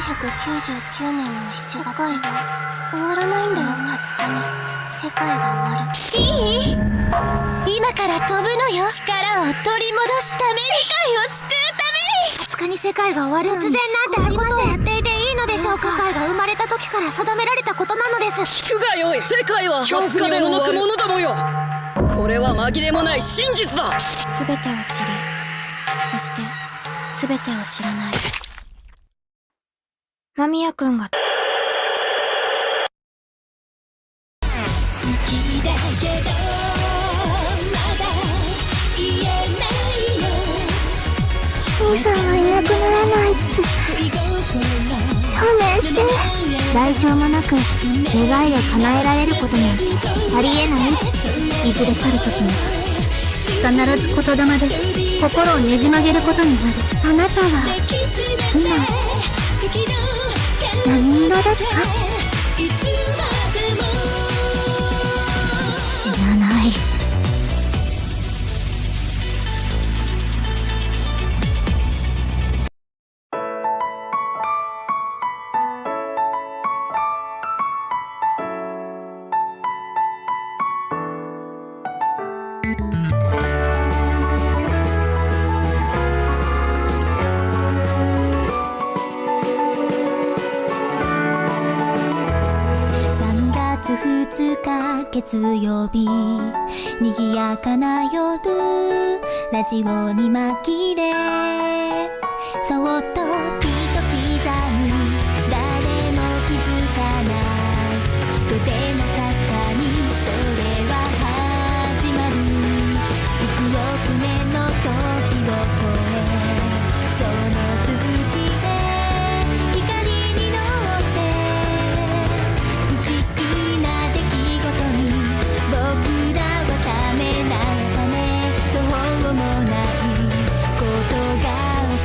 1999年の7月終わらないんだよ。20日に世界が終わる。いい？今から飛ぶのよ。力を取り戻すために、世界を救うために。20日に世界が終わる。突然なんてありません。やっていていいのでしょうか。世界が生まれた時から定められたことなのです。聞くがよい。世界は20日で動くものだもよ。これは紛れもない真実だ。全てを知り、そして全てを知らない間宮くんが。好きだけどまだ言えないの。兄さんはいなくならないって証明して。代償もなく願いを叶えられることなんてありえない。いずれ去る時に必ず言霊で心をねじ曲げることになる。あなたは今何色ですか？知らない。2日月曜日、賑やかな夜、ラジオに紛れそっとビート刻む。誰も気づかない、とてもかすかにそれは始まる。幾億年の時を超え、その続きで光に乗って不思議な出来事に僕らはためられたね。途方もないことが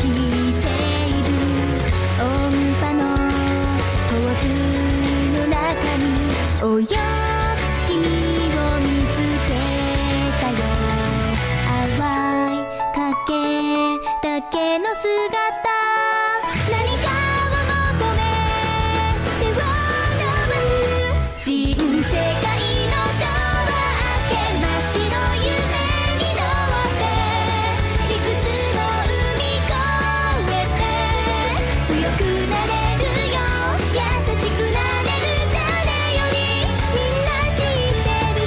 起きている。音波の構図の中におよ君を見つけたよ。淡い影だけの姿、何かを求め手を伸ばす。新世界のドア開け、真っ白夢に乗っていくつも海越えて強くなれるよ、優しくなれる。誰よりみんな知ってる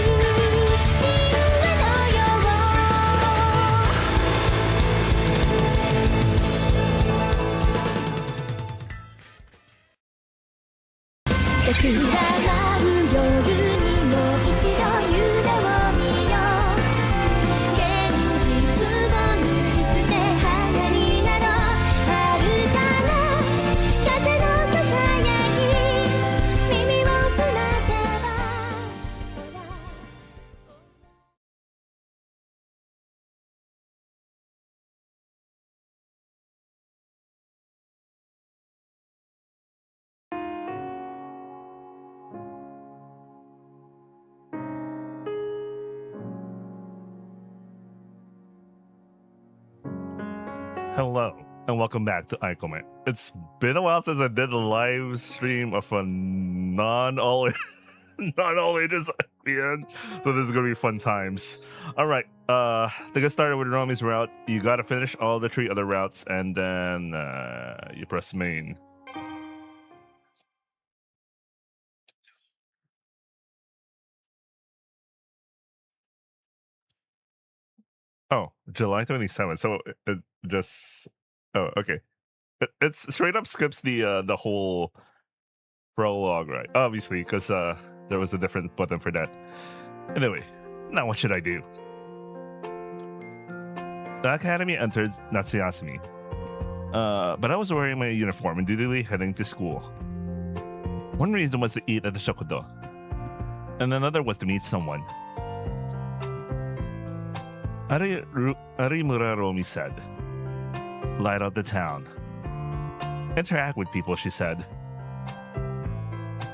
神話のよう。桜舞う夜にもう一度夢を見よう。現実を脱ぎ捨て花になろう。遥かな風のささやき、耳を澄ませばほら。Hello, and welcome back to Aikome. It's been a while since I did a live stream of a non-all ages end, so this is gonna be fun times. All right, to get started with Romi's route, you gotta finish all the 3 other routes, and then you press main. Oh, July 27th. So it just. Oh, okay. It's straight up skips the whole prologue, right? Obviously, because there was a different button for that. Anyway, now what should I do? The academy entered Natsuyasumi, but I was wearing my uniform and dutifully heading to school. One reason was to eat at the shokudo, and another was to meet someone. Arimura Romi said, "Light out the town. Interact with people," she said.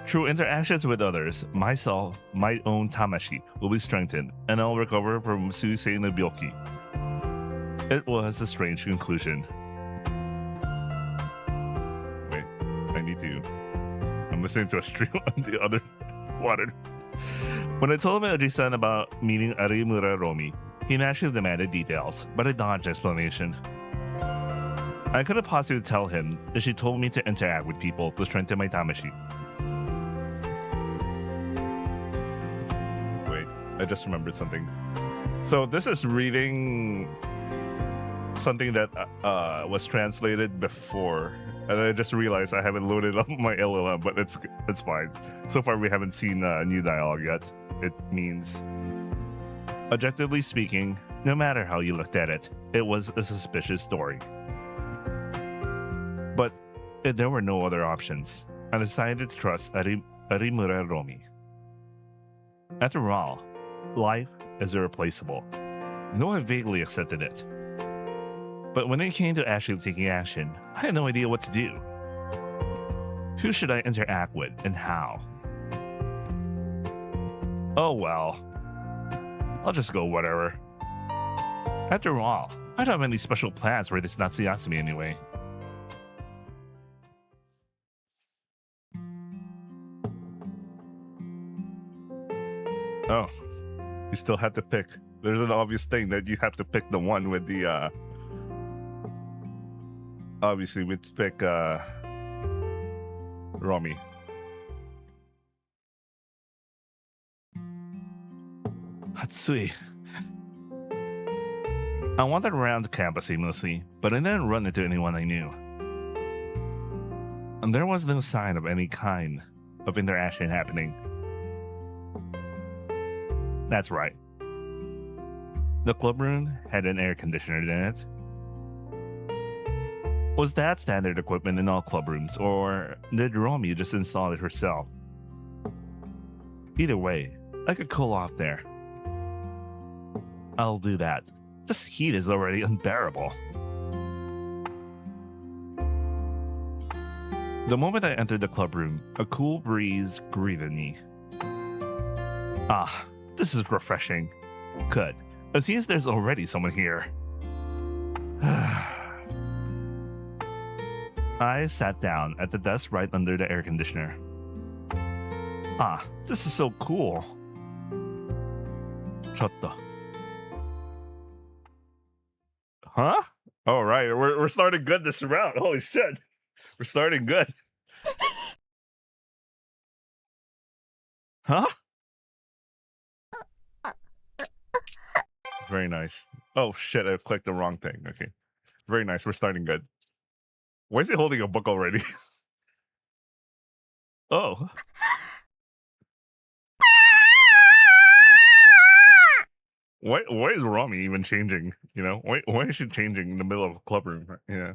Through interactions with others, myself, my own Tamashi, will be strengthened, and I'll recover from Suisei no Byoki. It was a strange conclusion. Wait, do. I'm listening to a stream on the other water. When I told my Oji-san about meeting Arimura Romi, he naturally demanded details, but I dodged explanation. I couldn't possibly tell him that she told me to interact with people to strengthen my Tamashi. Wait, I just remembered something. So this is reading something that was translated before, and I just realized I haven't loaded up my LLM, but it's fine. So far, we haven't seen new dialogue yet. It means, objectively speaking, no matter how you looked at it, it was a suspicious story. But there were no other options. I decided to trust Arimura Romi. After all, life is irreplaceable, though I vaguely accepted it. But when it came to actually taking action, I had no idea what to do. Who should I interact with and how? Oh well, I'll just go whatever. After all, I don't have any special plans for this Natsuyasumi anyway. Oh, you still have to pick. There's an obvious thing that you have to pick the one with the, obviously we'd pick, Romi. Hatsui. I wandered around the campus aimlessly, but I didn't run into anyone I knew. And there was no sign of any kind of interaction happening. That's right. The club room had an air conditioner in it. Was that standard equipment in all club rooms, or did Romi just install it herself? Either way, I could cool off there. I'll do that. This heat is already unbearable. The moment I entered the club room, a cool breeze greeted me. Ah, this is refreshing. Good. It seems there's already someone here. I sat down at the desk right under the air conditioner. Ah, this is so cool. Chotto. Huh? All right, we're starting good this round. Holy shit. We're starting good. Huh? Very nice. Oh shit, I clicked the wrong thing. Okay. Very nice. We're starting good. Why is he holding a book already? Oh. Why is Romi even changing? You know? Why is she changing in the middle of a club room? Yeah.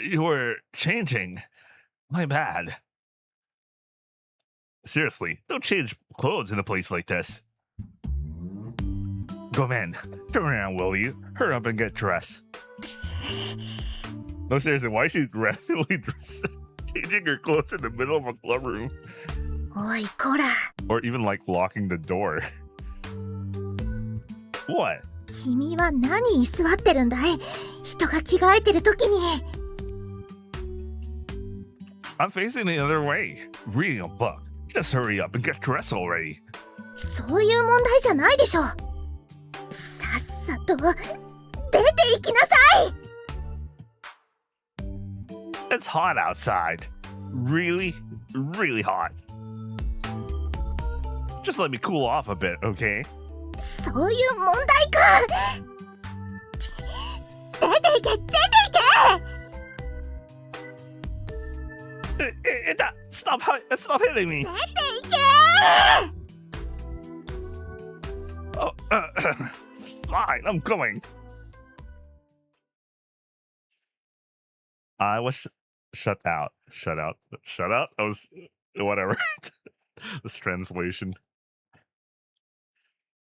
You were changing. My bad. Seriously, don't change clothes in a place like this. Go man, turn around, will you? Hurry up and get dressed. No, seriously, why is she randomly changing her clothes in the middle of a club room? おいこら Or even like locking the door. What? 君は何居座ってるんだい人が着替えてる時に I'm facing the other way, reading a book. Just hurry up and get dressed already. そういう問題じゃないでしょさっさと出て行きなさい It's hot outside. Really, really hot. Just let me cool off a bit, okay? そういう問題か出て行け出て行け Stop hitting me. 出て行け Oh, fine, I'm going. I was shut out. I was whatever. This translation.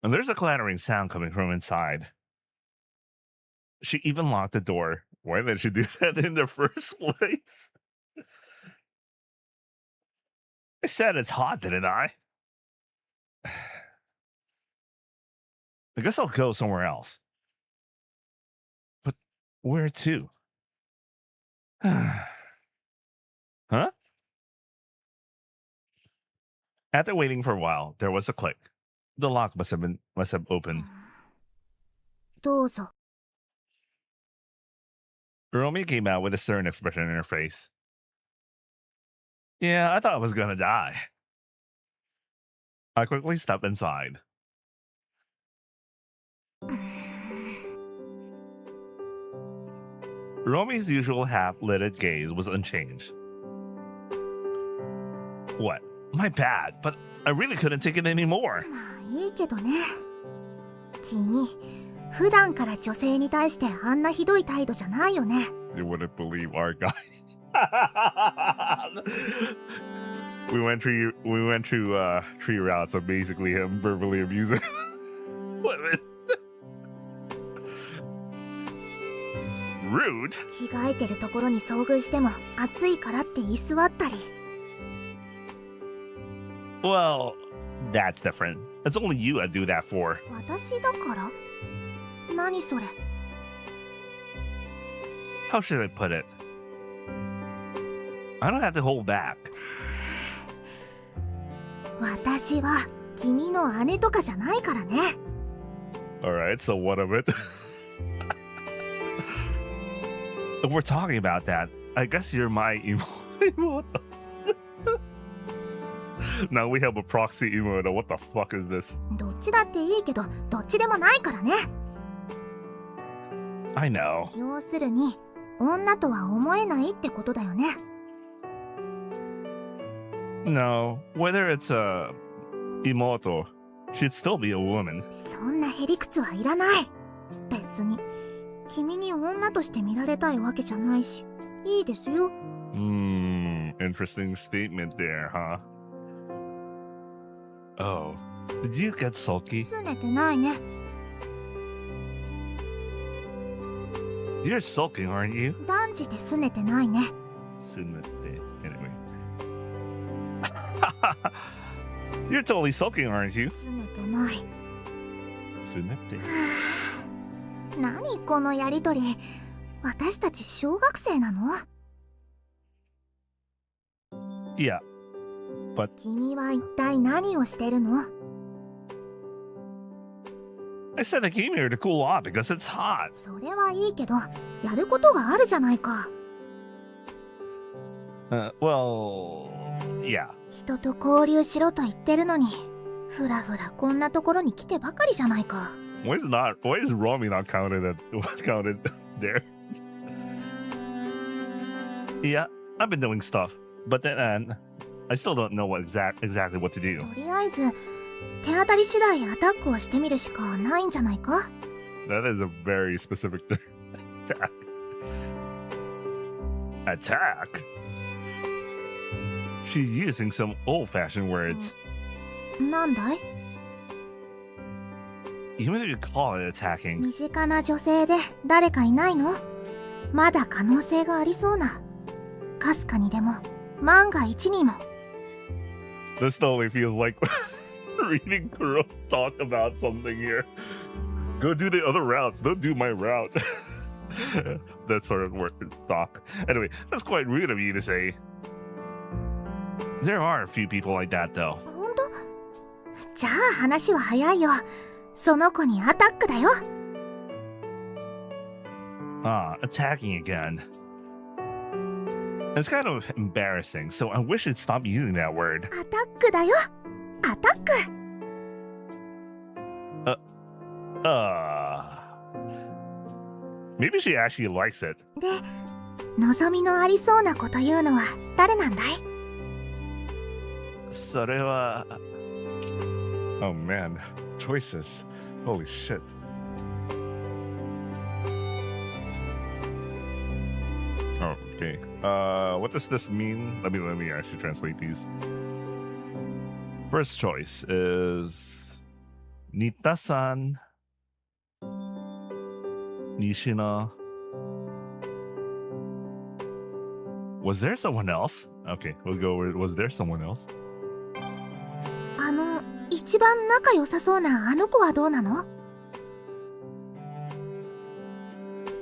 And there's a clattering sound coming from inside. She even locked the door. Why did she do that in the first place? I said it's hot, didn't I? I guess I'll go somewhere else. But Where to? Huh? After waiting for a while, there was a click. The lock must have opened. どうぞ。 Romi came out with a stern expression in her face. Yeah, I thought I was gonna die. I quickly stepped inside. Romi's usual half-lidded gaze was unchanged. What? My bad, but I really couldn't take it anymore. まあいいけどね。君、普段から女性に対してあんなひどい態度じゃないよね。 You wouldn't believe our guy. we went through three routes of basically him verbally abusing women. Rude. 着替えてるところに遭遇しても暑いからって居座ったり。 Well, that's different. It's only you I do that for. 私だから？何それ？ How should I put it? I don't have to hold back. 私は君の姉とかじゃないからね。 Alright, so what of it? If we're talking about that, I guess you're my emote. Now we have a proxy emote. What the fuck is this? どっちだっていいけど、どっちでもないからね。 I know. 要するに、女とは思えないってことだよね。 No, whether it's a emoto, she'd still be a woman. そんなへりくつはいらない。別に、君に女として見られたいわけじゃないし、いいですよ。Interesting statement there, huh? Oh, did you get sulky? 拗ねてないね。 You're sulking, aren't you? 断じて拗ねてないね。 Sunete. Anyway. You're totally sulking, aren't you? 拗ねてない。 Sunete. 何このやりとり。私たち小学生なの？ Yeah, but 君は一体何をしてるの？ I said I came here to cool off because it's hot. それはいいけど、やることがあるじゃないか。 Well, yeah. 人と交流しろと言ってるのに、ふらふらこんなところに来てばかりじゃないか。 Why is Romi not counted there? Yeah, I've been doing stuff, but then I still don't know exactly what to do. とりあえず、手当たり次第アタックをしてみるしかないんじゃないか？ That is a very specific thing. Attack? She's using some old-fashioned words. なんだい？ Even if you call it attacking, 身近な女性で誰かいないの？まだ可能性がありそうな。かすかにでも、万が一にも。 this totally feels like reading Kuro talk about something here. Go do the other routes. Don't do my route. That sort of talk. Anyway, that's quite rude of you to say. There are a few people like that, though. ほんと？じゃあ話は早いよ。その子にアタックだよ。 Attacking again. It's kind of embarrassing, so I wish it'd stop using that word. アタックだよ。アタック。 Maybe she actually likes it. で、望みのありそうな子というのは誰なんだい？ それは... Oh man, choices. Holy shit. Oh, okay. What does this mean? Let me actually translate these. First choice is Nita-san, Nishina. Was there someone else? Okay, we'll go with was there someone else? 一番仲良さそうなあの子はどうなの？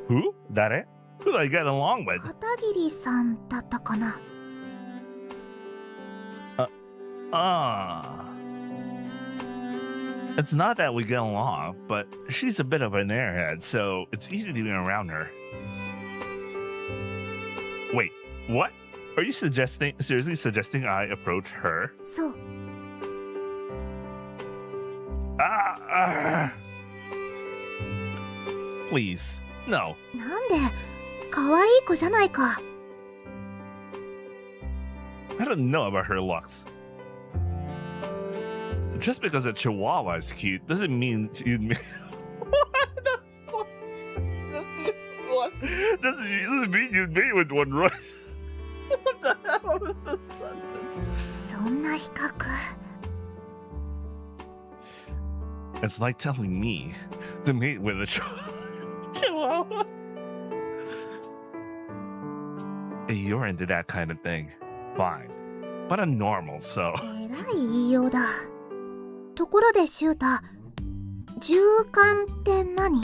Who? That it? Who do I get along with? 片桐さんだったかな。It's not that we get along, but she's a bit of an airhead, so it's easy to be around her. Wait, what? Are you seriously suggesting I approach her? そう。Please, no. なんで、可愛い子じゃないか。I don't know about her looks. Just because a chihuahua is cute doesn't mean you'd what the fuck? Doesn't mean you'd mate with one, right? What the hell is this sentence? そんな比較。It's like telling me to mate with a chihuahua. Hey, you're into that kind of thing. Fine. But I'm normal, so. えらい言いようだ。ところでシュータ、循環って何？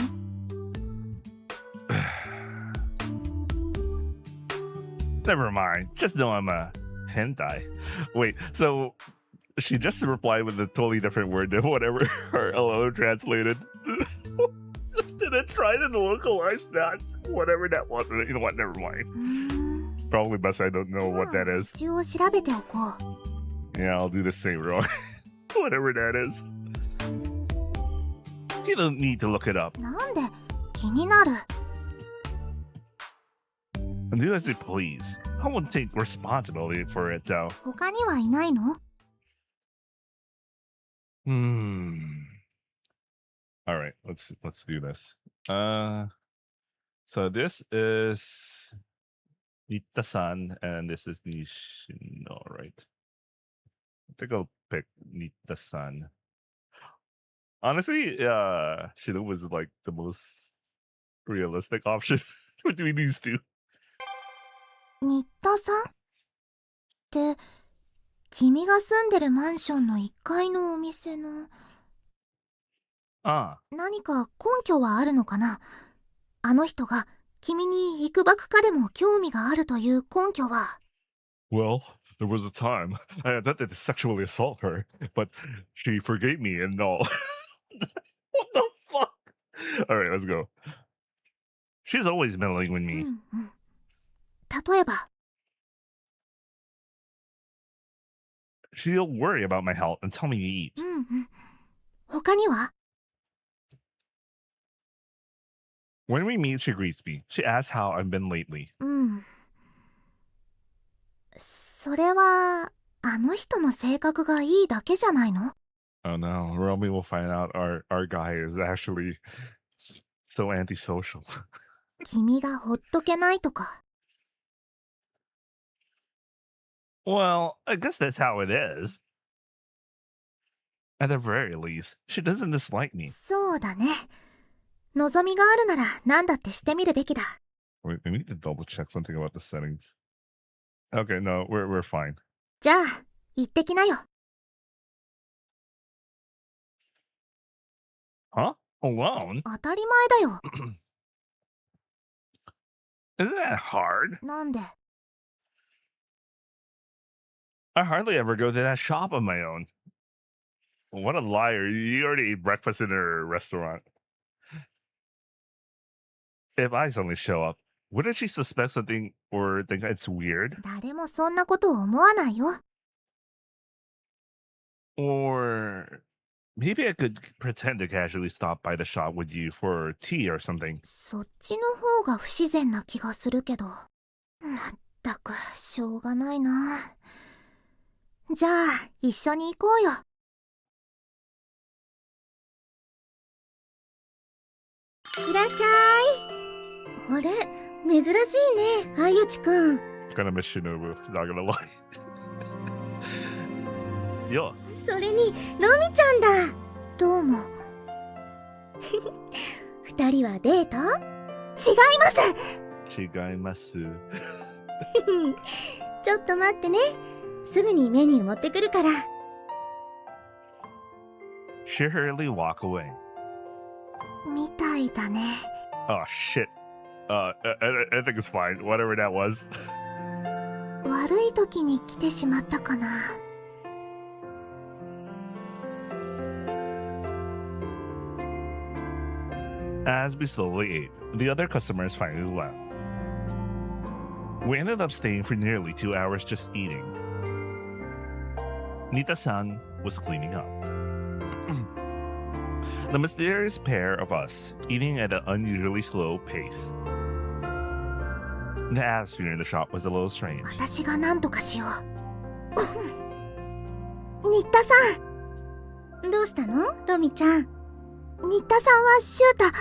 Never mind. Just know I'm a hentai. Wait, so she just replied with a totally different word than whatever her LO translated. Did it try to localize that? Whatever that was. You know what? Never mind. Probably best I don't know what that is. 一応調べておこう。 Yeah, I'll do the same wrong. Whatever that is. You don't need to look it up. なんで気になる。 Do as you please. I won't take responsibility for it, though. 他にはいないの？ All right, let's do this. So this is Nita-san, and this is Nishino, right? I think I'll pick Nita-san. Honestly, Shino was like the most realistic option between these two. 新田さん？って、君が住んでるマンションの1階のお店の。何か根拠はあるのかな？あの人が君にいくばくかでも興味があるという根拠は。 Well, there was a time I attempted to sexually assault her, but she forgave me and all. What the fuck? All right, let's go. She's always meddling with me. 例えば。 She'll worry about my health and tell me to eat. 他には？ When we meet, she greets me. She asks how I've been lately. それはあの人の性格がいいだけじゃないの？ Oh no, Romi will find out our guy is actually so antisocial. 君がほっとけないとか。 Well, I guess that's how it is. At the very least, she doesn't dislike me. そうだね。望みがあるなら何だってしてみるべきだ。 Wait, we need to double check something about the settings. Okay, no, we're fine. じゃあ、行ってきなよ。 Huh? Alone? 当たり前だよ。 Isn't that hard? なんで？ I hardly ever go to that shop on my own. What a liar. You already ate breakfast in her restaurant. If I suddenly show up, wouldn't she suspect something or think it's weird? 誰もそんなこと思わないよ。 Or maybe I could pretend to casually stop by the shop with you for tea or something. そっちの方が不自然な気がするけど。まったく、しょうがないな。じゃあ、一緒に行こうよ。いらっしゃい。あれ、珍しいね、あゆちくん。Gonna miss Shinobu, not gonna lie. Yo. それに、ロミちゃんだ。どうも。二人はデート？違います。違います。ちょっと待ってね。すぐにメニュー持ってくるから。She hurriedly walk away. みたいだね。Oh shit. I think it's fine. Whatever that was. 悪い時に来てしまったかな。As we slowly ate, the other customers finally left. We ended up staying for nearly 2 hours just eating. Nita-san was cleaning up. The mysterious pair of us eating at an unusually slow pace. The atmosphere in the shop was a little strange. 私が何とかしよう。新田さん。どうしたのロミちゃん。新田さんはシュータ。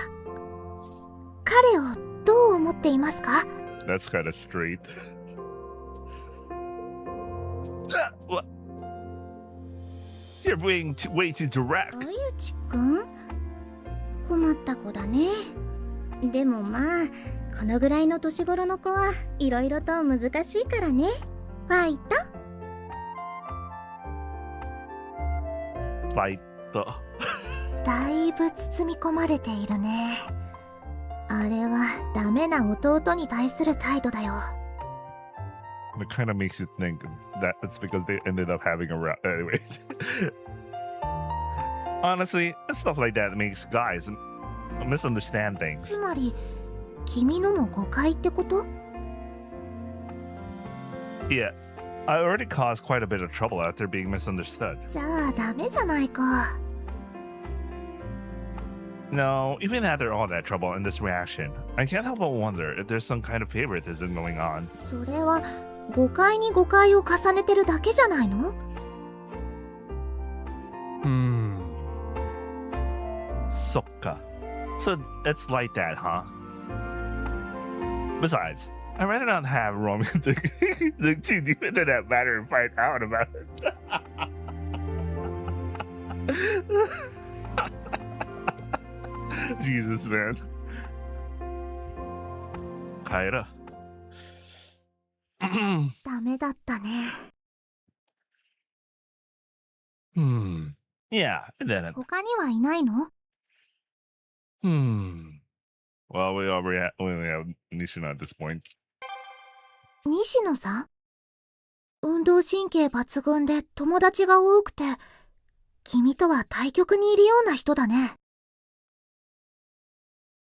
彼をどう思っていますか？ That's kind of straight. What? You're being way too direct. あゆちくん？困った子だね。でもまあ、このぐらいの年頃の子はいろいろと難しいからね。ファイト。ファイト。だいぶ包み込まれているね。あれはダメな弟に対する態度だよ。It kind of makes you think that it's because they ended up having a row. Anyway. Honestly, stuff like that makes guys misunderstand つ things. まり、君のも誤解ってこと？ Yeah, I already caused quite a bit of trouble after being misunderstood. じゃあダメじゃないか。No, even after all that trouble and this reaction, I can't help but wonder if there's some kind of favoritism going on. それは誤解に誤解を重ねてるだけじゃないの？ Sokka. So it's like that, huh? Besides, I'd rather not have Romi look too deep into that matter and find out about it. Jesus, man. Kaira. ダメだったね。 Yeah, it didn't. 他にはいないの？ Well, we only have Nishina at this point. 西野さん？運動神経抜群で友達が多くて、君とは対極にいるような人だね。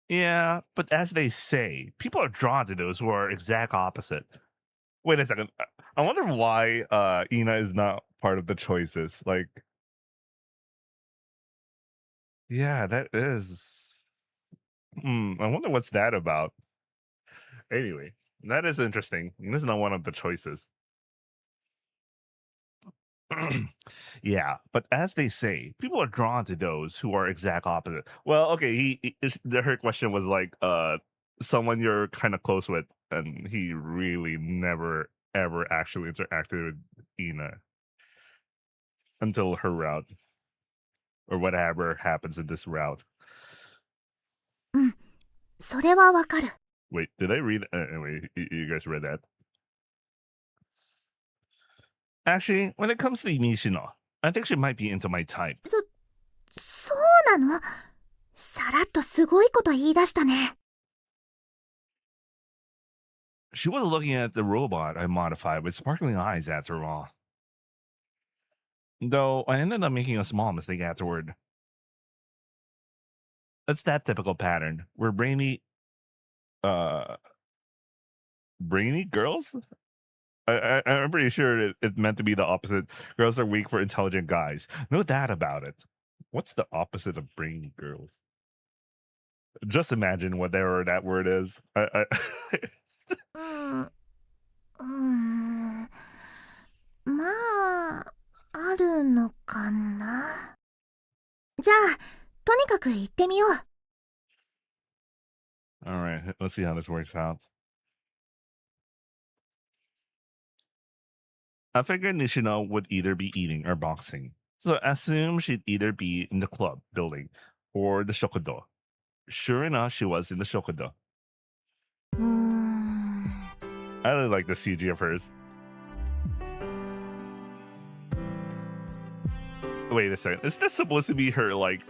Yeah, but as they say, people are drawn to those who are exact opposite. Wait a second. I wonder why Ina is not part of the choices. Like, yeah, that is. I wonder what's that about. Anyway, that is interesting. This is not one of the choices. Yeah, but as they say, people are drawn to those who are exact opposite. Well, okay, her question was like someone you're kind of close with, and he really never ever actually interacted with Ina until her route or whatever happens in this route. それはわかる。 Wait, did I read? Anyway, you guys read that? Actually, when it comes to Nishino, I think she might be into my type. そうなの？さらっとすごいこと言い出したね。 She was looking at the robot I modified with sparkling eyes after all. Though I ended up making a small mistake afterward. It's that typical pattern where brainy girls? I'm pretty sure it meant to be the opposite. Girls are weak for intelligent guys. No doubt about it. What's the opposite of brainy girls? Just imagine whatever that word is. まあ、あるのかな。じゃあ、とにかく行ってみよう。 All right, let's see how this works out. I figured Nishino would either be eating or boxing, so I assumed she'd either be in the club building or the shokudo. Sure enough, she was in the shokudo. I really like the CG of hers. Wait a second, is this supposed to be her, like,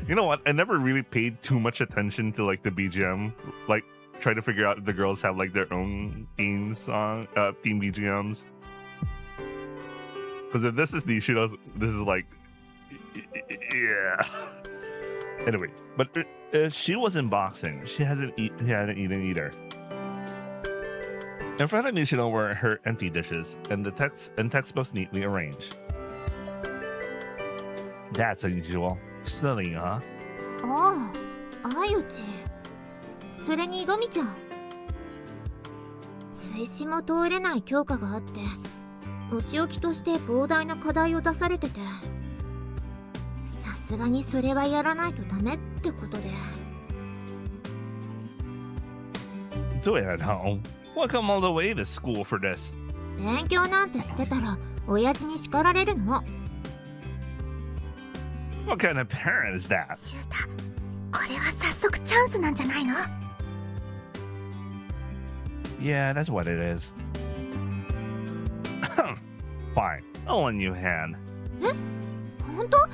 you know what? I never really paid too much attention to like the BGM. Like, try to figure out if the girls have like their own theme song, theme BGMs. Because if this is Nishido's, this is like, yeah. Anyway, but if she was in boxing, she hadn't eaten either. In front of Nishido were her empty dishes and the textbooks neatly arranged. That's unusual. Studying, huh? ああ、あゆち。それにロミちゃん。追試も通れない教科があって、お仕置きとして膨大な課題を出されてて、さすがにそれはやらないとダメってことで。Do it at home. Why come all the way to school for this? 勉強なんてしてたら親父に叱られるの。What kind of parent is that? シュータ、これは早速チャンスなんじゃないの？ Yeah, that's what it is. Fine, I'll lend you a hand. え、本当？あ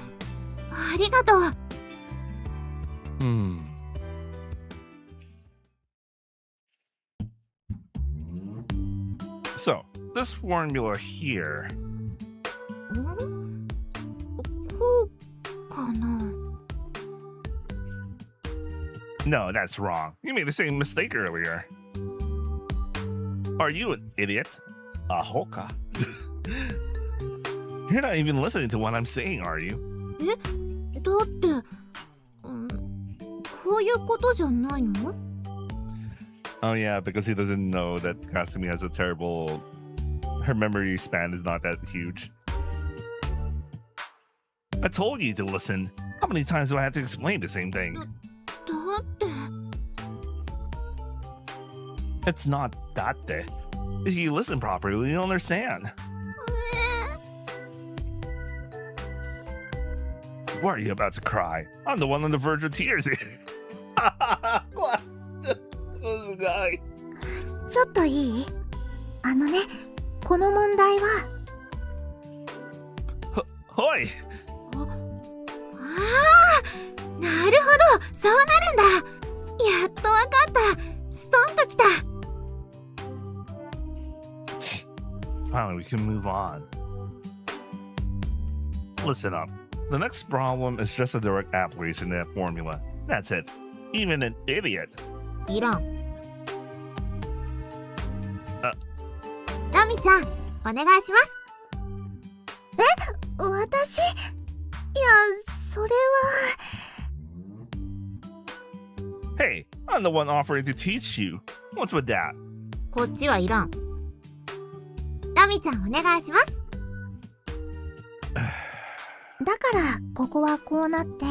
りがとう。So, this formula here. こうかな。 No, that's wrong. You made the same mistake earlier. Are you an idiot? Ahoka. You're not even listening to what I'm saying, are you? え、だって、こういうことじゃないの？ Oh yeah, because he doesn't know that Kasumi has a terrible... Her memory span is not that huge. I told you to listen. How many times do I have to explain the same thing? だって。 It's not datte. If you listen properly, you'll understand. Why are you about to cry? I'm the one on the verge of tears here. What? This guy. ちょっといい？あのね、この問題は。Hoi! ああ、なるほど、そうなるんだ。やっとわかった。ストンときた。Finally, we can move on. Listen up. The next problem is just a direct application of that formula. That's it. Even an idiot. いらん。ラミちゃん、お願いします。え、私？いや、それは。Hey, I'm the one offering to teach you. What's with that? こっちはいらん。ラミちゃん、お願いします。だからここはこうなって。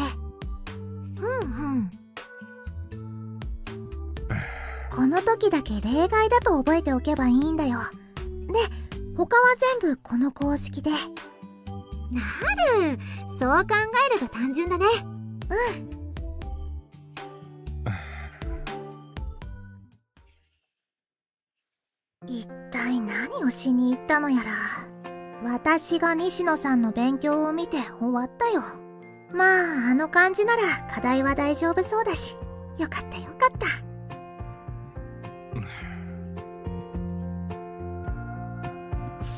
この時だけ例外だと覚えておけばいいんだよ。で、他は全部この公式で。なる、そう考えれば単純だね。一体何をしに行ったのやら。私が西野さんの勉強を見て終わったよ。まあ、あの感じなら課題は大丈夫そうだし。よかったよかった。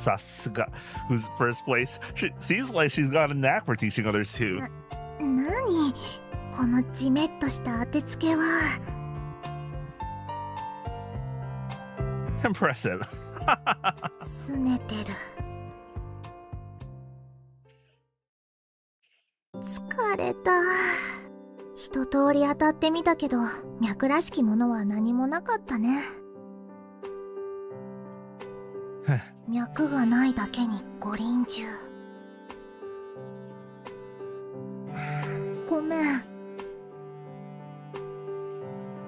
Sasuga, who's first place. Seems like she's got a knack for teaching others too. 何このジメッとした当てつけは。Impressive. 拗ねてる。疲れた。一通り当たってみたけど、脈らしきものは何もなかったね。脈がないだけに五輪中。ごめん。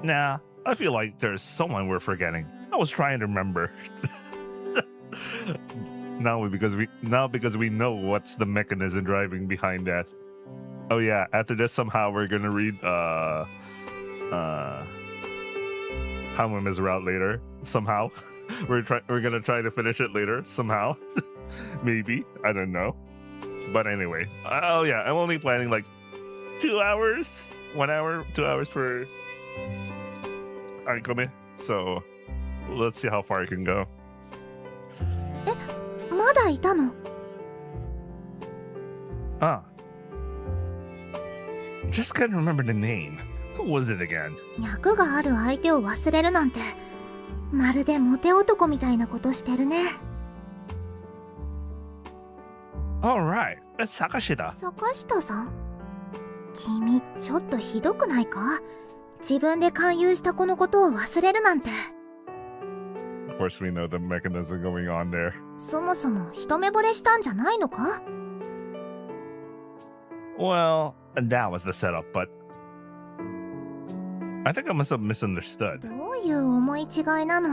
Nah, I feel like there's someone we're forgetting. I was trying to remember. Now because we know what's the mechanism driving behind that. Oh yeah, after this somehow we're gonna read Hanwami's route later. Somehow. We're gonna try to finish it later somehow. Maybe, I don't know. But anyway, oh yeah, I'm only planning like 2 hours, 1 hour, 2 hours for Aikome. So let's see how far I can go. まだいたの？ Ah. Just can't remember the name. Who was it again? 脈がある相手を忘れるなんて、まるでモテ男みたいなことしてるね。Alright, it's Sakashida. 坂下さん？君ちょっとひどくないか？自分で勧誘した子のことを忘れるなんて。 Of course we know the mechanism going on there. そもそも一目惚れしたんじゃないのか？ Well, that was the setup, but I think I must have misunderstood. どういう思い違いなの？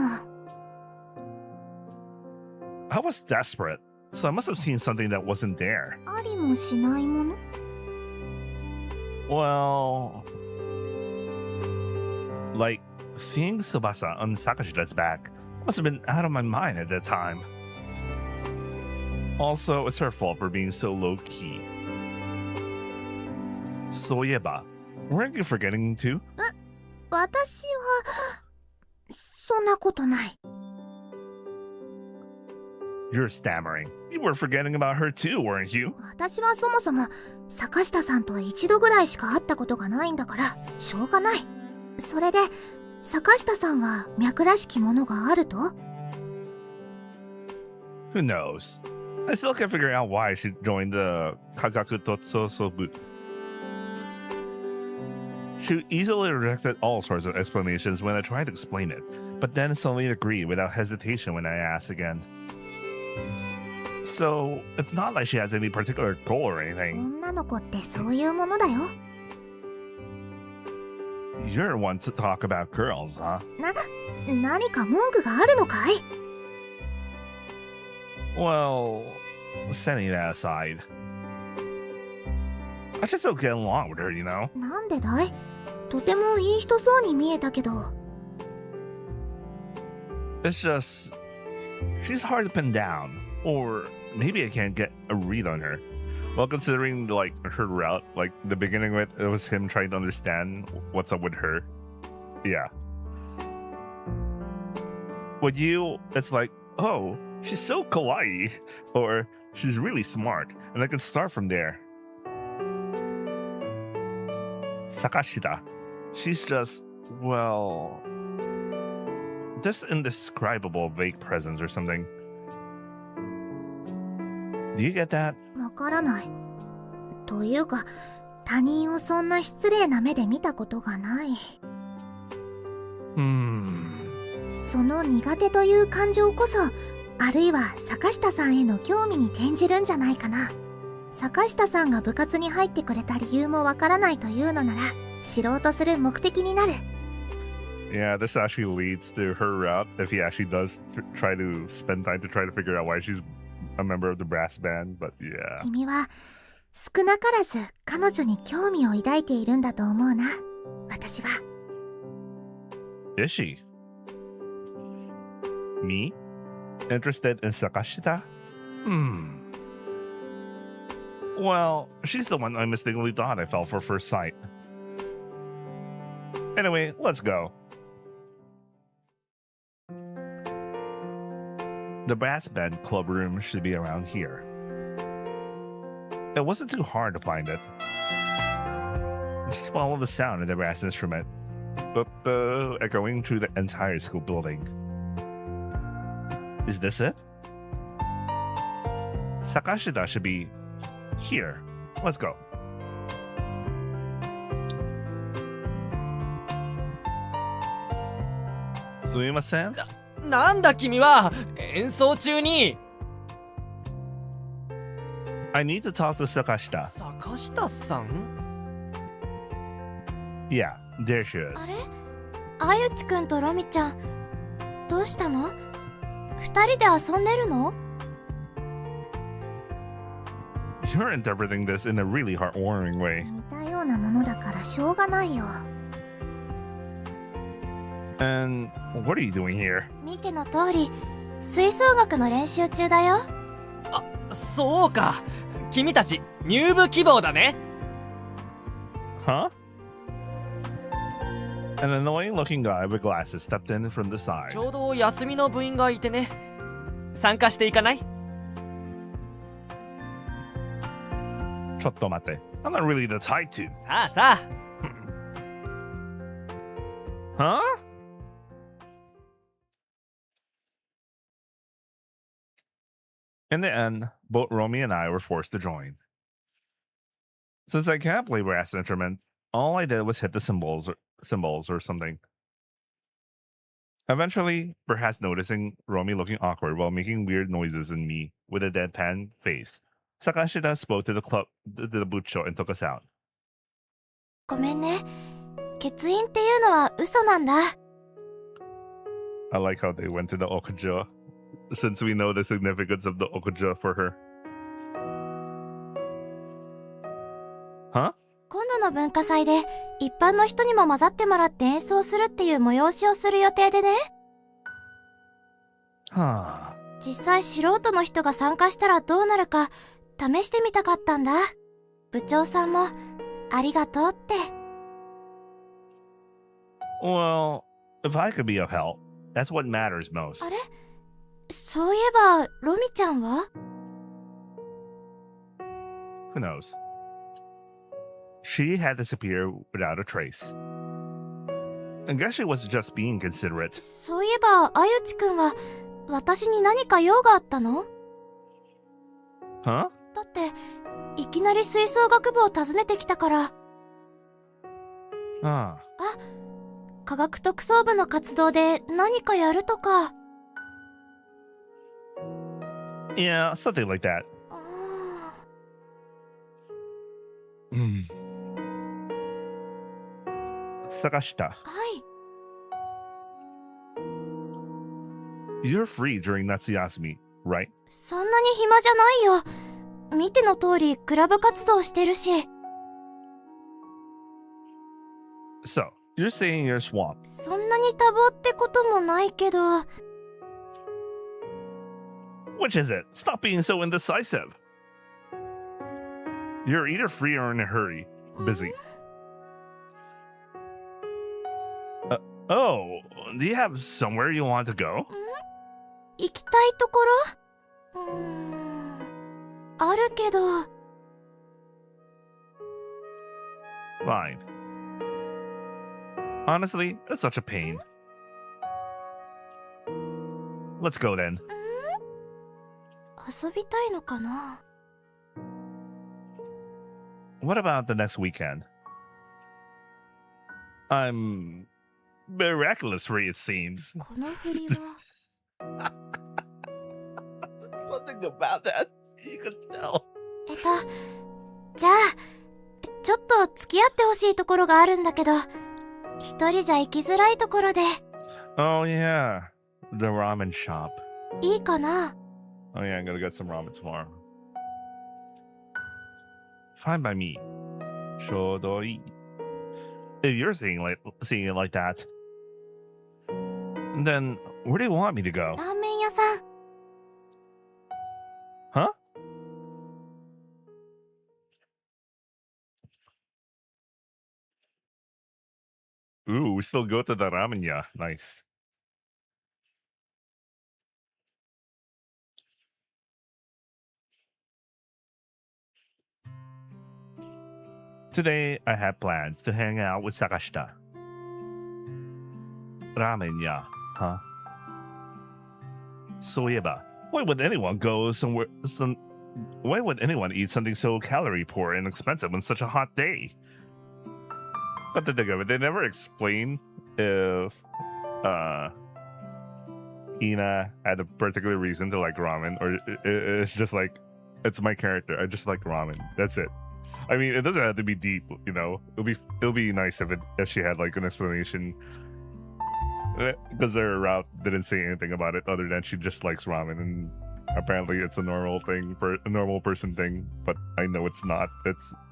I was desperate, so I must have seen something that wasn't there. ありもしないもの？ Well, like seeing Tsubasa on Sakashida's back must have been out of my mind at that time. Also, it's her fault for being so low-key. Soyeba, weren't you forgetting too? 私はそんなことない。 You're stammering. You were forgetting about her too, weren't you? 私はそもそも坂下さんとは一度ぐらいしか会ったことがないんだからしょうがない。それで坂下さんは脈らしきものがあると？ Who knows? I still can't figure out why she joined the Kagaku Totsosobu. She easily rejected all sorts of explanations when I tried to explain it, but then suddenly agreed without hesitation when I asked again. So, it's not like she has any particular goal or anything. 女の子ってそういうものだよ。 You're one to talk about girls, huh? 何か文句があるのかい？ Well, setting that aside, I just don't get along with her, you know? なんでだい？とてもいい人そうに見えたけど。 It's just, she's hard to pin down, or maybe I can't get a read on her. Well, considering like her route, like the beginning of it was him trying to understand what's up with her. Yeah. With you, it's like, oh, she's so kawaii, or she's really smart, and I can start from there. Sakashida, she's just, well, this indescribable vague presence or something. Do you get that? わからない。というか、他人をそんな失礼な目で見たことがない。その苦手という感情こそ、あるいは坂下さんへの興味に転じるんじゃないかな。坂下さんが部活に入ってくれた理由もわからないというのなら、知ろうとする目的になる。Yeah, this actually leads to her route if he actually does try to spend time to try to figure out why she's a member of the brass band, but yeah. 君は少なからず彼女に興味を抱いているんだと思うな。私は。Is she? Me? Interested in Sakashita? Well, she's the one I mistakenly thought I fell for first sight. Anyway, let's go. The brass band club room should be around here. It wasn't too hard to find it. Just follow the sound of the brass instrument, echoing through the entire school building. Is this it? Sakashida should be here. Let's go. Sumimasen? なんだ君は演奏中に I need to talk to Sakashita. 坂下さん Yeah, there she あ is. れ？あゆちくんとロミちゃん、どうしたの？二人で遊んでるの？ You're interpreting this in a really heartwarming way. 似たようなものだからしょうがないよ。 And what are you doing here? 見ての通り、吹奏楽の練習中だよ。あ、そうか君たち入部希望だね Huh? An annoying looking guy with glasses stepped in from the side. ちょうど休みの部員がいてね。参加していかない？ちょっと待って。I'm not really the type to. さあさあ。Huh? In the end, both Romi and I were forced to join. Since I can't play brass instruments, all I did was hit the cymbals or something. Eventually, perhaps noticing Romi looking awkward while making weird noises and me with a deadpan face, Sakashida spoke to the bucho and took us out. ごめんね。欠員っていうのは嘘なんだ。I like how they went to the Okuja, since we know the significance of the Okuja for her. Huh? 今度の文化祭で一般の人にも混ざってもらって演奏するっていう催しをする予定でね。Huh. 実際素人の人が参加したらどうなるか試してみたかったんだ。部長さんもありがとうって。Well, if I could be of help, that's what matters most. あれ？そういえばロミちゃんは？ Who knows? She had disappeared without a trace. I guess she was just being considerate. そういえばあゆちくんは私に何か用があったの？ Huh? だっていきなり吹奏楽部を訪ねてきたから。 Ah. 科学特捜部の活動で何かやるとか。 Yeah, something like that. あー Hmm. Sakashita, はい。 you're free during Natsuyasumi, right? そんなに暇じゃないよ。見ての通りクラブ活動してるし。 So, you're saying you're swamped. そんなに多忙ってこともないけど。 Which is it? Stop being so indecisive. You're either free or in a hurry. Busy. Oh, do you have somewhere you want to go? 行きたいところ？あるけど。 Fine. Honestly, it's such a pain. Let's go then. 遊びたいのかな？ What about the next weekend? I'm miraculous free, it seems. この振りは。 Something about that. You could tell. じゃあちょっと付き合ってほしいところがあるんだけど、一人じゃ行きづらいところで。 Oh, yeah. The ramen shop. いいかな？ Oh, yeah, I'm gonna get some ramen tomorrow. Fine by me. ちょうどいい. If you're seeing it like that, then where do you want me to go? ラーメン屋さん。 Huh? Ooh, we still go to the ramen ya. Nice. Today, I had plans to hang out with Sakashita. Ramen ya, huh? Soyeba, why would anyone eat something so calorie poor and expensive on such a hot day? But to think of it, they never explain if Ina had a particular reason to like ramen, or it's just like, it's my character. I just like ramen. That's it. I mean, it doesn't have to be deep, you know. It'll be nice if she had like an explanation, because their route didn't say anything about it other than she just likes ramen, and apparently it's a normal thing for a normal person thing. But I know it's not.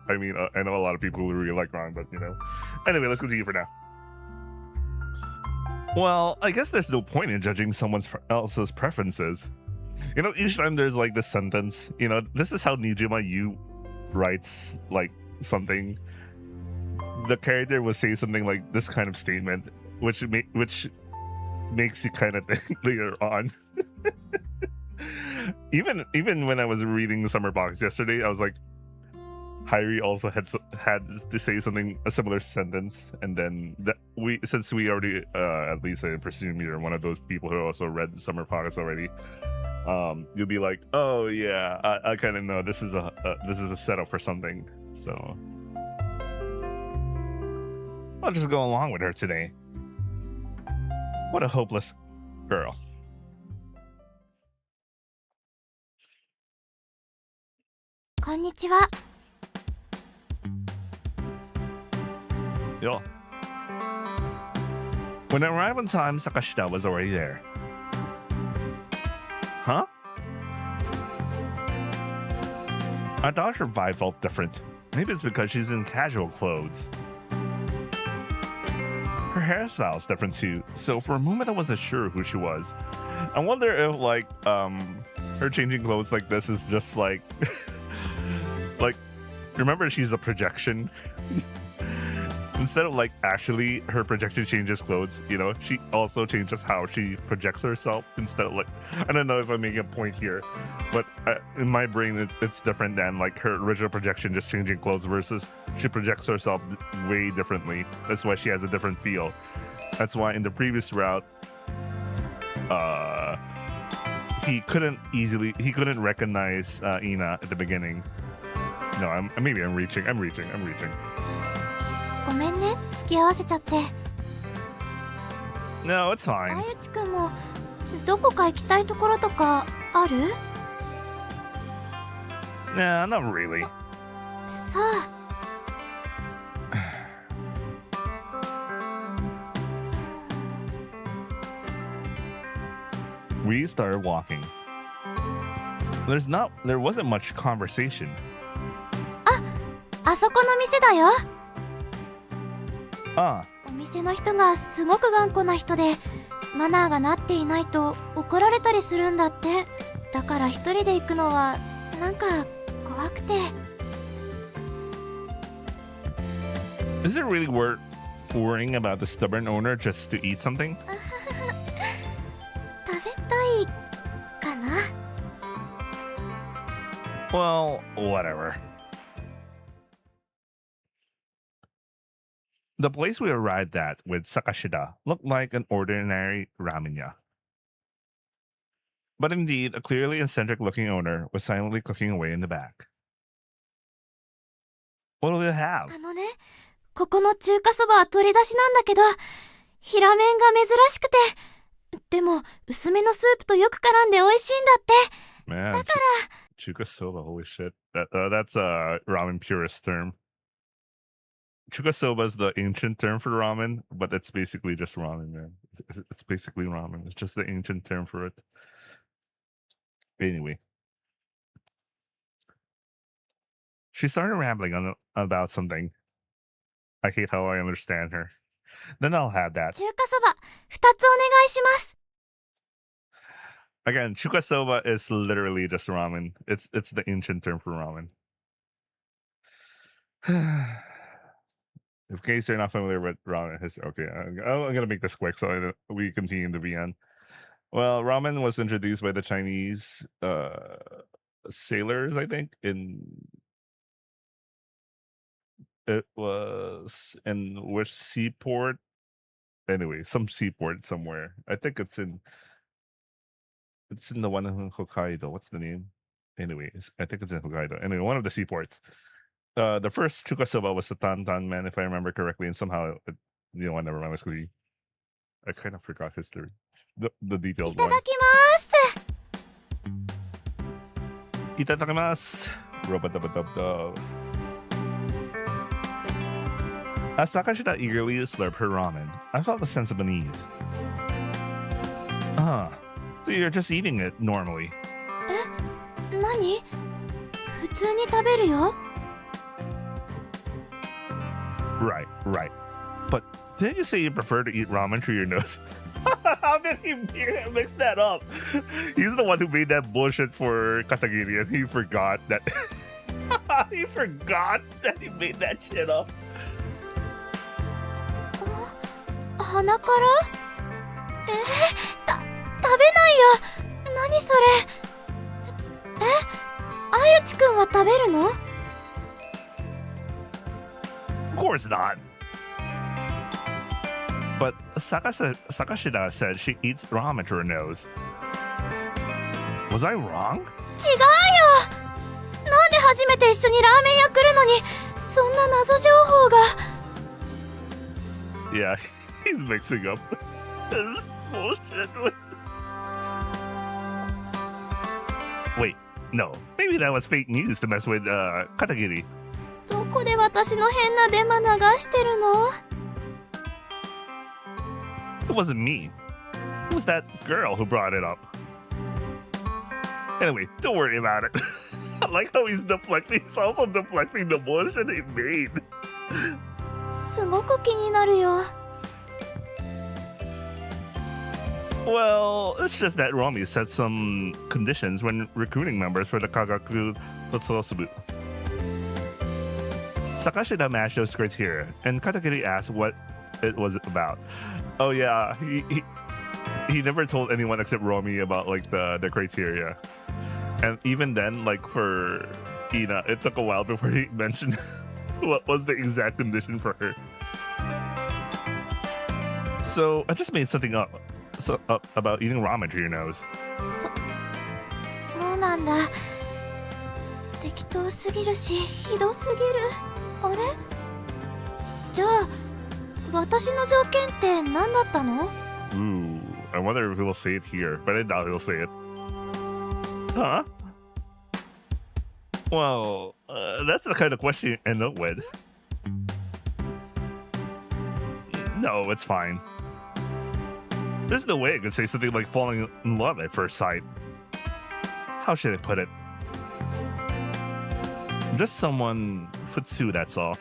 I know a lot of people who really like ramen, but you know. Anyway, let's continue for now. Well, I guess there's no point in judging someone else's preferences. You know, each time there's like this sentence, you know, this is how Nijima Yu writes like something. the character will say something like this kind of statement, which makes you kind of think later on. even when I was reading the Summer Box yesterday, I was like, Hyrie also had to say something, a similar sentence, and then since we already at least I presume you're one of those people who also read the Summer Box already. You'll be like, oh yeah, I kind of know this is a setup for something, so I'll just go along with her today. What a hopeless girl. Konnichiwa. Yo. When I arrived on time, Sakashita was already there. Huh? I thought her vibe felt different. Maybe it's because she's in casual clothes. Her hairstyle's different too, so for a moment I wasn't sure who she was. I wonder if like her changing clothes like this is just like like, remember she's a projection? Instead of like actually her projection changes clothes, you know, she also changes how she projects herself instead of like, I don't know if I'm making a point here, but in my brain it's different than like her original projection just changing clothes versus she projects herself way differently. That's why she has a different feel. That's why in the previous route, he couldn't recognize Ina at the beginning. No, I'm reaching. ごめんね、付き合わせちゃって。 No, it's あ fine. ゆちくんもどこか行きたいところとかある？ Nah, not really. さあ。 We started walking. There wasn't much conversation. あそこの店だよ。 Ah, お店の人がすごく頑固な人で、マナーがなっていないと怒られたりするんだって。だから一人で行くのはなんか怖くて。 is it really worth worrying about the stubborn owner just to eat something? 食べたいかな？ Well, whatever. The place we arrived at with Sakashida looked like an ordinary ramenya. But indeed, a clearly eccentric-looking owner was silently cooking away in the back. What do they have? あのね、ここの中華そばは取り出しなんだけど、平麺が珍しくて、でも薄めのスープとよく絡んで美味しいんだって。 Man, だから chuka soba, holy shit. That's a ramen purist term. Chuka soba is the ancient term for ramen, but it's basically just ramen, man. It's basically ramen. It's just the ancient term for it. Anyway. She started rambling about something. I hate how I understand her. Then I'll have that. 中華そば2つお願いします。 Again, chuka soba is literally just ramen. It's the ancient term for ramen. In case you're not familiar with ramen, okay, I'm gonna make this quick so we continue the VN. Well, ramen was introduced by the Chinese sailors, I think. It was in which seaport? Anyway, some seaport somewhere. I think it's in the one in Hokkaido. What's the name? Anyways, I think it's in Hokkaido. Anyway, one of the seaports. The first chuka soba was the Tantan Man, if I remember correctly, and somehow I never mind because I kind of forgot history, the detailed いた one. だきます。 Itadakimasu. Robadubadubdub. As Sakashita eagerly slurped her ramen, I felt a sense of unease. So you're just eating it normally. 何？普通に食べるよ。 Right. But didn't you say you prefer to eat ramen through your nose? How did he mix that up? He's the one who made that bullshit for Katagiri, and he forgot that. He forgot that he made that shit up. 鼻から食べないよ。何それ。あゆちくんは食べるの？ Of course not. But Sakashida said she eats ramen to her nose. Was I wrong? 違うよ。なんで初めて一緒にラーメン屋来るのにそんな謎情報が。 Yeah, he's mixing up his bullshit with... Wait, no. Maybe that was fake news to mess with Katagiri. どこで私の変なデマ流してるの？ It wasn't me. It was that girl who brought it up. Anyway, don't worry about it. I like how he's deflecting. He's also deflecting the bullshit he made. すごく気になるよ。 Well, it's just that Romi set some conditions when recruiting members for the Kagaku Totsurosubu. Sakashida matched those criteria, and Katagiri asked what it was about. Oh yeah, he never told anyone except Romi about like the criteria. And even then, like for Ina, it took a while before he mentioned what was the exact condition for her. So I just made something up about eating ramen to your nose. そうなんだ。適当すぎるしひどすぎる。あれ？じゃあ私の条件って何だったの？ Ooh, I wonder if he'll say it here, but I doubt he'll say it. Huh? Well, that's the kind of question you end up with. No, it's fine. There's no way I could say something like falling in love at first sight. How should I put it? Just someone futsu, that's all.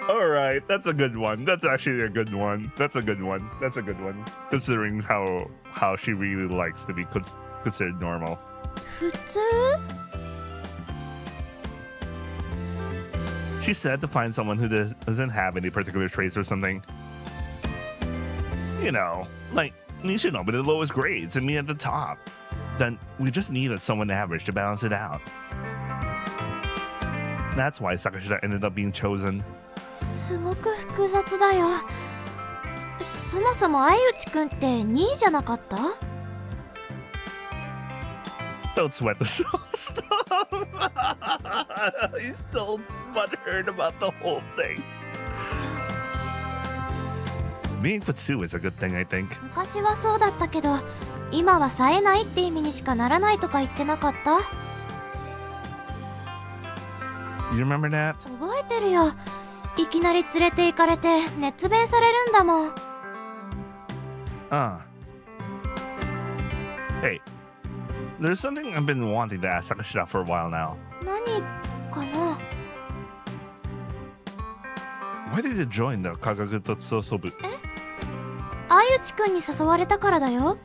Alright, that's a good one. That's actually a good one. That's a good one. That's a good one. Considering how she really likes to be considered normal. 普通？ She said to find someone who doesn't have any particular traits or something. You know, like Nishino with the lowest grades and me at the top. Then we just needed someone average to balance it out. That's why Sakashida ended up being chosen. すごく複雑だよ。そもそも相内くんって2位じゃなかった？ Don't sweat the stuff. He's still butthurt about the whole thing. Being futsu is a good thing, I think. 昔はそうだったけど、今は冴えないって意味にしかならないとか言ってなかった？ You remember that? 覚えてるよ。いきなり連れて行かれて熱弁されるんだもん。Hey, there's something I've been wanting to ask Sakashida for a while now. 何かな？ Why did you join the Kagaku Totsurosubu? 相内くんに誘われたからだよ。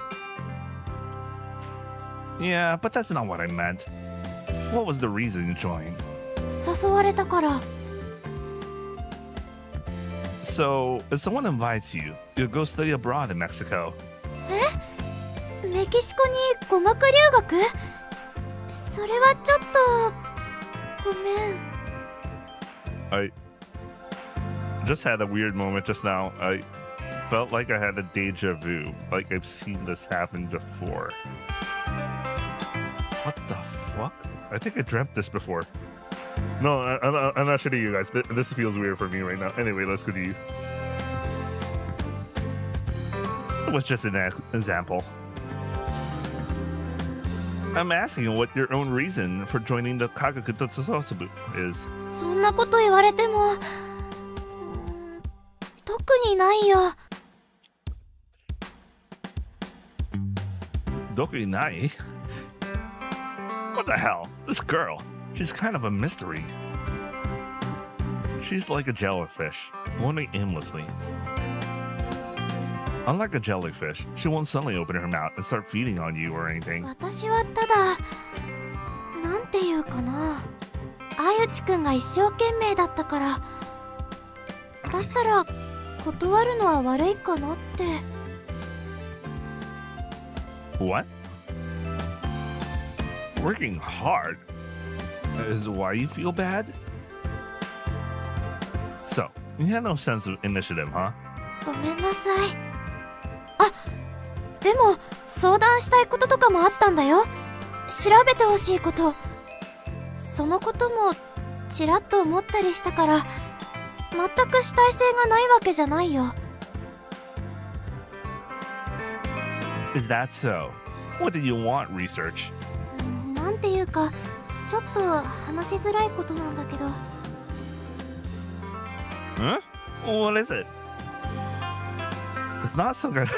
Yeah, but that's not what I meant. What was the reason you joined? 誘われたから。 So, if someone invites you, you'll go study abroad in Mexico. メキシコに語学留学？それはちょっとごめん。 I just had a weird moment just now. I felt like I had a deja vu, like I've seen this happen before. What the fuck? I think I dreamt this before. No, I'm not shitting you guys. This feels weird for me right now. Anyway, let's continue. It was just an example. I'm asking you what your own reason for joining the Kagaku Totsurosubu is. そんなこと言われても、特にないよ。 Dokunai? What the hell? This girl, she's kind of a mystery. She's like a jellyfish, floating aimlessly. Unlike a jellyfish, she won't suddenly open her mouth and start feeding on you or anything. 私はただ、なんていうかな。相内くんが一生懸命だったから。だったら、こ断るのは悪いかなって。 What? Working hard is why you feel bad? So, you had no sense of initiative, huh? ごめんなさい。あ、でも相談したいこととかもあったんだよ。調べてほしいこと。そのこともちらっと思ったりしたから、全く主体性がないわけじゃないよ。 Is that so? What did you want, research? なんていうか、ちょっと話しづらいことなんだけど。 Huh? What is it? It's not some kind of...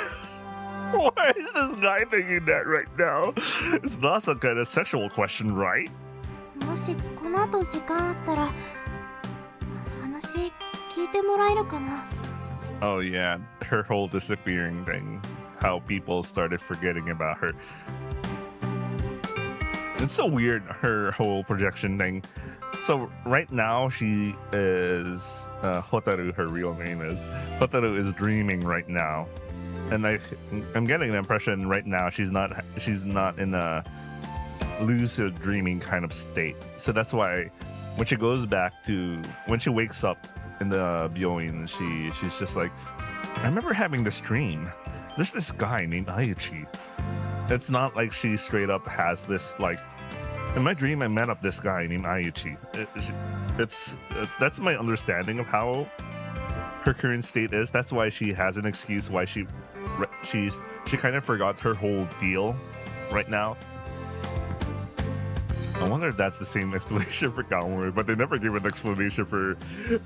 Why is this guy thinking that right now? It's not some kind of sexual question, right? もしこの後時間あったら話聞いてもらえるかな。 Oh yeah, her whole disappearing thing. How people started forgetting about her. It's so weird, her whole projection thing. So right now she is Hotaru, her real name is. Hotaru is dreaming right now. And I'm getting the impression right now she's not in a lucid dreaming kind of state. So that's why when she goes back to when she wakes up in the byoin, she's just like, I remember having this dream. There's this guy named Ayuchi. It's not like she straight up has this like, in my dream I met up this guy named Ayuchi. That's my understanding of how her current state is. That's why she has an excuse why she kind of forgot her whole deal right now. I wonder if that's the same explanation for Kaoru, but they never give an explanation for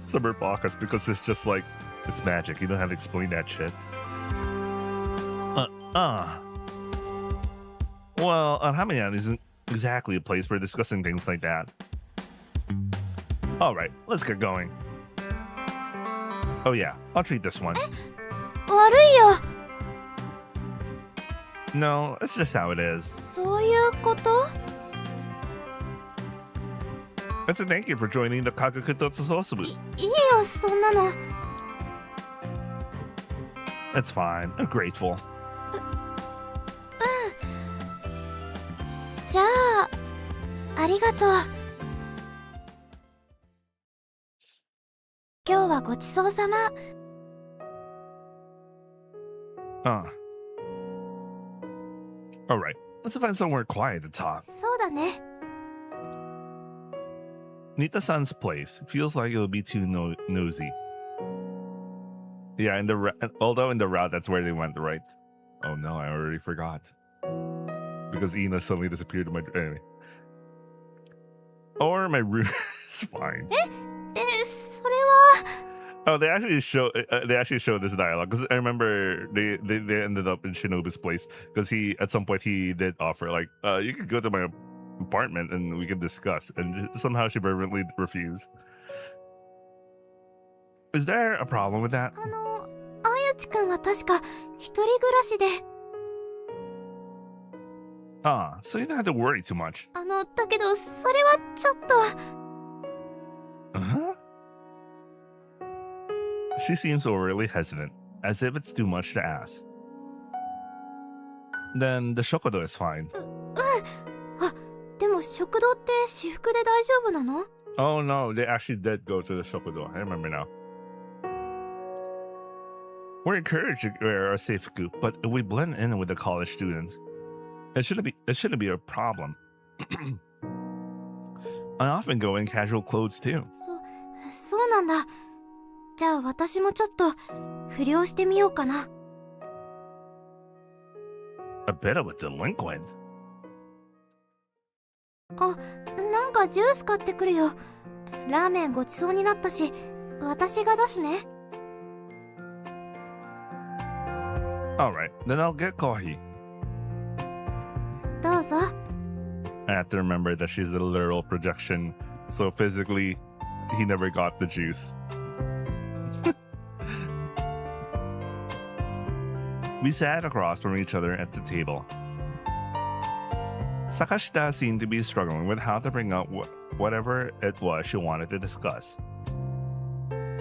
Summer Podcast because it's just like, it's magic. You don't have to explain that shit. Well, Hamayan isn't exactly a place for discussing things like that. Alright, let's get going. Oh yeah, I'll treat this one. 悪いよ。 No, it's just how it is. そういうこと？ It's a thank you for joining the Kagakutotsu Sosubu. いいよ、そんなの。 It's fine. I'm grateful. じゃあ、ありがとう。今日はごちそうさま。 Alright, let's find somewhere quiet to talk. そうだね。 Nita-san's place feels like it'll be too nosy. Yeah, although in the route that's where they went, right? Oh no, I already forgot. Because Ina suddenly disappeared in my... Anyway. Or my room is fine. それは。 Oh, they actually show this dialogue because I remember they ended up in Shinobu's place because at some point he did offer like you could go to my apartment and we could discuss, and somehow she fervently refused. Is there a problem with that? あゆちくんは確か一人暮らしで。 Ah, so you don't have to worry too much. だけどそれはちょっと。 Huh? She seems overly hesitant, as if it's too much to ask. Then the shokodo is fine. あ、でも食堂って私服で大丈夫なの？ Oh no, they actually did go to the shokodo. I remember now. We're encouraged to wear our seifuku, but if we blend in with the college students, it shouldn't be a problem. I often go in casual clothes too. そうなんだ。じゃあ私もちょっと不良してみようかな。 A bit of a delinquent. あ、なんかジュース買ってくるよ。ラーメンごちそうになったし、私が出すね。 Alright, then I'll get coffee. どうぞ。 I have to remember that she's a literal projection, so physically, he never got the juice. We sat across from each other at the table. Sakashita seemed to be struggling with how to bring up whatever it was she wanted to discuss.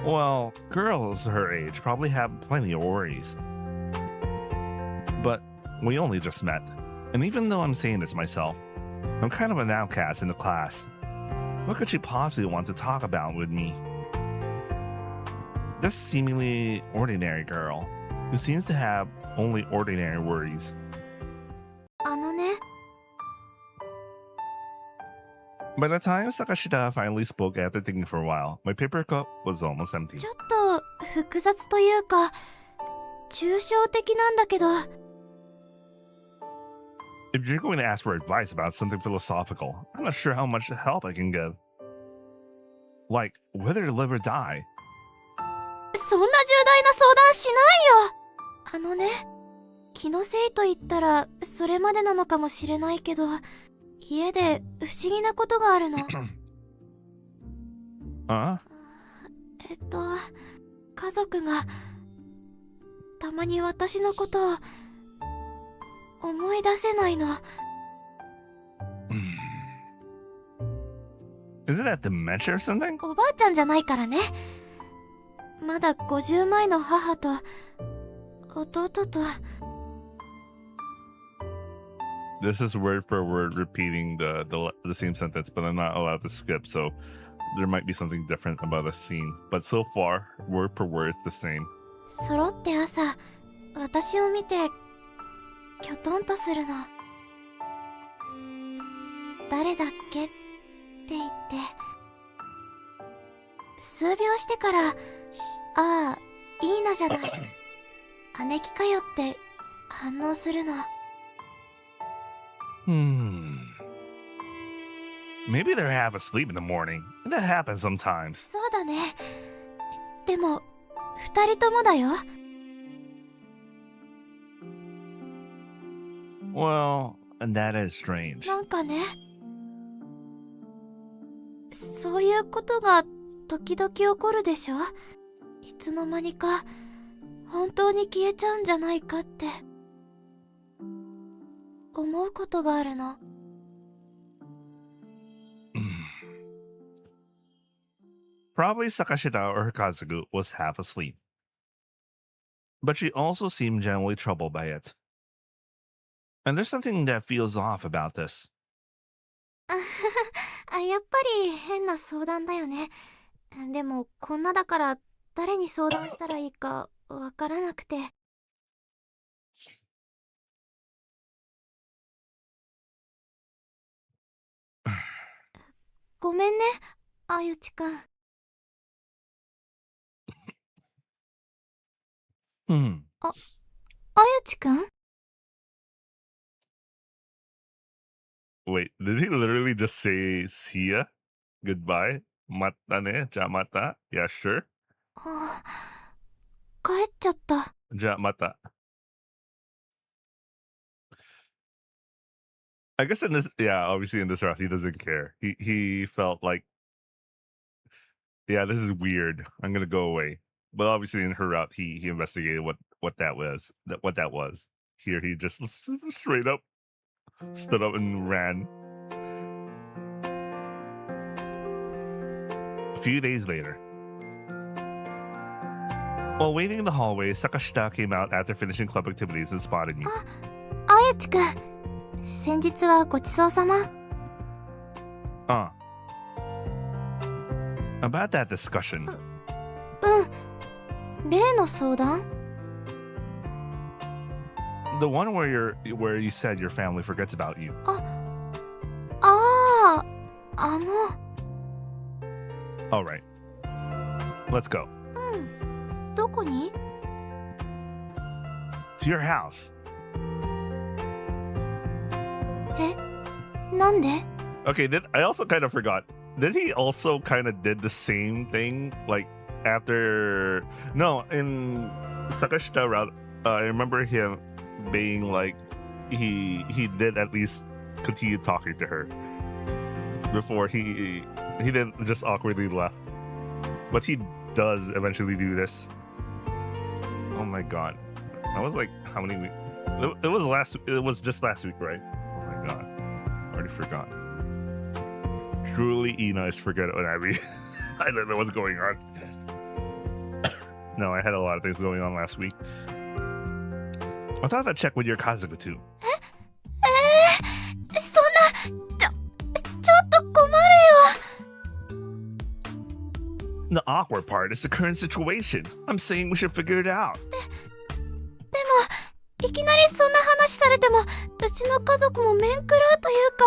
Well, girls her age probably have plenty of worries. But we only just met. And even though I'm saying this myself, I'm kind of an outcast in the class. What could she possibly want to talk about with me? This seemingly ordinary girl who seems to have only ordinary worries. あのね、 By the time Sakashita finally spoke after thinking for a while, my paper cup was almost empty. ちょっと複雑というか、抽象的なんだけど、 If you're going to ask for advice about something philosophical, I'm not sure how much help I can give. Like, whether to live or die. そんな重大な相談しないよ。あのね、気のせいと言ったらそれまでなのかもしれないけど、家で不思議なことがあるの。Huh? 家族がたまに私のことを思い出せないの。 Isn't that dementia or something? おばあちゃんじゃないからね。まだ50前の母と弟と。 This is word for word repeating the same sentence, but I'm not allowed to skip, so there might be something different about a scene. But so far, word per word, it's the same. 揃って朝、私を見てきょとんとするの。誰だっけって言って、数秒してから、ああ、いいなじゃない、姉貴かよって反応するの。 Maybe they're half asleep in the morning. That happens sometimes. そうだね。でも、二人ともだよ。 Well, and that is strange. なんかね、そういうことが時々起こるでしょ。いつの間にか本当に消えちゃうんじゃないかって思うことがあるの。 Probably Sakashita or Kazugu was half asleep. But she also seemed generally troubled by it. And there's something that feels off about this. やっぱり変な相談だよね。でもこんなだから誰に相談したらいいかわからなくて。ごめんね、あゆちくん。あゆちくん？ Wait, did he literally just say see ya? Goodbye? Mata ne? Ja mata? Yeah, sure. 帰っちゃった。 Ja mata. I guess in this, yeah, obviously in this route, he doesn't care. He felt like, yeah, this is weird. I'm gonna go away. But obviously in her route, he investigated what that was. What that was. Here he just straight up stood up and ran. A few days later, while waiting in the hallway, Sakashita came out after finishing club activities and spotted me. あゆちくん、先日はごちそうさま。 About that discussion. 例の相談？ The one where you said your family forgets about you. あの。 All right. Let's go. どこに？ To your house. なんで？ Okay, I also kind of forgot. Did he also kind of did the same thing like after in Sakashita route, I remember him being like he did at least continue talking to her before he didn't just awkwardly left. But he does eventually do this. Oh my god. That was like how many weeks? It was just last week, right? Oh my god. Already forgot. Truly Ina is forget what I mean. I don't know what's going on. No, I had a lot of things going on last week. I thought I'd check with your Kazuku too. そんな、ちょっと困るよ。 The awkward part is the current situation. I'm saying we should figure it out. でも、いきなりそんな話されても、うちの家族も面食らうというか。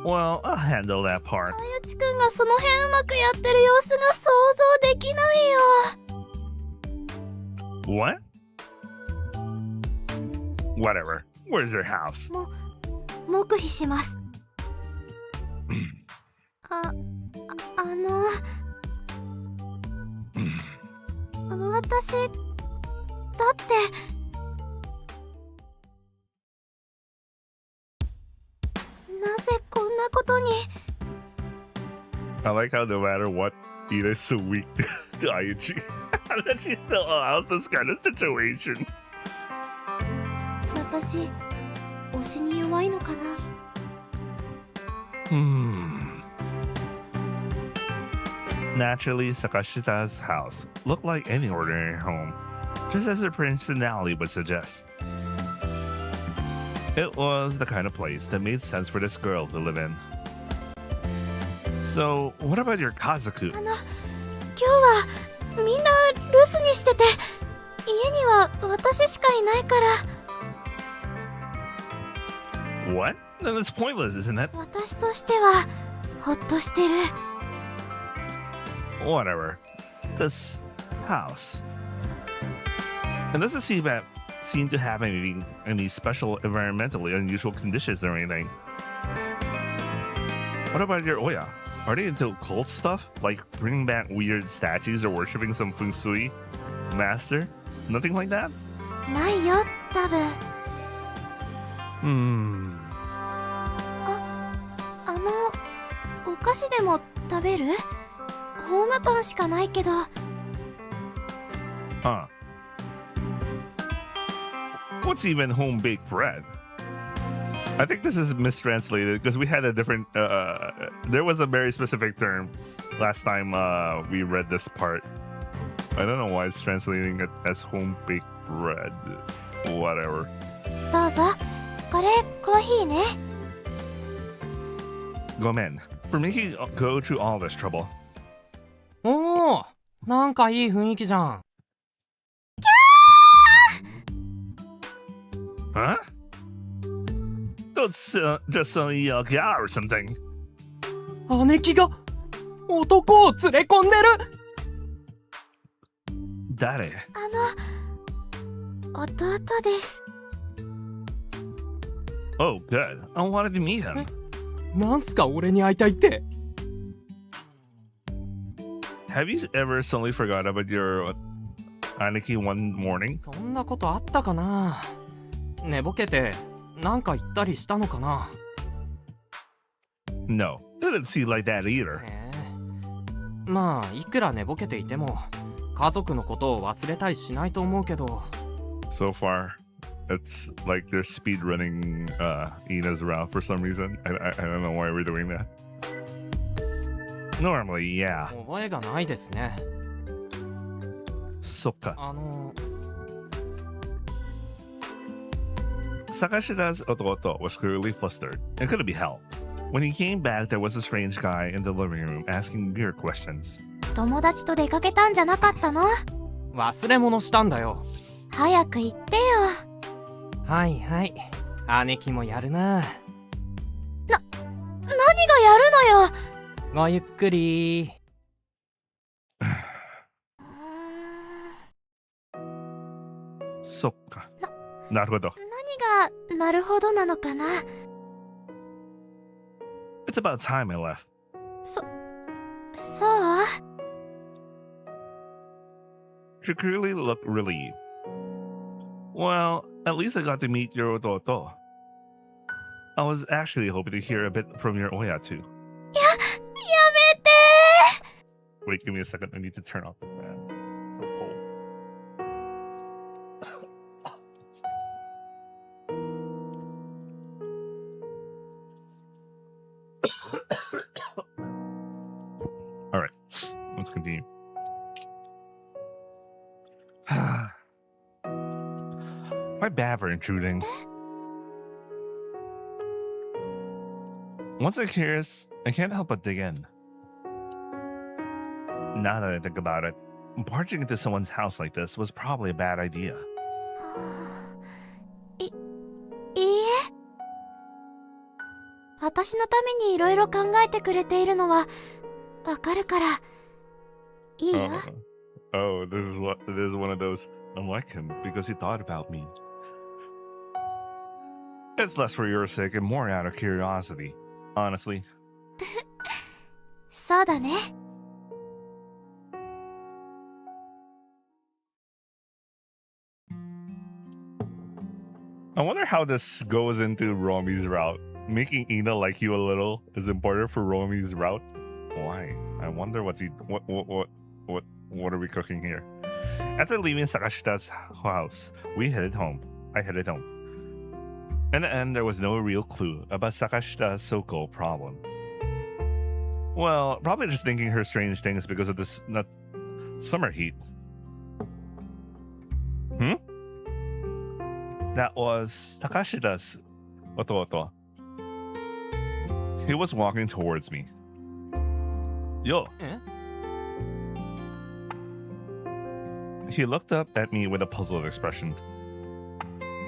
Well, I'll handle that part. あゆちくんがその辺うまくやってる様子が想像できないよ。 What? Whatever. Where's your house? 黙秘します。私だってなぜこんなことに。 I like how no matter what, Ida is so weak to Ayuchi. That she still allows this kind of situation. 私推しに弱いのかな。 Naturally, Sakashita's house looked like any ordinary home, just as her personality would suggest. It was the kind of place that made sense for this girl to live in. So, what about your Kazuku? 今日はみんな留守にしてて、家には私しかいないから。 What? Then it's pointless, isn't it? 私としてはほっとしてる。 Whatever. This house. It doesn't seem to have any special environmentally unusual conditions or anything. What about your Oya? Are they into cult stuff? Like bringing back weird statues or worshipping some feng shui master? Nothing like that? ないよ、多分。お菓子でも食べる？ホームパンしかないけど。 Huh. What's even home baked bread? I think this is mistranslated because we had a different. There was a very specific term last time we read this part. I don't know why it's translating it as home baked bread. Whatever. どうぞ。これコーヒーね。 Gomen, for making go through all this trouble. おお、なんかいい雰囲気じゃん。 Huh? Don't just suddenly yell "yeah" or something. 姉貴が男を連れ込んでる。 Daddy. 弟です。 Oh, good. I wanted to meet him. なんすか俺に会いたいって。 Have you ever suddenly forgot about your Aniki one morning? そんなことあったかな。寝ぼけてなんか言ったりしたのかな。 No, it didn't seem like that either. へえ。まあいくら寝ぼけていても家族のことを忘れたりしないと思うけど。 So far, it's like they're speed running Ina's around for some reason. I don't know why we're doing that. Normally, yeah. 覚えがないですね。 Soka. あの Sakashita's ototo was clearly flustered. It couldn't be helped. When he came back, there was a strange guy in the living room asking weird questions. 友達と出かけたんじゃなかったの？忘れ物したんだよ。早く言ってよ。はいはい。姉貴もやるな。何がやるのよ。ごゆっくり。そっか。なるほど。何がなるほどなのかな。 It's about time I left. そう？ She clearly looked relieved. Well, at least I got to meet your ototo. I was actually hoping to hear a bit from your Oya too. やめて Wait, give me a second. I need to turn off the fan. It's so cold. All right, let's continue. My bad for intruding. Once I'm curious, I can't help but dig in. Now that I think about it, barging into someone's house like this was probably a bad idea. いいえ、私のためにいろいろ考えてくれているのはわかるからいいよ。Oh, this is one of those. I like him because he thought about me. It's less for your sake and more out of curiosity, honestly. そうだね。I wonder how this goes into Romi's route. Making Ina like you a little is important for Romi's route. Why? I wonder what are we cooking here? After leaving Sakashita's house, we headed home. I headed home. In the end, there was no real clue about Sakashita's so-called problem. Well, probably just thinking her strange things because of this summer heat. That was Takashita's ototo. He was walking towards me. Yo. He looked up at me with a puzzled expression.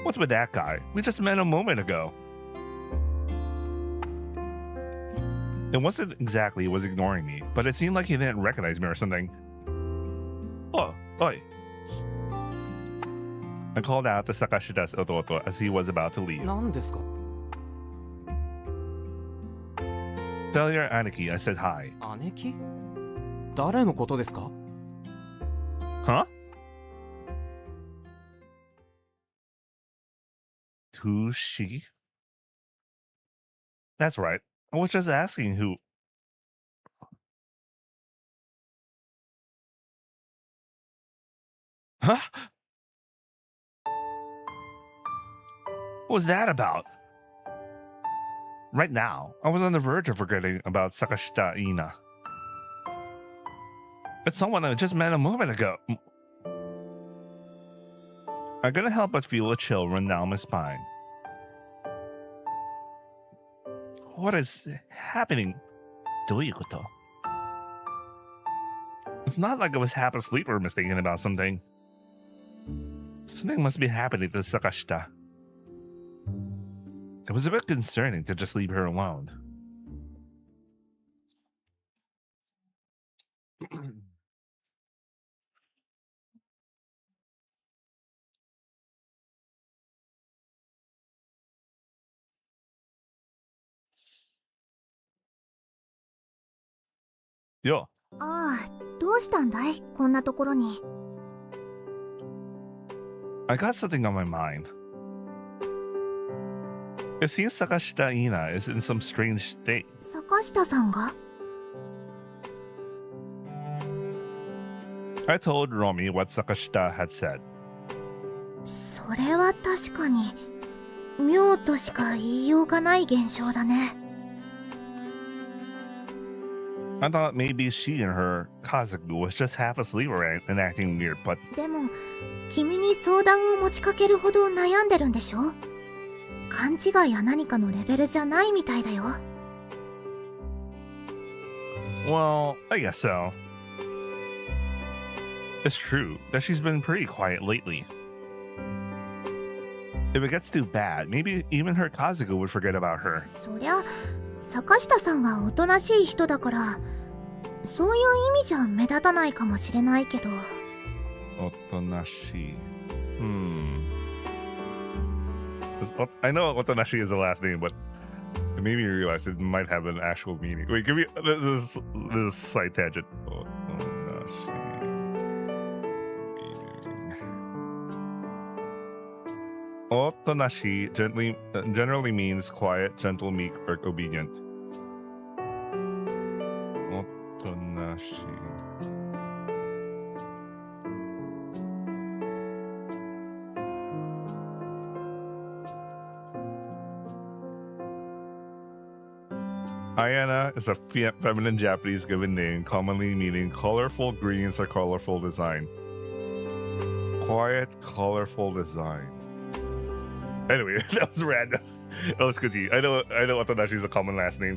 What's with that guy? We just met a moment ago. It wasn't exactly he was ignoring me, but it seemed like he didn't recognize me or something. Oh, oi. I called out to Sakashita's ototo as he was about to leave. 何ですか? Tell your Aniki I said hi. 姉貴? 誰のことですか? Huh? Who's she? That's right. I was just asking who. Huh? What was that about? Right now, I was on the verge of forgetting about Sakashita Ina. It's someone I just met a moment ago. I couldn't help but feel a chill run down my spine. What is happening? Doyukoto. It's not like I was half asleep or mistaken about something. Something must be happening to Sakashita. It was a bit concerning to just leave her alone. Yo. ああ、どうしたんだいこんなところに。I got something on my mind. It seems Sakashita Ina is in some strange state. 坂下さんが I told Romi what Sakashita had said. それは確かに妙としか言いようがない現象だね。I thought maybe she and her Kazuku was just half asleep and acting weird, but でも君に相談を持ちかけるほど悩んでるんでしょ。勘違いや何かのレベルじゃないみたいだよ。well, I guess so. It's true that she's been pretty quiet lately. If it gets too bad, maybe even her Kazuku would forget about her. そりゃ坂下さんはおとなしい人だからそういう意味じゃ目立たないかもしれないけど。Otonashi. I know Otonashi is the last name, but it made me realize it might have an actual meaning. Wait, give me this side tangent. Otonashi. Otonashi generally means quiet, gentle, meek, or obedient. Otonashi. Ayana is a feminine Japanese given name, commonly meaning colorful greens or colorful design. Quiet, colorful design. Anyway, that was random. That was good. I know Watanashi is a common last name.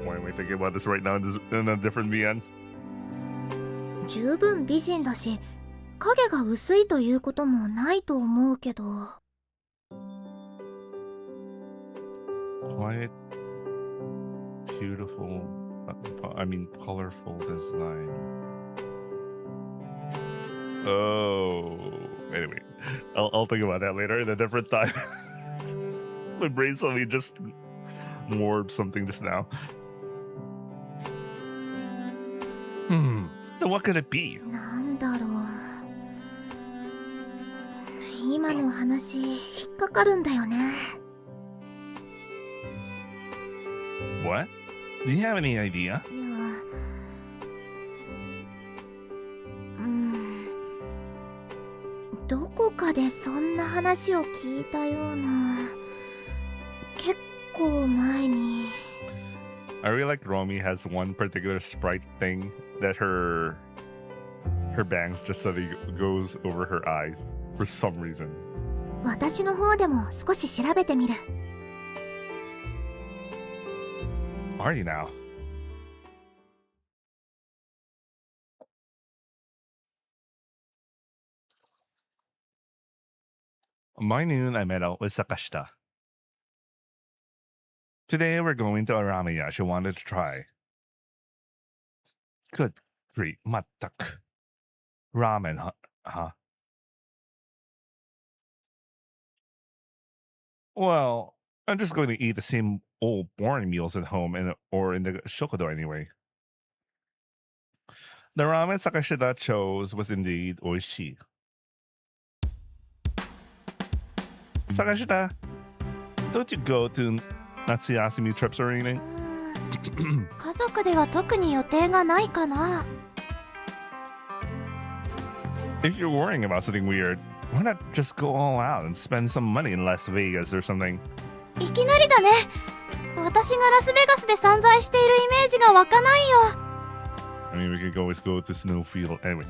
Why am I thinking about this right now in a different VN? 十分美人だし、影が薄いということもないと思うけど。Quiet, beautiful, colorful design. Oh, anyway, I'll think about that later in a different time. My brain suddenly just warped something just now. Then what could it be? なんだろう。今の話引っかかるんだよね。What? Do you have any idea? いや、どこかでそんな話を聞いたような。結構前に。I really like Romi has one particular sprite thing that her bangs just suddenly goes over her eyes for some reason. 私の方でも少し調べてみる。Are you now? By noon, I met out with Sakashita. Today, we're going to a ramen she wanted to try. Good grief, mattak. Ramen, huh? Well, I'm just going to eat the same old boring meals at home or in the shokudo anyway. The ramen Sakashita chose was indeed oishi. Sakashita, don't you go to Natsuyasumi trips or anything? 家族では特に予定がないかな。If you're worrying about something weird, why not just go all out and spend some money in Las Vegas or something? いきなりだね。私がラスベガスで散財しているイメージが湧かないよ。I mean, we could always go to Snowfield anyway.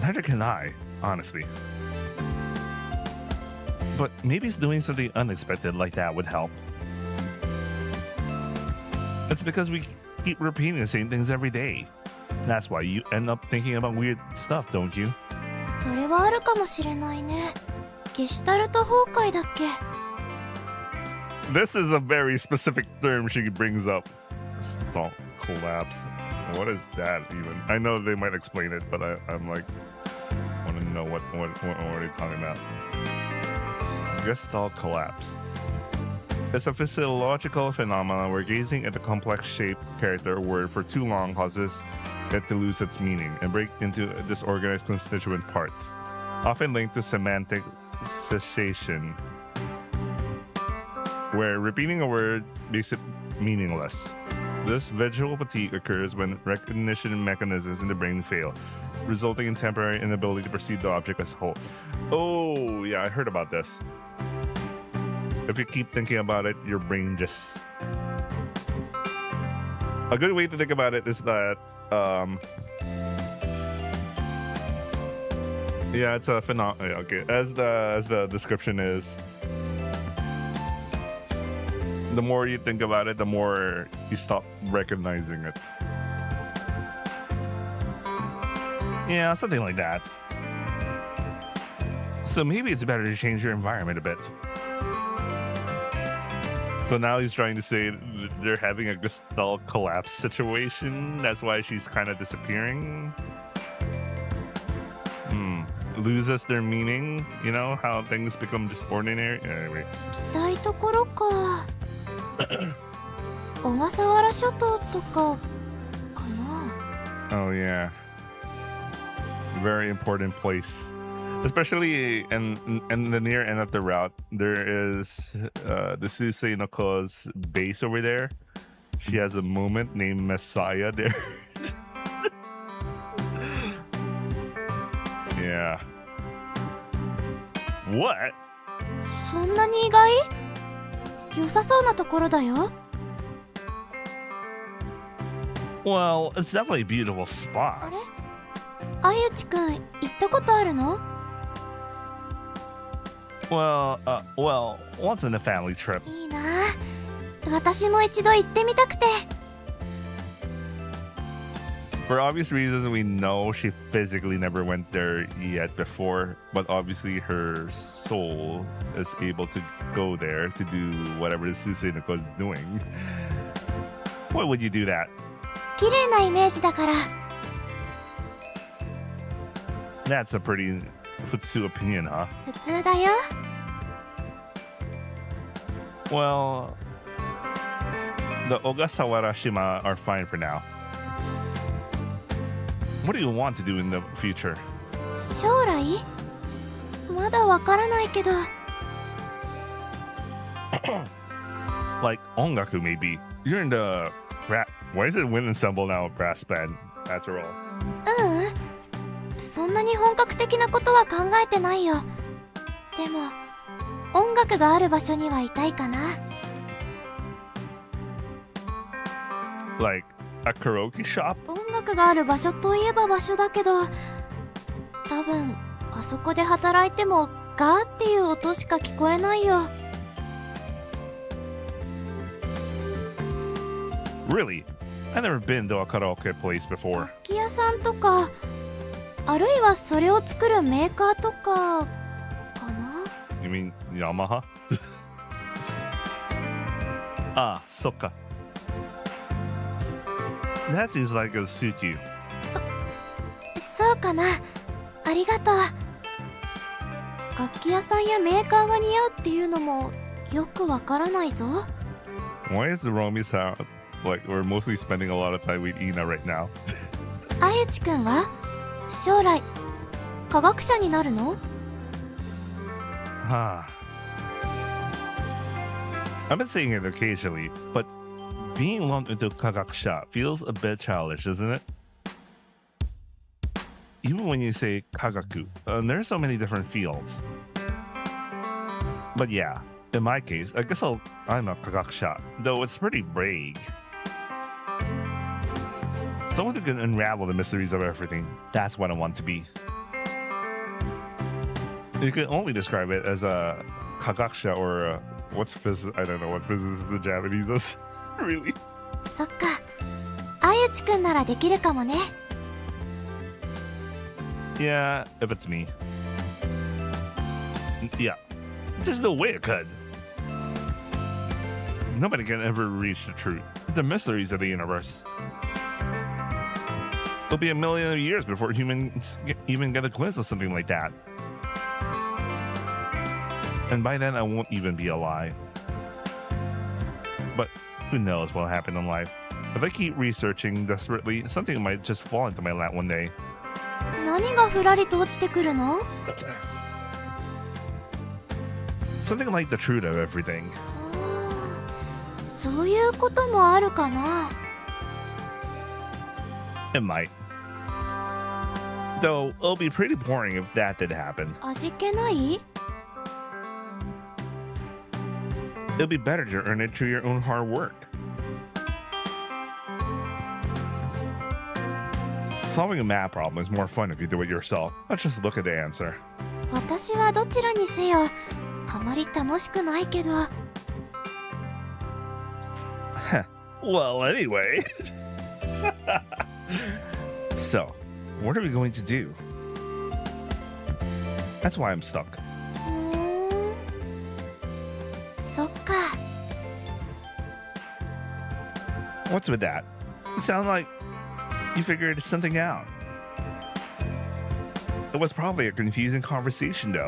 Neither can I, honestly. But maybe doing something unexpected like that would help. It's because we keep repeating the same things every day. That's why you end up thinking about weird stuff, don't you? それはあるかもしれないね。ゲシュタルト崩壊だっけ。 This is a very specific term she brings up. Stop collapse. What is that even? I know they might explain it, but I'm like, I want to know what are they talking about? Gestalt collapse. It's a physiological phenomenon where gazing at a complex shape, character, or word for too long causes it to lose its meaning and break into disorganized constituent parts, often linked to semantic cessation, where repeating a word makes it meaningless. This visual fatigue occurs when recognition mechanisms in the brain fail, resulting in temporary inability to perceive the object as a whole. Oh, yeah, I heard about this. If you keep thinking about it, your brain just... A good way to think about it is that, yeah, it's a phenomenon. Okay, as the description is, the more you think about it, the more you stop recognizing it. Yeah, something like that. So maybe it's better to change your environment a bit. So now he's trying to say they're having a gestalt collapse situation. That's why she's kind of disappearing. Loses their meaning. You know, how things become just ordinary. Anyway. 行きたいところか。小笠原諸島とかかな。 Oh yeah. Very important place. Especially in the near end of the route, there is the Susei Noko's base over there. She has a moment named Messiah there. Yeah. What? そんなに意外？良さそうなところだよ。 Well, it's definitely a beautiful あ spot. れ、相内くん行ったことあるの？ Well, once in a family trip. いいな。私も一度行ってみたくて。 For obvious reasons, we know she physically never went there yet before, but obviously her soul is able to go there to do whatever the Susanoko is doing. Why would you do that? 綺麗なイメージだから。 That's a pretty Futsu opinion, huh? 普通だよ。 Well, the Ogasawara Shima are fine for now. What do you want to do in the future? 将来？まだわからないけど。 Like ongaku, maybe. You're in the why is it wind ensemble now? Brass band, after all. ううん。そんなに本格的なことは考えてないよ。でも、音楽がある場所にはいたいかな。 Like a karaoke shop? 音楽がある場所といえば場所だけど、多分あそこで働いてもガーっていう音しか聞こえないよ。 Really? I've never been to a karaoke place before. 楽器屋さんとか、あるいはそれを作るメーカーとかかな。 You mean Yamaha? Ah, soka. That seems like it'll suit you. そうかな。ありがとう。楽器屋さんやメーカーが似合うっていうのもよくわからないぞ。 Why is the Romi sound like we're mostly spending a lot of time with Ina right now? 相内くんは将来科学者になるの？ I've been saying it occasionally, but being lumped into kagakusha feels a bit childish, isn't it? Even when you say kagaku, there are so many different fields. But yeah, in my case, I guess I'm a kagakusha, though it's pretty vague. Someone who can unravel the mysteries of everything. That's what I want to be. You can only describe it as a kagakusha or a, I don't know what physics in Japanese is. Really? そっか。相内くんならできるかもね。 Yeah, if it's me. Yeah, there's no way it could. Nobody can ever reach the truth, the mysteries of the universe. It'll be a million years before humans even get a glimpse of something like that. And by then, I won't even be alive. But who knows what'll happen in life. If I keep researching desperately, something might just fall into my lap one day. 何がふらりと落ちてくるの？ Something like the truth of everything. そういうこともあるかな。 It might. Though, it'll be pretty boring if that did happen. 味気ない？ It'll be better to earn it through your own hard work. Solving a math problem is more fun if you do it yourself. Let's just look at the answer. 私はどちらにせよあまり楽しくないけど。 Well, anyway. So, what are we going to do? That's why I'm stuck. そっか。 What's with that? It sounded like you figured something out. It was probably a confusing conversation, though.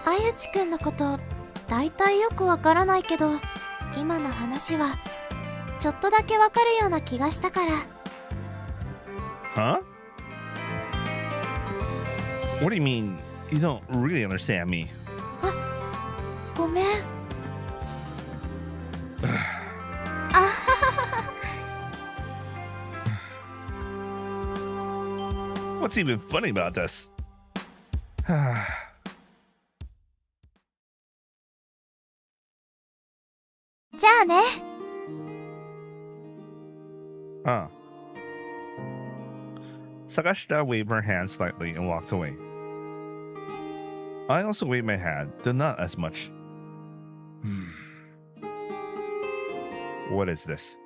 相内くんのことだいたいよくわからないけど、今の話はちょっとだけわかるような気がしたから。 Huh? What do you mean you don't really understand me? ごめん。What's even funny about this? じゃあね。Sakashita waved her hand slightly and walked away. I also waved my hand, though not as much. What is this?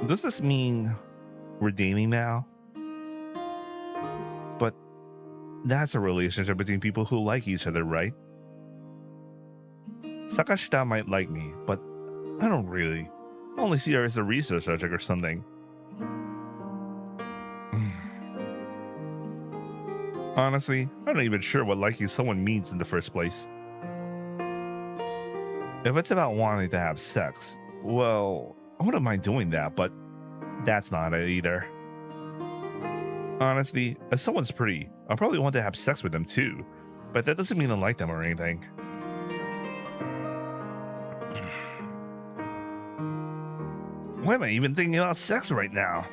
Does this mean we're dating now? But that's a relationship between people who like each other, right? Sakashita might like me, but I don't really. I only see her as a research subject or something. Honestly, I'm not even sure what liking someone means in the first place. If it's about wanting to have sex, well, I wouldn't mind doing that, but that's not it either. Honestly, if someone's pretty, I'll probably want to have sex with them too, but that doesn't mean I like them or anything. Why am I even thinking about sex right now?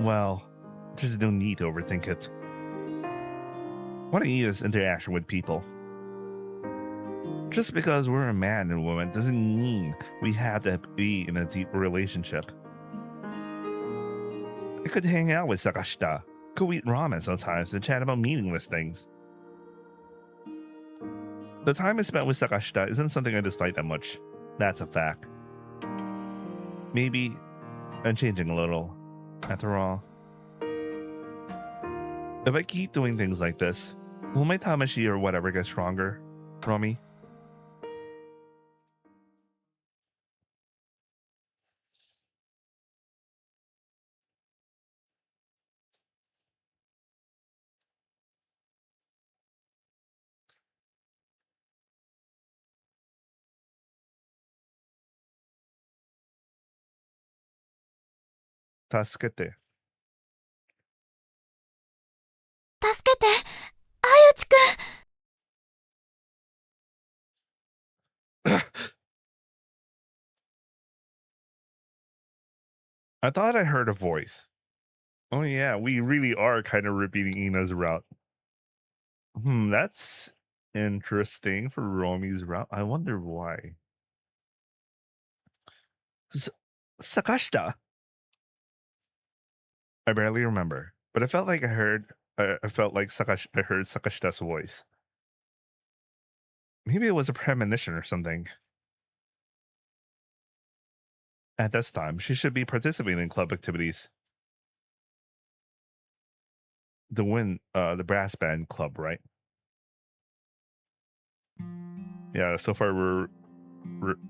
Well, there's no need to overthink it. What I need is interaction with people. Just because we're a man and woman doesn't mean we have to be in a deep relationship. I could hang out with Sakashita, go eat ramen sometimes, and chat about meaningless things. The time I spent with Sakashita isn't something I dislike that much. That's a fact. Maybe I'm changing a little, after all. If I keep doing things like this, will my Tamashi or whatever get stronger, Romi? Tasukete. 助けて、相内くん。I thought I heard a voice. Oh yeah, we really are kind of repeating Ina's route. That's interesting for Romi's route. I wonder why. Sakashita. I barely remember, but I felt like I heard Sakashita's voice. Maybe it was a premonition or something. At this time, she should be participating in club activities. The brass band club, right? Yeah, so far we're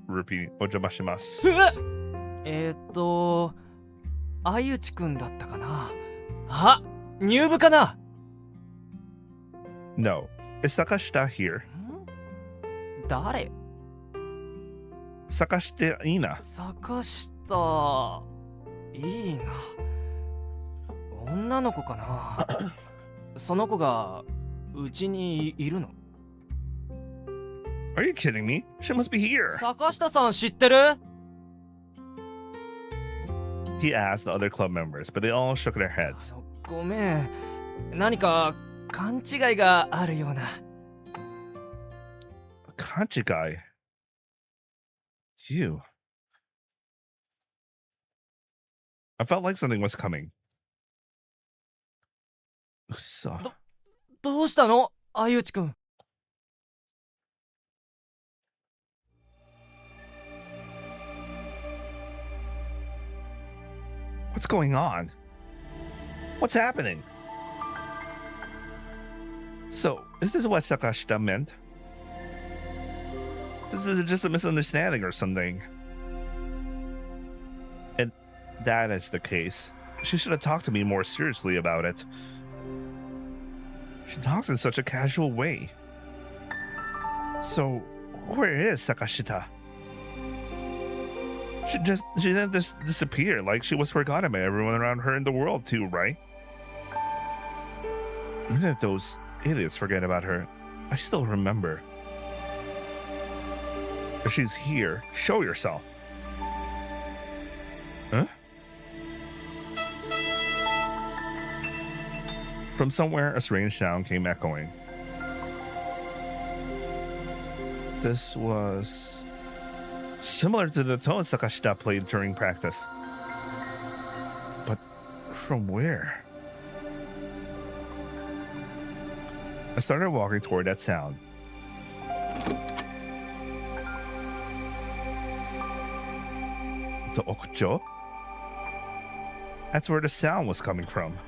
repeating. Ojamashimashou. 相内くんだったかな。あ、入部かな。 No, is Sakashita here? 誰？ Sakashita Ina. 坂下いいな。女の子かな。その子がうちにいるの。 Are you kidding me? She must be here. 坂下さん知ってる？ He asked the other club members, but they all shook their heads. ごめん。何か勘違いがあるような。 Kanchigai. You. I felt like something was coming. So. どうしたの？相内くん。 What's going on? What's happening? So, is this what Sakashita meant? This is just a misunderstanding or something. And that is the case. She should have talked to me more seriously about it. She talks in such a casual way. So, where is Sakashita? She didn't just disappear like she was forgotten by everyone around her in the world too, right? Even if those idiots forget about her, I still remember. If she's here, show yourself. Huh? From somewhere, a strange sound came echoing. this was similar to the tone Sakashita played during practice. But from where? I started walking toward that sound. The Okucho? That's where the sound was coming from.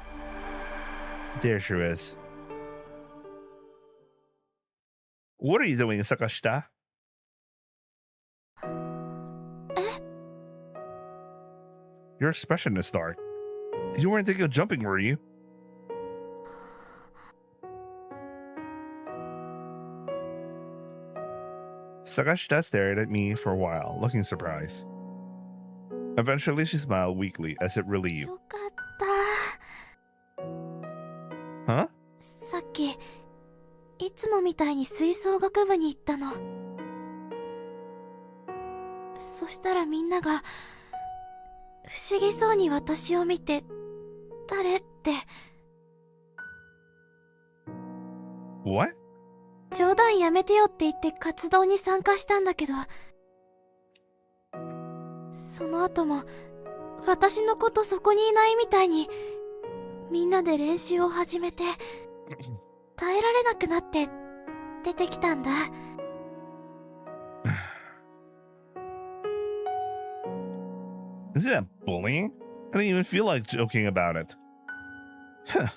There she is. What are you doing, Sakashita? Your expression is dark. You weren't thinking of jumping, were you? Sakashita stared at me for a while, looking surprised. Eventually, she smiled weakly as if relieved. よかった Huh? さっきいつもみたいに吹奏楽部に行ったの。そしたらみんなが不思議そうに私を見て誰って。 What? 冗談やめてよって言って活動に参加したんだけど、その後も私のことそこにいないみたいにみんなで練習を始めて耐えられなくなって出てきたんだ。Is that bullying? I didn't even feel like joking about it. Huh.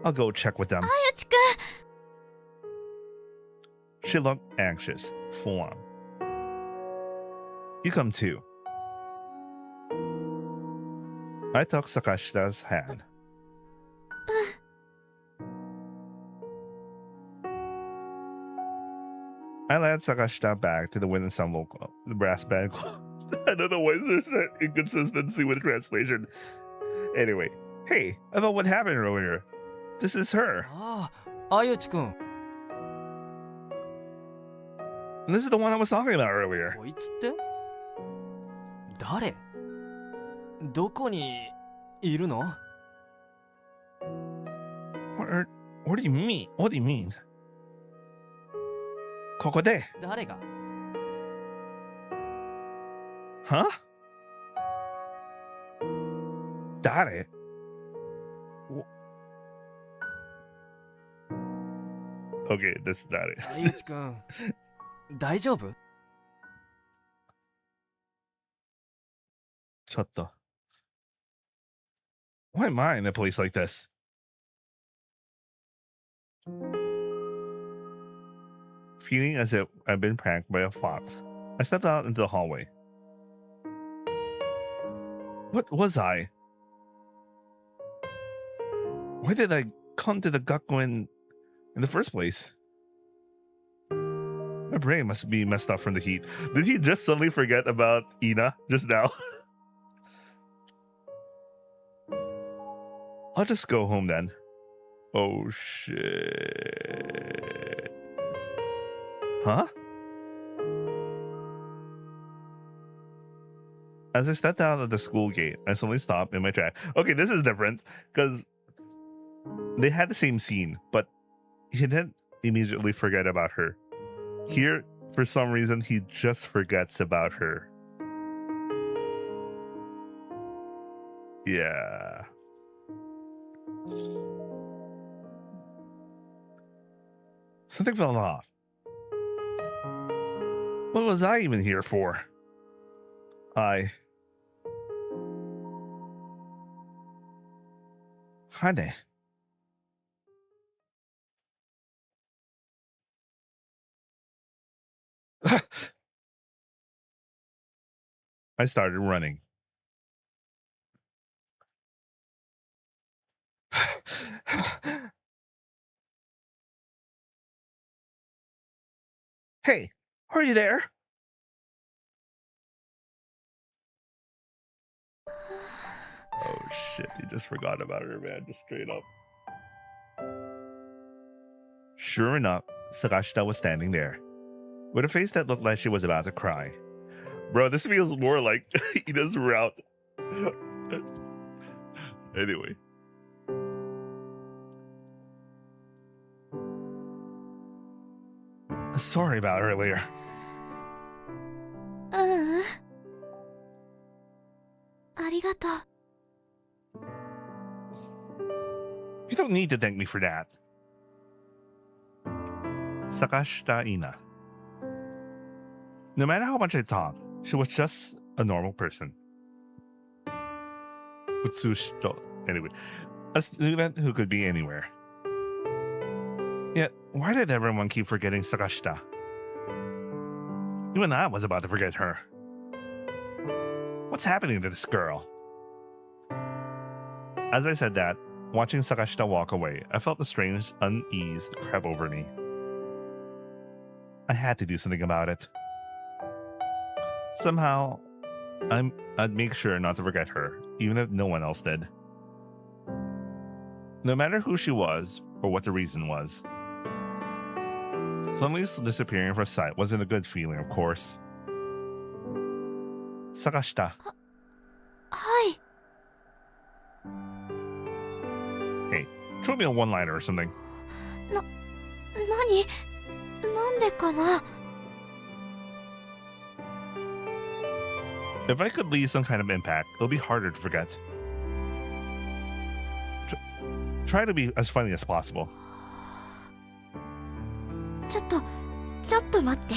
I'll go check with them. あゆちくん。 She looked anxious. Full on. You come too. I took Sakashita's hand. I led Sakashita back to the wind ensemble, the brass band. I don't know why there's that inconsistency with translation. Anyway, hey, about what happened earlier. This is her. ああ、あゆちくん。 And this is the one I was talking about earlier. こいつって誰？どこにいるの？ What do you mean? What do you mean? ここで。誰が？ Huh? 誰? Okay, this is not it. あゆちくん、大丈夫？ ちょっと. Why am I in a place like this? Feeling as if I've been pranked by a fox, I stepped out into the hallway. What was I? Why did I come to the Gakuen in the first place? My brain must be messed up from the heat. Did he just suddenly forget about Ina just now? I'll just go home then. Oh shit. Huh? As I stepped out of the school gate, I suddenly stopped in my track. Okay, this is different because they had the same scene, but he didn't immediately forget about her. Here, for some reason, he just forgets about her. Yeah. Something fell off. What was I even here for? Hi there. I started running. Hey, are you there? Oh shit, he just forgot about her, man, just straight up. Sure enough, Sakashita was standing there, with a face that looked like she was about to cry. Bro, this feels more like Ina's route. Anyway. Sorry about earlier. ううん。ありがとう。You don't need to thank me for that. Sakashita Ina. No matter how much I talked, she was just a normal person. Utsushito. Anyway, a student who could be anywhere. Yet, why did everyone keep forgetting Sakashita? Even I was about to forget her. What's happening to this girl? As I said that, watching Sakashita walk away, I felt a strange unease creep over me. I had to do something about it. Somehow, I'd make sure not to forget her, even if no one else did. No matter who she was, or what the reason was. Suddenly disappearing from sight wasn't a good feeling, of course. Sakashita. はい。 Hey, throw me a one-liner or something. 何？なんでかな？ If I could leave some kind of impact, it'll be harder to forget. Try to be as funny as possible. ちょっと待って。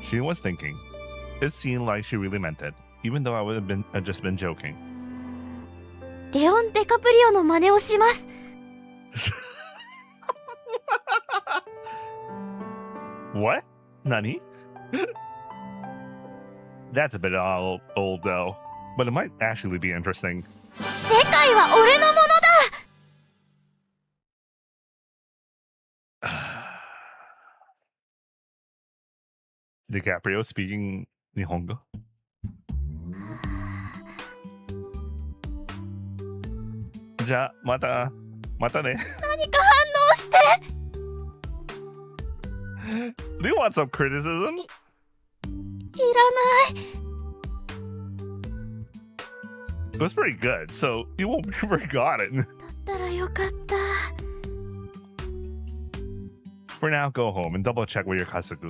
She was thinking. It seemed like she really meant it, even though I'd just been joking. レオン・デカプリオの真似をします。 What? Nani? That's a bit old though, but it might actually be interesting. 世界は俺のものだ。 DiCaprio speaking Nihongo. Ja, mata ne. 何か反応して。 Do you want some criticism? いらない。 It was pretty good, so you won't be forgotten. だったらよかった。 For now, go home and double check with your Kasuku.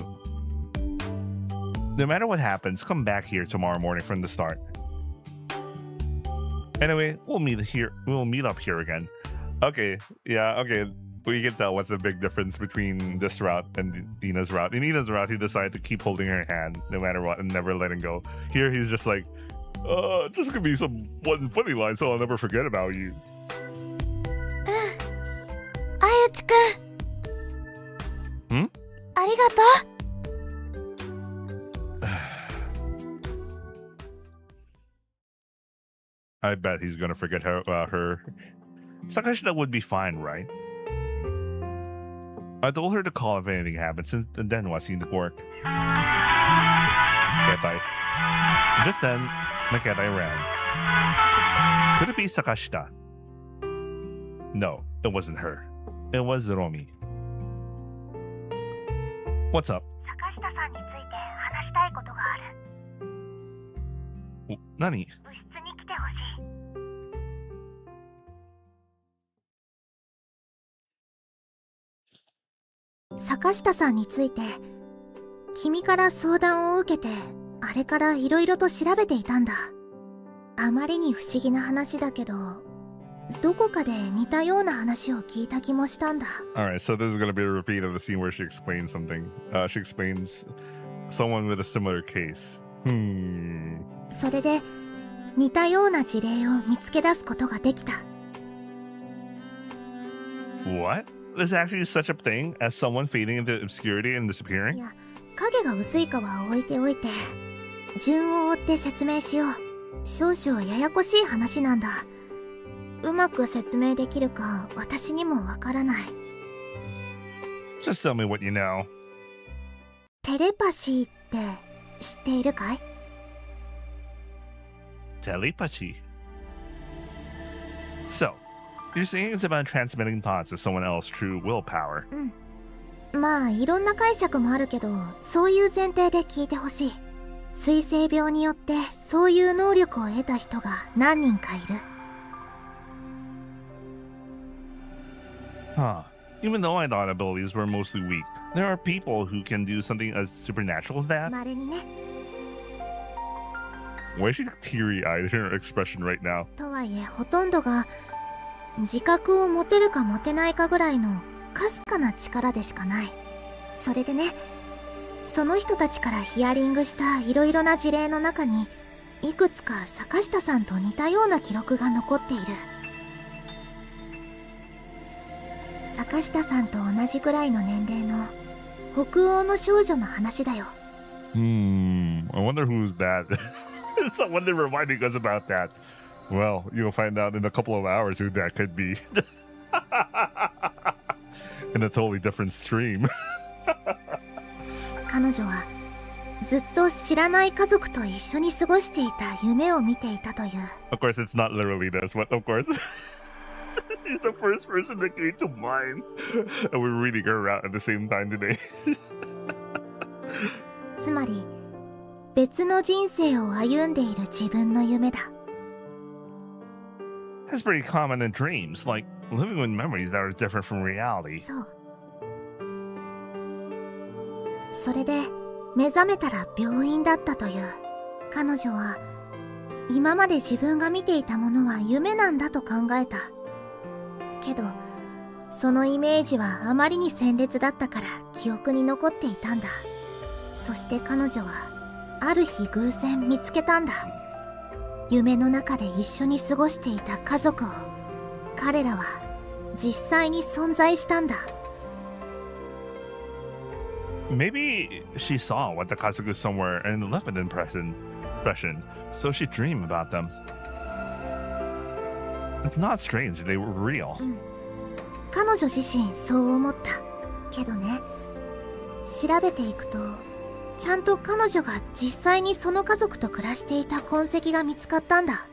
No matter what happens, come back here tomorrow morning from the start. Anyway, we'll meet up here again. Okay, yeah, okay. We can tell what's the big difference between this route and Ina's route. In Ina's route, he decided to keep holding her hand no matter what and never letting go. Here, he's just like, just give me some one funny line so I'll never forget about you. あゆちくん。ん？ありがとう。 I bet he's gonna forget her about her. Sakashita would be fine, right? I told her to call if anything happens, and then was seen to work. Ketai. Just then, my Ketai rang. Could it be Sakashita? No, it wasn't her. It was Romi. What's up? 坂下さんについて話したいことがある。 Nani? 部室に来てほしい。 坂下さんについて君から相談を受けてあれからいろいろと調べていたんだ。あまりに不思議な話だけどどこかで似たような話を聞いた気もしたんだ。 Alright, so this is gonna be a repeat of the scene where she explains something. She explains someone with a similar case. それで似たような事例を見つけ出すことができた。 What? There's actually such a thing as someone fading into obscurity and い disappearing? や、影が薄いかは置いておいて順を追って説明しよう。少々ややこしい話なんだ。うまく説明できるか私にもわからない。 Just tell me what you know. テレパシーって知っているかい？ Telepathy. So, you're saying it's about transmitting thoughts to someone else through willpower. まあいろんな解釈もあるけどそういう前提で聞いてほしい。水性病によってそういう能力を得た人が何人かいる。Huh. Even though I thought abilities were mostly weak, there are people who can do something as supernatural as that. まれにね。 Why is she teary-eyed in her expression right now? とはいえほとんどが自覚を持てるか持てないかぐらいのかすかな力でしかない。それでね、その人たちからヒアリングしたいろいろな事例の中にいくつか坂下さんと似たような記録が残っている。坂下さんと同じぐらいの年齢の北欧の少女の話だよ。I wonder who's that. Someone they're reminding us about that. Well, you'll find out in a couple of hours who that could be. In a totally different stream. 彼女はずっと知らない家族と一緒に過ごしていた夢を見ていたという。 Of course, it's not literally this, but of course. He's the first person that came to mind. And we're reading her out at the same time today. つまり別の人生を歩んでいる自分の夢だ。 That's pretty common in dreams, like living with memories that are different from reality. そう。それで目覚めたら病院だったという。彼女は今まで自分が見ていたものは夢なんだと考えた。けどそのイメージはあまりに鮮烈だったから記憶に残っていたんだ。そして彼女はある日偶然見つけたんだ。夢の中で一緒に過ごしていた家族を。彼らは実際に存在したんだ。 Maybe she saw what the Kazaku somewhere and left an impression, so she dreamed about them. It's not strange, they were real. 彼女自身そう思った。けどね、調べていくとちゃんと彼女が実際にその家族と暮らしていた痕跡が見つかったんだ。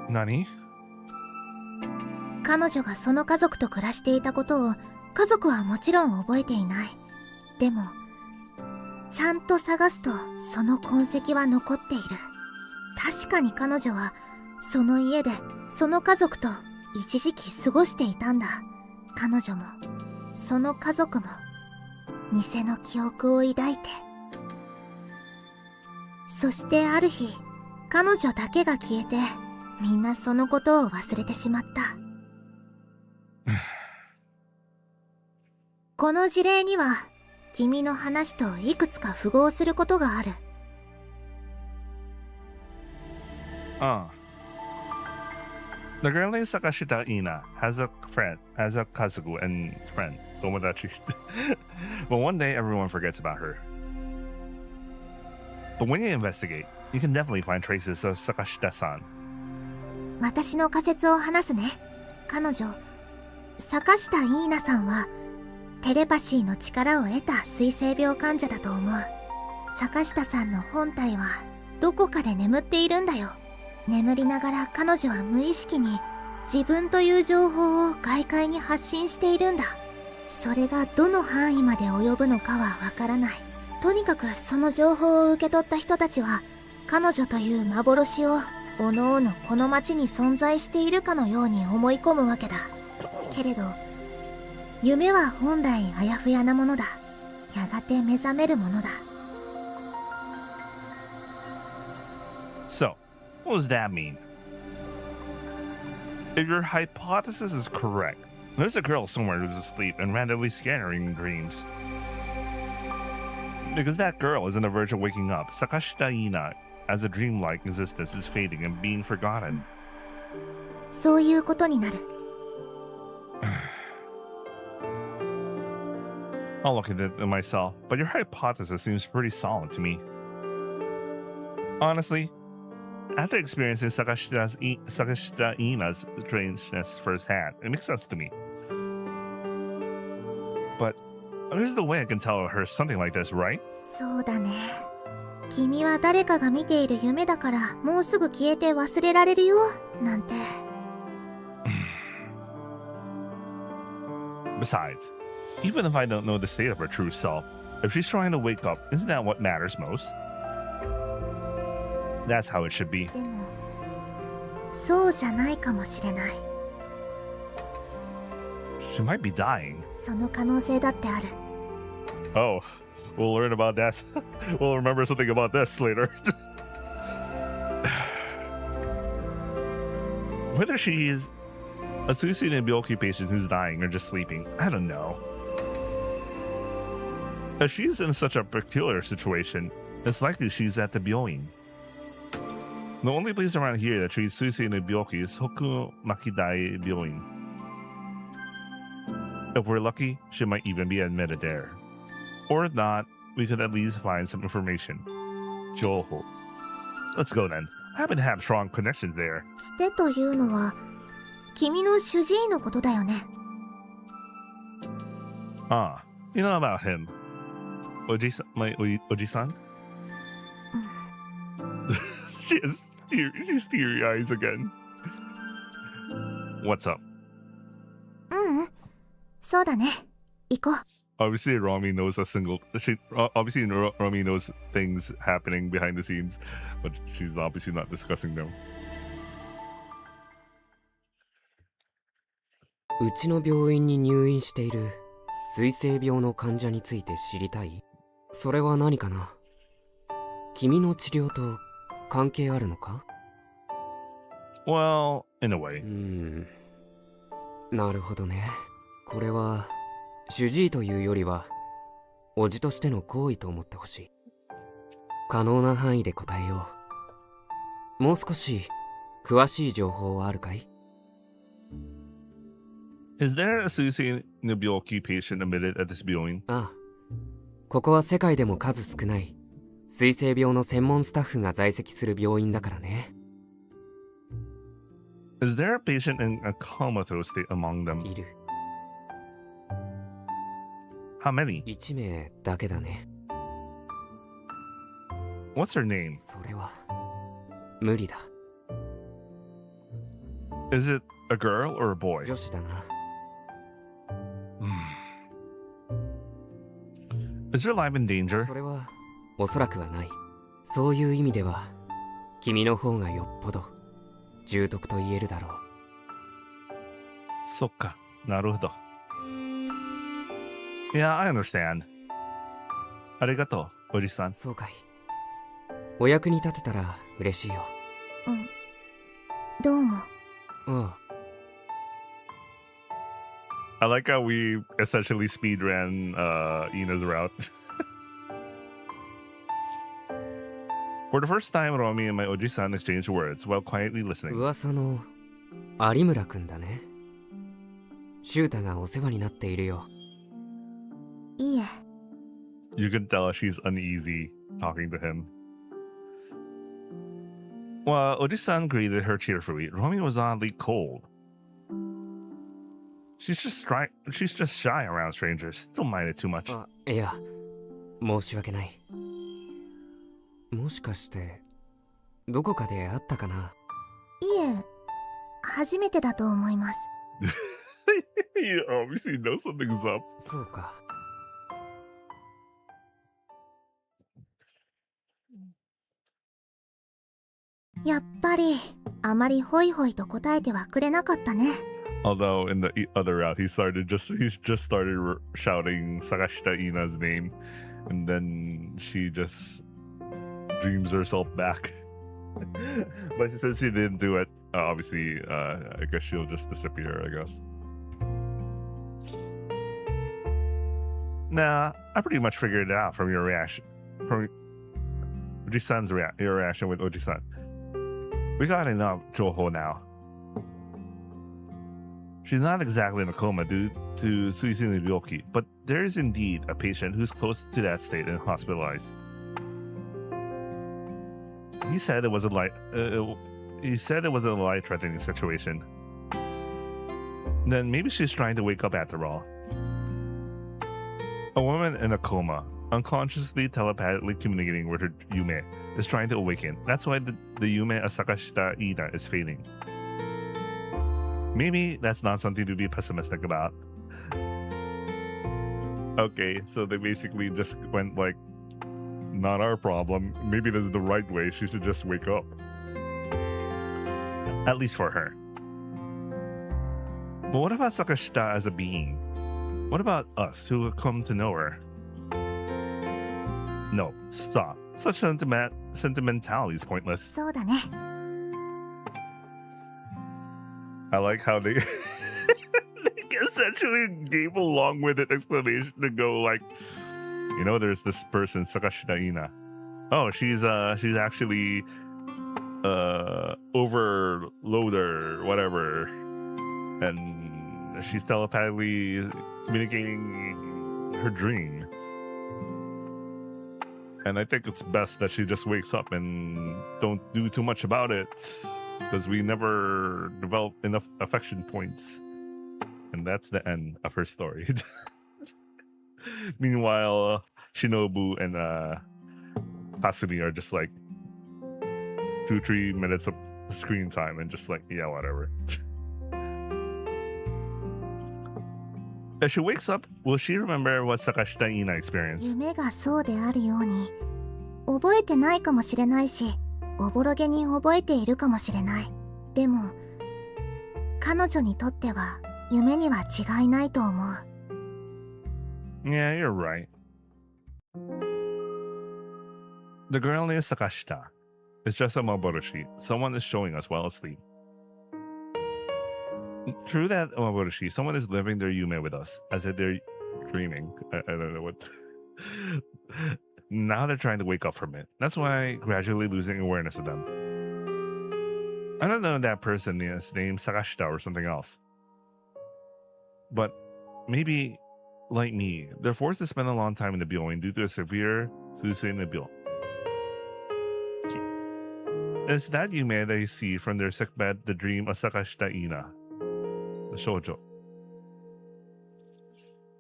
Nani? 彼女がその家族と暮らしていたことを家族はもちろん覚えていない。でもちゃんと探すとその痕跡は残っている。確かに彼女はその家でその家族と一時期過ごしていたんだ。彼女もその家族も偽の記憶を抱いて。そしてある日彼女だけが消えてみんなそのことを忘れてしまった。この事例には君の話といくつか符合することがある。The girl named Sakashita Ina has a Kazaku and friend, Tomodachi. But one day everyone forgets about her. But when you investigate, you can definitely find traces of Sakashita-san. 私の仮説を話すね。彼女坂下イーナさんはテレパシーの力を得た水性病患者だと思う。坂下さんの本体はどこかで眠っているんだよ。眠りながら彼女は無意識に自分という情報を外界に発信しているんだ。それがどの範囲まで及ぶのかはわからない。とにかくその情報を受け取った人たちは彼女という幻をおのおのこの町に存在しているかのように思い込むわけだ。けれど夢は本来あやふやなものだ。やがて目覚めるものだ。 So, what does that mean? If your hypothesis is correct, there's a girl somewhere who's asleep and randomly scattering dreams. Because that girl is on the verge of waking up, Sakashita Ina, as a dreamlike existence, is fading and being forgotten. そういうことになる。I'll look at it myself, but your hypothesis seems pretty solid to me. Honestly, after experiencing Sakashita Ina's strangeness firsthand, it makes sense to me. But there's no way I can tell her something like this, right? そうだね。君は誰かが見ている夢だからもうすぐ消えて忘れられるよなんて。Besides, even if I don't know the state of her true self, if she's trying to wake up, isn't that what matters most? That's how it should be. でもそうじゃないかもしれない。She might be dying. その可能性だってある。 Oh, we'll learn about that. We'll remember something about this later. Whether she is a suicide Byoki patient who's dying or just sleeping, I don't know. If she's in such a peculiar situation, it's likely she's at the Byoin. The only place around here that treats suicide Byoki is Hoku Makidai Byoin. If we're lucky, she might even be admitted there. Or if not, we could at least find some information. Joho. Let's go then. I happen to have strong connections there. つてというのは君の主治医のことだよね。 Ah, you know about him. My Oji-san? She's teary eyes again. What's up? ううん、そうだね。行こう。 Obviously, Romi knows obviously, Romi knows things happening behind the scenes, but she's obviously not discussing them. うちの病院に入院している水性病の患者について知りたい？それは何かな？君の治療と関係あるのか？ Well, in a way. なるほどね。これは主治医というよりはおじとしての行為と思ってほしい。可能な範囲で答えよう。もう少し詳しい情報はあるかい？ Is there a suicide Nobyoki patient admitted at this Byoin? ああ、ここは世界でも数少ない水性病の専門スタッフが在籍する病院だからね。 Is there a patient in a comatose state among them? いる。 How many? 1名だけだね。 What's her name? それは無理だ。 Is it a girl or a boy? 女子だな。 Is your life in danger? それはおそらくはない。そういう意味では君の方がよっぽど重篤と言えるだろう。 Soka. Naruhodo. Yeah, I understand. Arigato, Oji-san. そうかい。お役に立てたら嬉しいよ。うん。どうも。ああ。 I like how we essentially speedran Ina's route. For the first time, Romi and my Oji-san exchanged words while quietly listening. 噂の有村くんだね。シュータがお世話になっているよ。いいえ。 You can tell she's uneasy talking to him. While Oji-san greeted her cheerfully, Romi was oddly cold. She's just shy around strangers. Don't mind it too much. あ、いや、申し訳ない。もしかしてどこかで会ったかな？いえ、初めてだと思います。You obviously know something's up. そうか。やっぱりあまりホイホイと答えてはくれなかったね。 Although in the other route, he's just started shouting Sagashita Ina's name, and then she just dreams herself back. But since she didn't do it, obviously, I guess she'll just disappear. I guess. Nah, I pretty much figured it out from your reaction, from Oji-san's your reaction with Oji-san. We got enough Joho now. She's not exactly in a coma due to suicide Ryoki, but there is indeed a patient who's close to that state and hospitalized. He said it was a life-threatening situation. Then maybe she's trying to wake up after all. A woman in a coma, unconsciously telepathically communicating with her Yume, is trying to awaken. That's why the Yume Asakashita Ina is fading. Maybe that's not something to be pessimistic about. Okay, so they basically just went like, not our problem. Maybe this is the right way. She should just wake up. At least for her. But what about Sakashita as a being? What about us who have come to know her? No, stop. Such sentimentality is pointless. そうだね。 I like how they they essentially gave along with it explanation to go like, you know, there's this person, Sakashita Ina. Oh, she's actually overloader, whatever. And she's telepathically communicating her dream. And I think it's best that she just wakes up and don't do too much about it, because we never develop enough affection points. And that's the end of her story. Meanwhile, Shinobu and Kasumi are just like 2-3 minutes of screen time and just like, yeah, whatever. As she wakes up, will she remember what Sakashita Ina experienced? 夢がそうであるように、覚えてないかもしれないし、おぼろげに覚えているかもしれない。でも、彼女にとっては夢には違いないと思う。Yeah, you're right. The girl named Sakashita. It's just a Maboroshi. Someone is showing us while asleep. True that, Maboroshi. Someone is living their Yume with us, as if they're dreaming. I don't know what. Now they're trying to wake up from it. That's why gradually losing awareness of them. I don't know if that person is named Sakashita or something else. But maybe, like me, they're forced to spend a long time in the Byoin due to a severe suicide Nabil. Is that Yume that you see from their sickbed the dream of Sakashita Ina? The shoujo.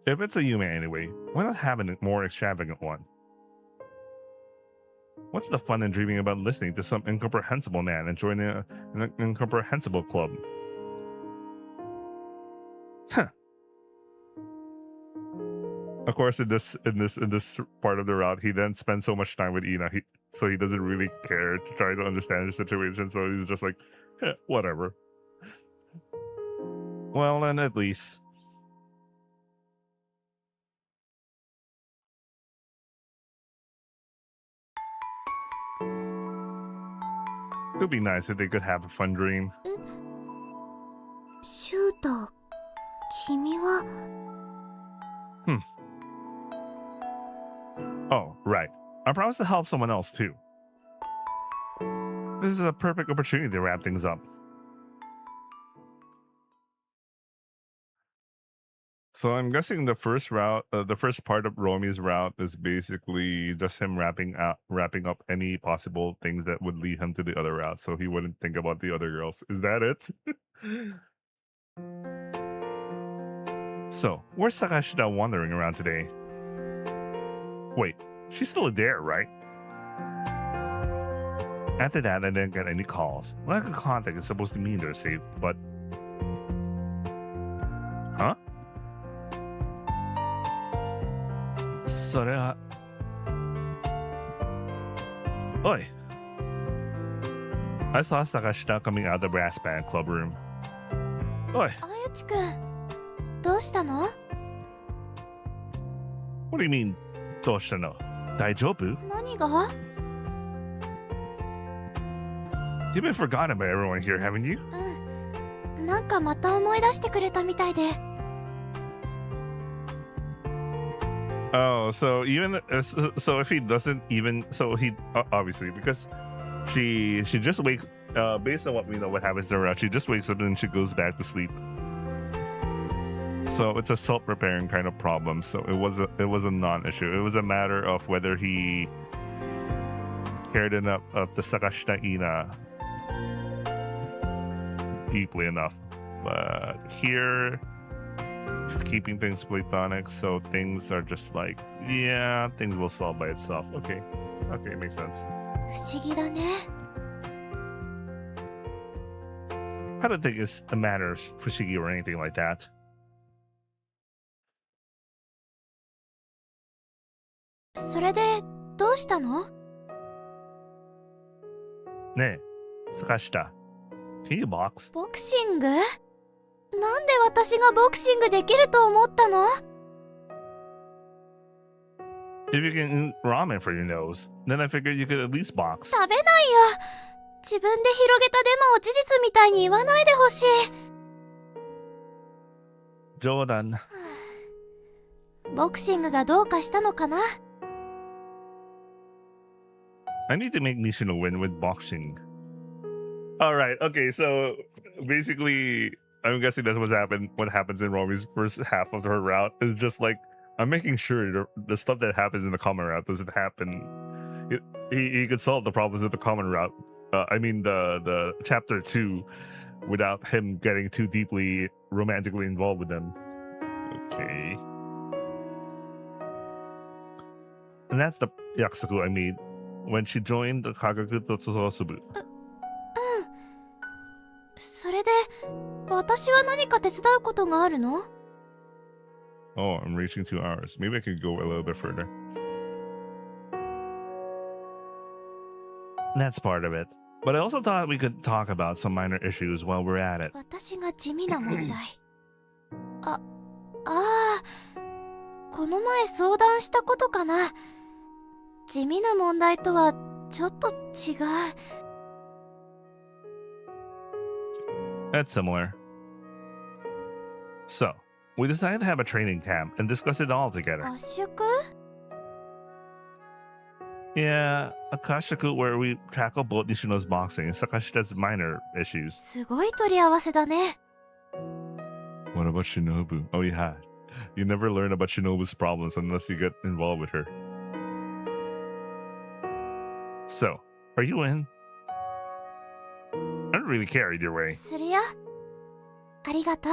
If it's a Yume anyway, why not have a more extravagant one? What's the fun in dreaming about listening to some incomprehensible man and joining an incomprehensible club? Huh. Of course, in this part of the route, he then spends so much time with Ina, so he doesn't really care to try to understand the situation. So he's just like, whatever. Well, then at least. It would be nice if they could have a fun dream. シュート、君は。Oh, right. I promise to help someone else too. This is a perfect opportunity to wrap things up. So I'm guessing the first route, the first part of Romi's route is basically just him wrapping up any possible things that would lead him to the other route, so he wouldn't think about the other girls. Is that it? So, where's Sakashita wandering around today? Wait, she's still there, right? After that, I didn't get any calls. Lack of contact is supposed to mean they're safe, but... Huh? それは... Oi! I saw Sakashita coming out of the brass band club room. Oi! あゆちくん、どうしたの？ What do you mean, どうしたの? 大丈夫? 何が？ You've been forgotten by everyone here, haven't you? うん。なんかまた思い出してくれたみたいで。Oh, so even so, if he doesn't even, so he obviously, because she just wakes, based on what we know what happens to her, she just wakes up and she goes back to sleep. So it's a self-repairing kind of problem. So it was a non-issue. It was a matter of whether he cared enough of the Sakashita Ina deeply enough. But here, he's keeping things platonic, so things are just like, yeah, things will solve by itself. Okay, makes sense. 不思議だね。 I don't think it's a matter of fushigi or anything like that. それでどうしたの？ねえ、Sakashita, can you box? ボクシング？なんで私がボクシングできると思ったの？ If you can eat ramen for your nose, then I figured you could at least box. 食べないよ。自分で広げたデマを事実みたいに言わないでほしい。冗談。ボクシングがどうかしたのかな？ I need to make Nishino win with boxing. Alright, okay, so basically, I'm guessing that's what happens in Romi's first half of her route is just like, I'm making sure the stuff that happens in the common route doesn't happen. He could solve the problems of the common route. I mean, the chapter 2 without him getting too deeply romantically involved with them. Okay. And that's the yakusoku I made when she joined the Kagaku Totsuhosubu. それで、私は何か手伝うことがあるの？ Oh, I'm reaching 2 hours. Maybe I could go a little bit further. That's part of it. But I also thought we could talk about some minor issues while we're at it. 私が地味な問題。ああ、この前相談したことかな。地味な問題とはちょっと違う。That's similar. So, we decided to have a training camp and discuss it all together. 合宿？ Yeah, a kashaku where we tackle both Nishino's boxing and Sakashita's minor issues. すごい取り合わせだね。 What about Shinobu? Oh yeah. You never learn about Shinobu's problems unless you get involved with her. So, are you in? I don't really care either way. するよ。ありがとう。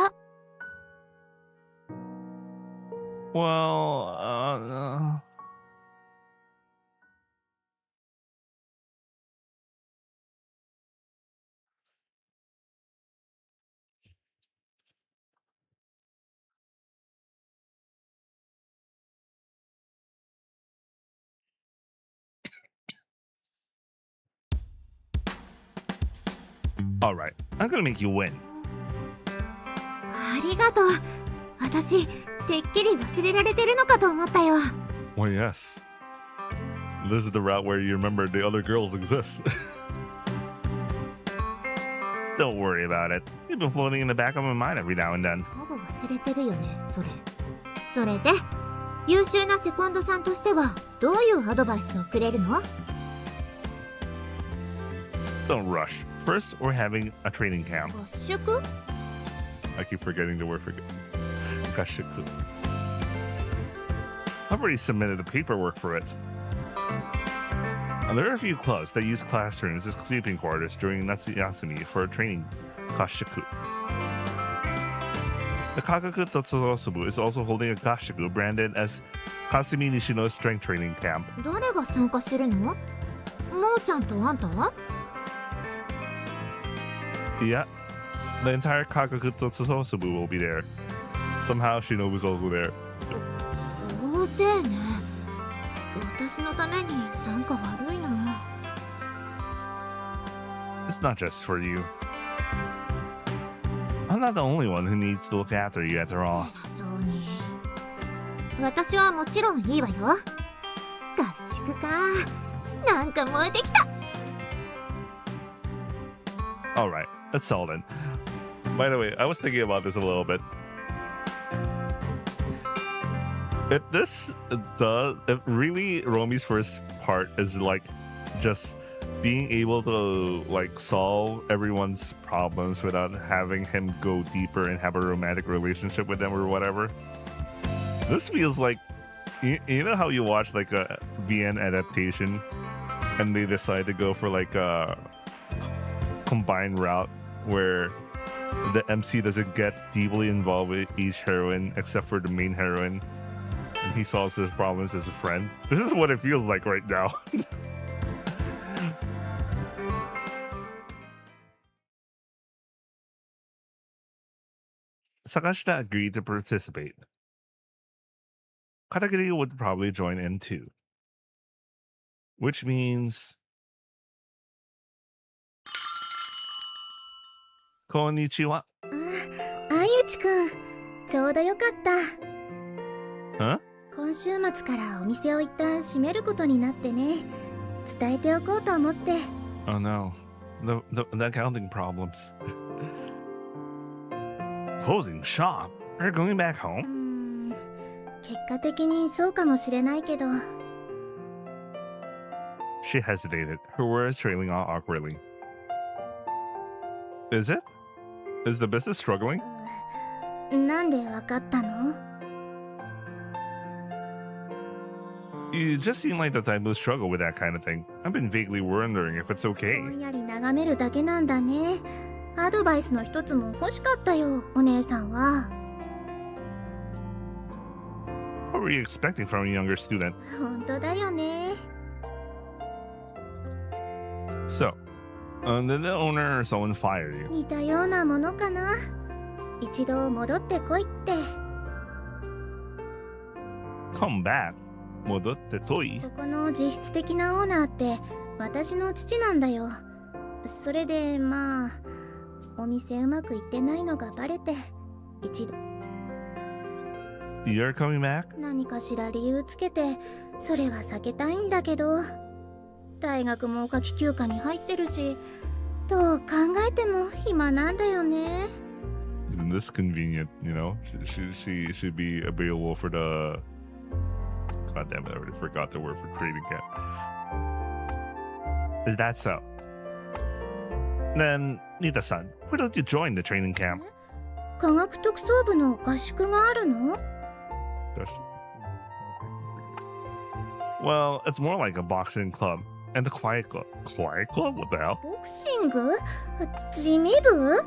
Well, alright. I'm gonna make you win. ありがとう。私、てっきり忘れられてるのかと思ったよ。 Well, yes. This is the route where you remember the other girls exist. Don't worry about it. You've been floating in the back of my mind every now and then. ほぼ忘れてるよね、それ。それで、優秀なセコンドさんとしては、どういうアドバイスをくれるの？ Don't rush. First, we're having a training camp. 合宿？ I keep forgetting the word for kashiku. I've already submitted the paperwork for it. And there are a few clubs that use classrooms as sleeping quarters during Natsuyasumi for a training kashiku. The Kagaku Totsuhosubu is also holding a kashiku branded as Kasumi Nishino's strength training camp. 誰が参加するの？もーちゃんとあんた？ Yeah, the entire Kagaku Totsuhosubu will be there. Somehow Shinobu's also there. 大勢ね。私のためになんか悪いな。 It's not just for you. I'm not the only one who needs to look after you after all. 偉そうに。私はもちろんいいわよ。合宿か。なんか燃えてきた。 Alright, that's all then. By the way, I was thinking about this a little bit. If really Romi's first part is like just being able to like solve everyone's problems without having him go deeper and have a romantic relationship with them or whatever. This feels like you know how you watch like a VN adaptation and they decide to go for like a combined route where the MC doesn't get deeply involved with each heroine except for the main heroine, and he solves his problems as a friend. This is what it feels like right now. Sakashita agreed to participate. Katagiri would probably join in too. Which means... Konnichiwa. あゆちくん、ちょうどよかった。 Huh? 今週末からお店を一旦閉めることになってね。伝えておこうと思って。 Oh no. The accounting problems. Closing shop? Are you going back home? 結果的にそうかもしれないけど。 She hesitated, her words trailing off awkwardly. Is it? Is the business struggling? なんでわかったの？ You just seem like the type who struggle with that kind of thing. I've been vaguely wondering if it's ぼ okay. んやり眺めるだけなんだね。アドバイスの一つも欲しかったよ、お姉さんは。 What were you expecting from a younger student? 本当だよね。 So, did the owner or someone fire you? 似たようなものかな。一度戻ってこいって。 Come back. 戻ってとい。ここの実質的なオーナーって私の父なんだよ。それでまあお店うまくいってないのがバレて一度。 You're coming back? 何かしら理由つけてそれは避けたいんだけど、大学も夏季休暇に入ってるし、どう考えても暇なんだよね。 Isn't this convenient, you know? She should be available for the... God damn it, I already forgot the word for trading camp. Is that so? Then, Nita-san, why don't you join the training camp? 科学特捜部の合宿があるの？ Well, it's more like a boxing club and the quiet club. Quiet club? What the hell? ボクシング？地味部？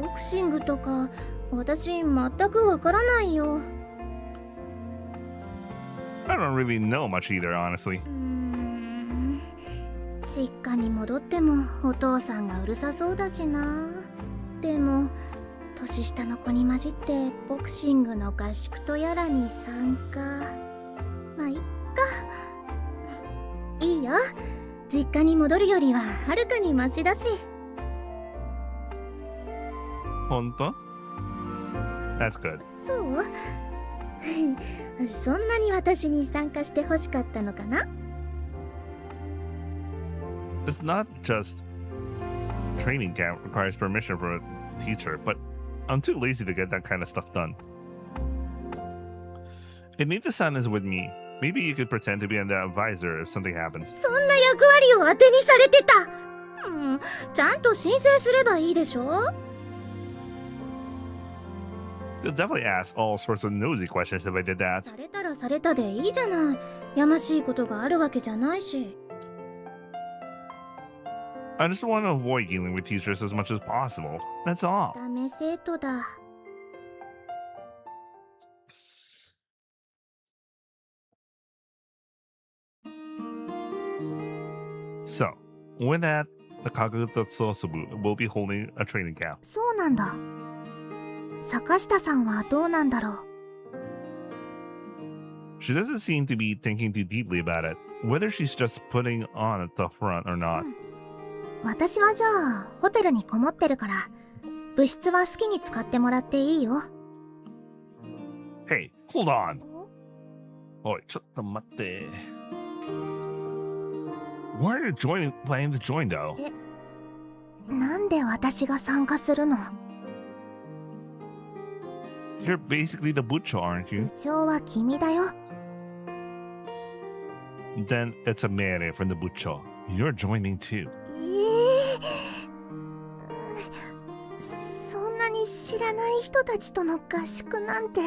ボクシングとか私全くわからないよ。 I don't really know much either, honestly. 実家に戻ってもお父さんがうるさそうだしな。でも年下の子に混じってボクシングの合宿とやらに参加。まあいっか。いいよ。実家に戻るよりははるかにマシだし。 Honto? That's good. そう？そんなに私に参加してほしかったのかな？ It's not just training camp requires permission from a teacher, but I'm too lazy to get that kind of stuff done. If Nita-san is with me, maybe you could pretend to be an advisor if something happens. そんな役割を当てにされてた。ちゃんと申請すればいいでしょ。 They'll definitely ask all sorts of nosy questions if I did that. されたらされたでいいじゃない。やましいことがあるわけじゃないし。 I just want to avoid dealing with teachers as much as possible. That's all. ダメ生徒だ。 So, with that, the Kagutotsubu will be holding a training camp. そうなんだ。坂下さんはどうなんだろう。 She doesn't seem to be thinking too deeply about it, whether she's just putting on a tough front or not. 私はじゃあホテルにこもってるから部室は好きに使ってもらっていいよ。 Hey, hold on! おい、ちょっと待って。Why are you planning to join though? なんで私が参加するの？ You're basically the butcher, aren't you? 部長は君だよ。 Then it's a melee from the butcher. You're joining too. そんなに知らない人たちとの合宿なんて。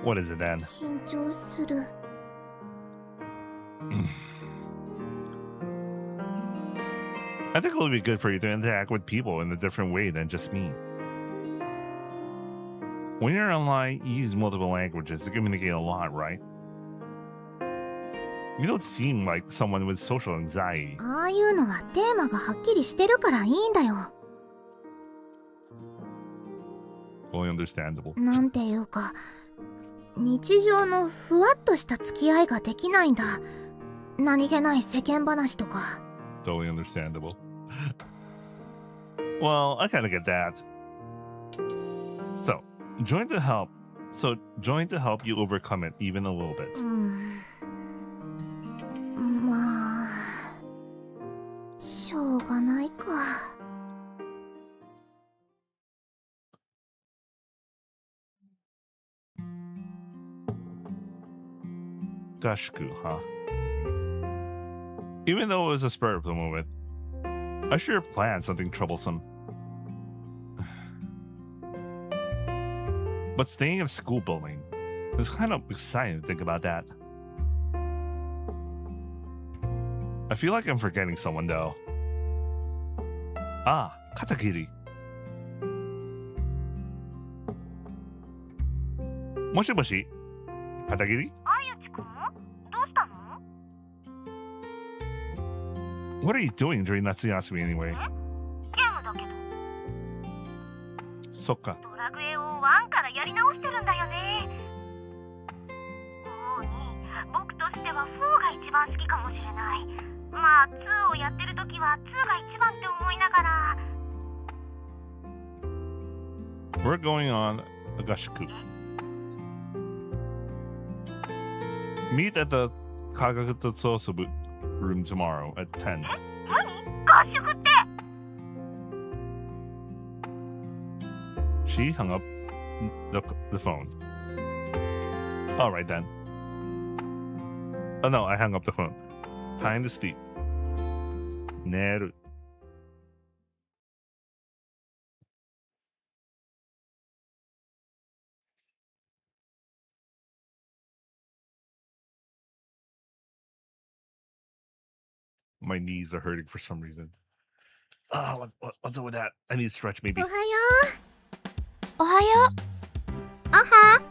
What is it then? 緊張する。 I think it would be good for you to interact with people in a different way than just me. When you're online, you use multiple languages to communicate a lot, right? You don't seem like someone with social anxiety. ああいうのはテーマがはっきりしてるからいいんだよ。 Fully understandable. なんていうか、日常のふわっとした付き合いができないんだ。何気ない世間話とか。 Totally understandable. Well, I kind of get that. So, join to help you overcome it even a little bit. まあしょうがないか。Gashku, huh? Even though it was a spur of the moment, I sure planned something troublesome. But staying in a school building is kind of exciting to think about that. I feel like I'm forgetting someone though. Ah, Katakiri. Moshi moshi. Katakiri? あゆちくん、どうしたの？ What are you doing during Natsuyasumi anyway? ゲームだけど、 Sokka. ドラクエを1からやり直してるんだよね。もうに、僕としては4が一番好きかもしれない。まあ、2をやってるときは2が一番って思いながら。 We're going on a gashiku. Meet at the Kagakutotsubu room tomorrow at 10. 何？合宿って。 She hung up the phone. Alright then. Oh no, I hung up the phone. Time to sleep. Neru. My knees are hurting for some reason. What's up with that? I need to stretch maybe. おはよう。おはよう。あは。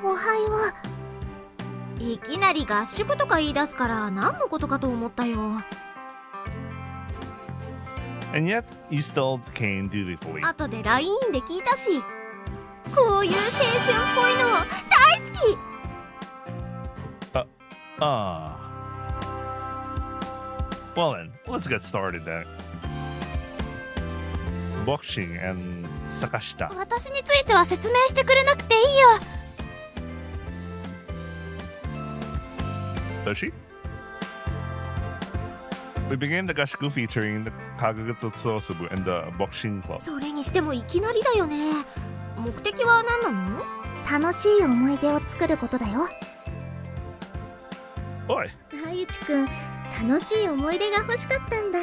おはよう。いきなり合宿とか言い出すから何のことかと思ったよ。 And yet, you still came dutifully. 後で LINE で聞いたし、こういう青春っぽいの大好き。 Well then, let's get started then. Boxing and Sakashita. 私については説明してくれなくていいよ。 Does she? We began the gashiku featuring the Kagakutotsubu and the boxing club. それにしてもいきなりだよね。目的は何なの？楽しい思い出を作ることだよ。 Boy, あゆちくん、楽しい思い出が欲しかったんだ。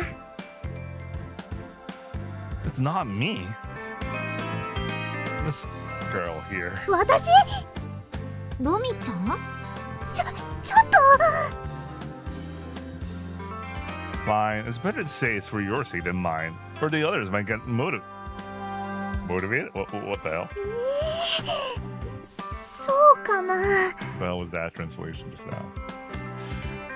it's not me. This girl here. 私？ロミちゃん？ちょっと。 Fine, it's better to say it's for your sake than mine, or the others might get motivated? What the hell? そうかな。 The hell was that translation just now?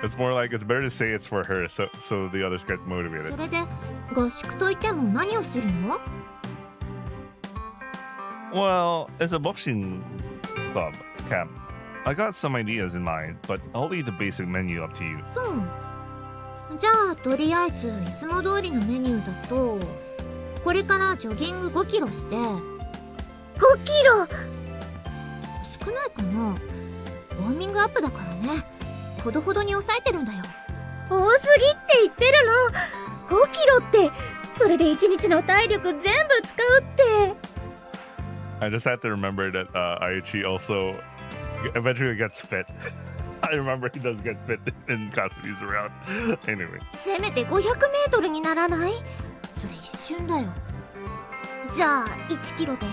It's more like it's better to say it's for her, so the others get そ motivated. れで合宿といっても何をするの？ Well, it's a boxing club camp. I got some ideas in mind, but I'll leave the basic menu up to you. そう。じゃあとりあえずいつも通りのメニューだと、これからジョギング5キロして。5キロ？少ないかな。ウォーミングアップだからね。ほどほどに抑えてるんだよ。多すぎって言ってるの。5キロってそれで1日の体力全部使うって。 I just had to remember that Aichi also eventually gets fit. I remember he does get fit in Kasumi's around. Anyway. せめて500メートルにならない？それ一瞬だよ。じゃあ1キロで。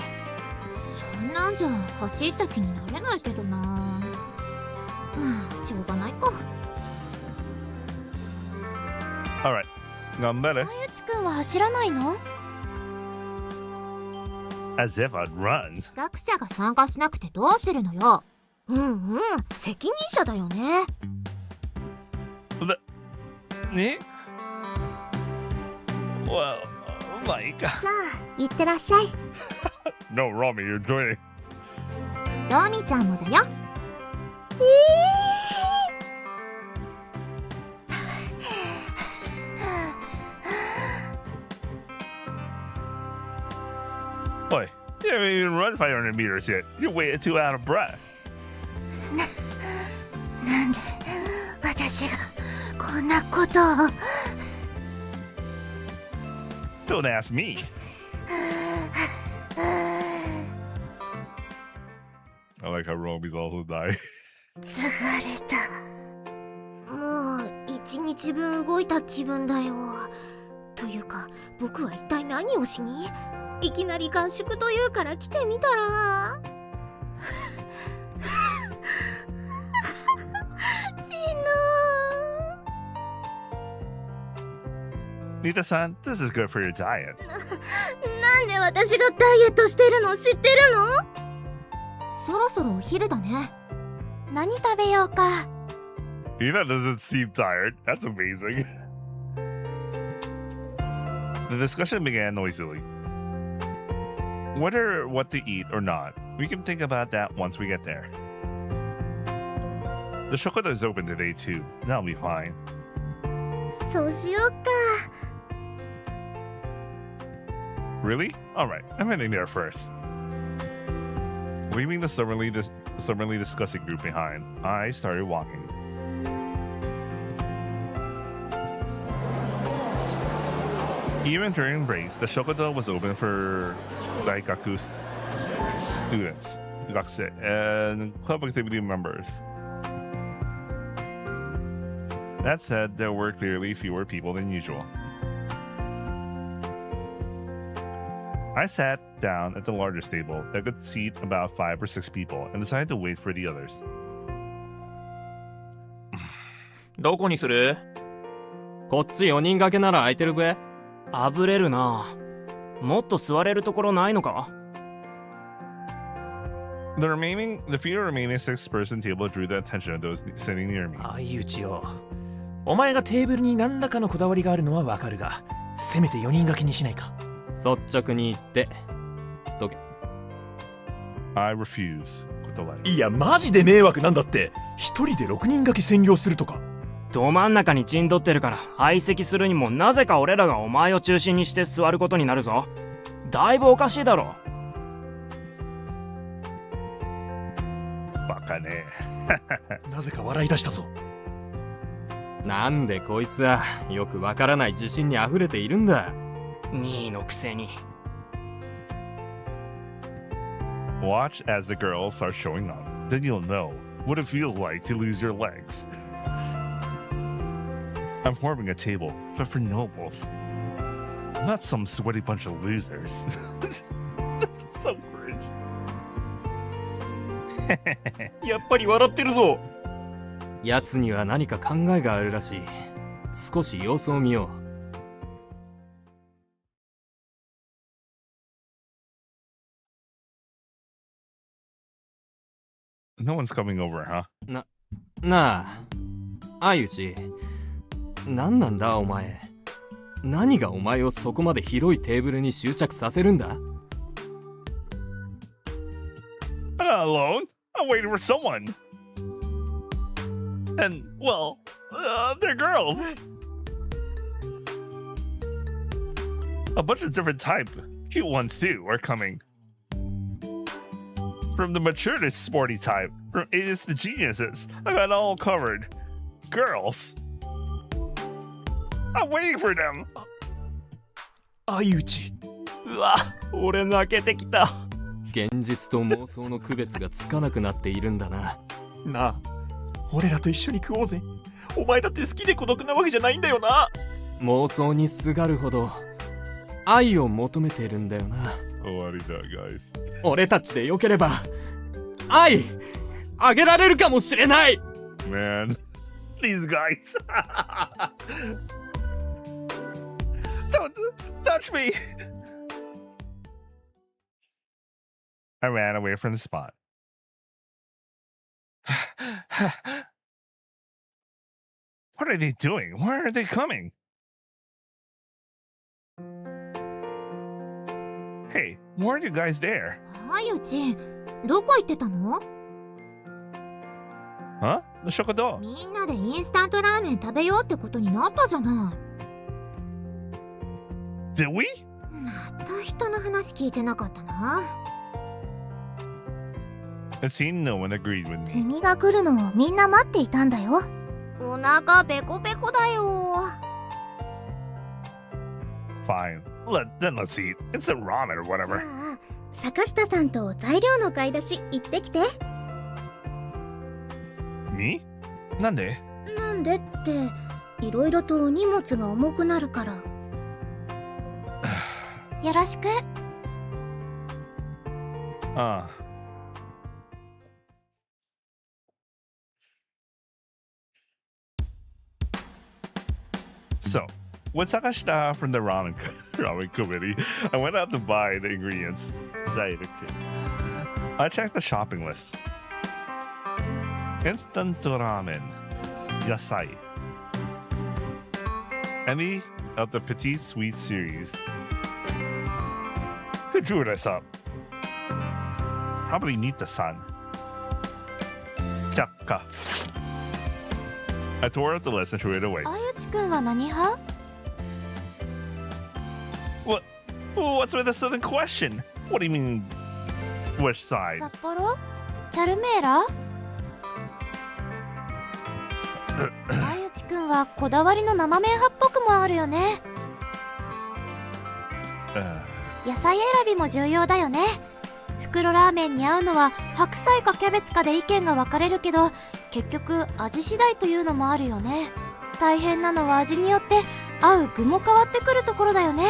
そんなんじゃ走った気になれないけどな。まあしょうがないか。 Alright. 頑張れ。あゆちくんは走らないの？ As if I'd run. 企画者が参加しなくてどうするのよ。責任者だよね。ね？ Well, まあいいか。じゃあ行ってらっしゃい。 No, Romi, you're joining. ロミちゃんもだよ。Boy, you haven't even run 500 meters yet. You're way too out of breath. なんで私がこんなことを。 Don't ask me. I like how Romi's also dying. 疲れた。もう一日分動いた気分だよ。というか僕は一体何をしに？いきなり合宿というから来てみたら死ぬ。 Nita-san, this is good for your diet. なんで私がダイエットしてるの知ってるの？そろそろお昼だね。何食べようか。 Nita doesn't seem tired. That's amazing. The discussion began noisily. Whether what to eat or not, we can think about that once we get there. The Shokodo is open today too. That'll be fine. そうしようか。 Really? Alright, I'm heading there first. Leaving the stubbornly discussing group behind, I started walking. Even during breaks, the Shokodo was open for Daikaku students, Gakse, and club activity members. That said, there were clearly fewer people than usual. I sat down at the largest table that could seat about 5 or 6 people and decided to wait for the others. どこにする？こっち4人掛けなら空いてるぜ。あぶれるな。もっと座れるところないのか？ The few remaining 6-person table drew the attention of those sitting near me. 相打ちよ。お前がテーブルに何らかのこだわりがあるのはわかるが、せめて4人掛けにしないか。率直に言ってどけ。 I refuse. いやマジで迷惑なんだって。一人で6人掛け占領するとか。ど真ん中に陣取ってるから相席するにもなぜか俺らがお前を中心にして座ることになるぞ。だいぶおかしいだろ。バカね。なぜか笑い出したぞ。なんでこいつはよくわからない自信にあふれているんだ。2位のくせに。 Watch as the girls start showing up. Then you'll know what it feels like to lose your legs. I'm forming a table fit for nobles. Not some sweaty bunch of losers. This is so cringe. やっぱり笑ってるぞ。奴には何か考えがあるらしい。少し様子を見よう。 No one's coming over, huh? なあ、相内、何なんだお前。何がお前をそこまで広いテーブルに執着させるんだ？ I'm not alone. I'm waiting for someone. And, well, they're girls. A bunch of different type. Cute ones, too, are coming. From the mature to sporty type, from idiots to geniuses, I got it all covered. Girls. I'm waiting for them. 相内。うわ、俺泣けてきた。現実と妄想の区別がつかなくなっているんだな。なあ、俺らと一緒に食おうぜ。お前だって好きで孤独なわけじゃないんだよな。妄想にすがるほど愛を求めてるんだよな。終わりだ、guys. 俺たちでよければ愛あげられるかもしれない。 Man, these guys. Don't touch me. I ran away from the spot. What are they doing? Why are they coming? Hey, why aren't you guys there? 相内、どこ行ってたの？ Huh? The Shokodo. みんなでインスタントラーメン食べようってことになったじゃない。 Did we? また人の話聞いてなかったな。 It seemed no one agreed with me. 君が来るのをみんな待っていたんだよ。お腹ペコペコだよ。 Fine. Then let's eat. Instant ramen or じ whatever. ゃあ坂下さんと材料の買い出し行ってきて。 Me? なんで？なんでっていろいろと荷物が重くなるから。よろしく。ああ。So, with Sakashita from the ramen committee, I went out to buy the ingredients. I checked the shopping list. Instant ramen, yasai. Any of the petite sweet series. Who drew this up? Probably Nita-san. Kyakka. I tore out the list and threw it away. あゆちくんは何派？ What's with the southern question? What do you mean, which side? 札幌？チャルメーラ？あゆちくんはこだわりの生麺派っぽくもあるよね。野菜選びも重要だよね。袋ラーメンに合うのは白菜かキャベツかで意見が分かれるけど、結局味次第というのもあるよね。大変なのは味によって合う具も変わってくるところだよね。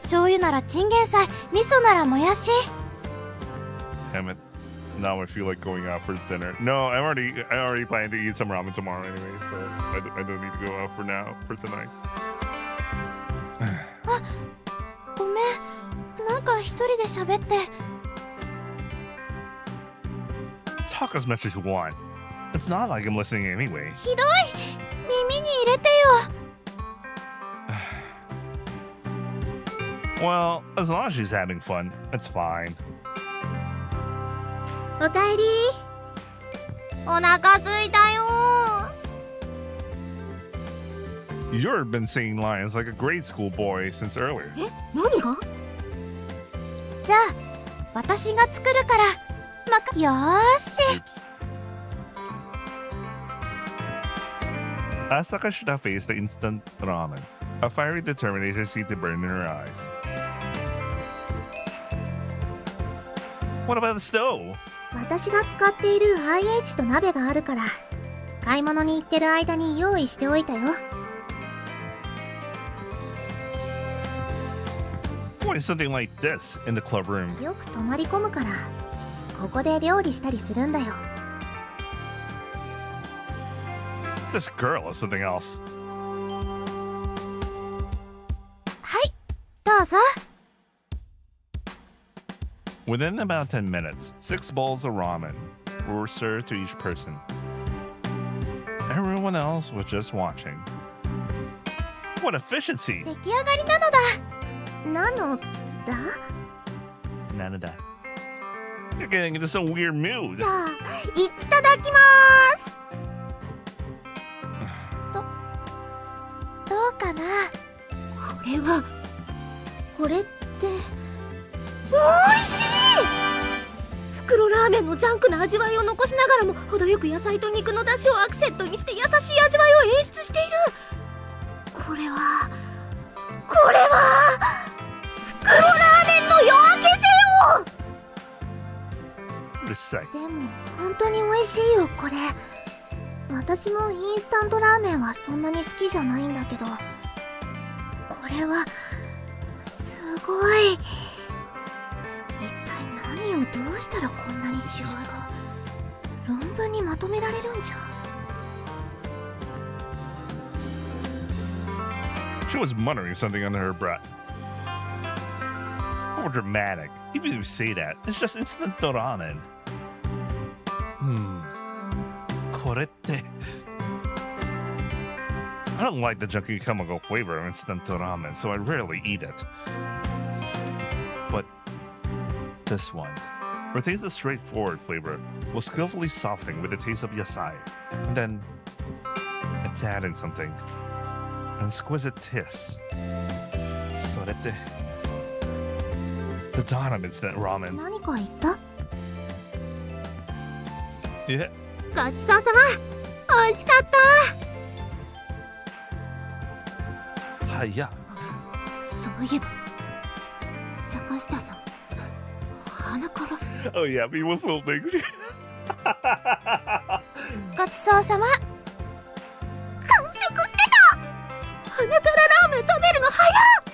醤油ならチンゲン菜、味噌ならもやし。 Damn it. Now I feel like going out for dinner. No, I already planning to eat some ramen tomorrow anyway, so I don't need to go out for tonight. あ、ごめん。なんか一人で喋って。Talk as much as you want. It's not like I'm listening anyway. ひどい。耳に入れてよ。Well, as long as she's having fun, it's fine. おかえり。お腹すいたよ。 You've been saying lines like a grade school boy since earlier. え、何が？じゃあ、私が作るから。よーし。 Oops. As Sakashita faced the instant ramen, a fiery determination seemed to burn in her eyes. What about the stove? 私が使っている IH と鍋があるから、買い物に行ってる間に用意しておいたよ。What is something like this in the club room? よく泊まり込むから、ここで料理したりするんだよ。This girl is something else. はい、どうぞ。 Within about 10 minutes, 6 bowls of ramen were served to each person. Everyone else was just watching. What efficiency! 出来上がりなのだ。なのだ？ None of that. You're getting into some weird mood. じゃあ、いただきまーす。どうかな。これっておいしい。袋ラーメンのジャンクな味わいを残しながらも程よく野菜と肉の出汁をアクセントにして優しい味わいを演出している。これは袋ラーメンの夜明けぜよ。うるさい。でも本当に美味しいよこれ。私もインスタントラーメンはそんなに好きじゃないんだけど、これはすごい。一体何をどうしたらこんなに違いが論文にまとめられるんじゃ。 She was muttering something under her breath. More dramatic. Even if you say that, it's just instant ramen. Korette. I don't like the junky chemical flavor of instant ramen, so I rarely eat it. But this one, retains a straightforward flavor, while skillfully softening with the taste of yasai. And then, it's adding something. An exquisite taste. それって dawn of instant ramen. 何か言った？ Yeah. ごちそうさま。美味しかった。Hiya. そういえば坂下さん、鼻から。 Oh yeah, he was so big. ごちそうさま。完食してた。鼻からラーメン食べるの早っ。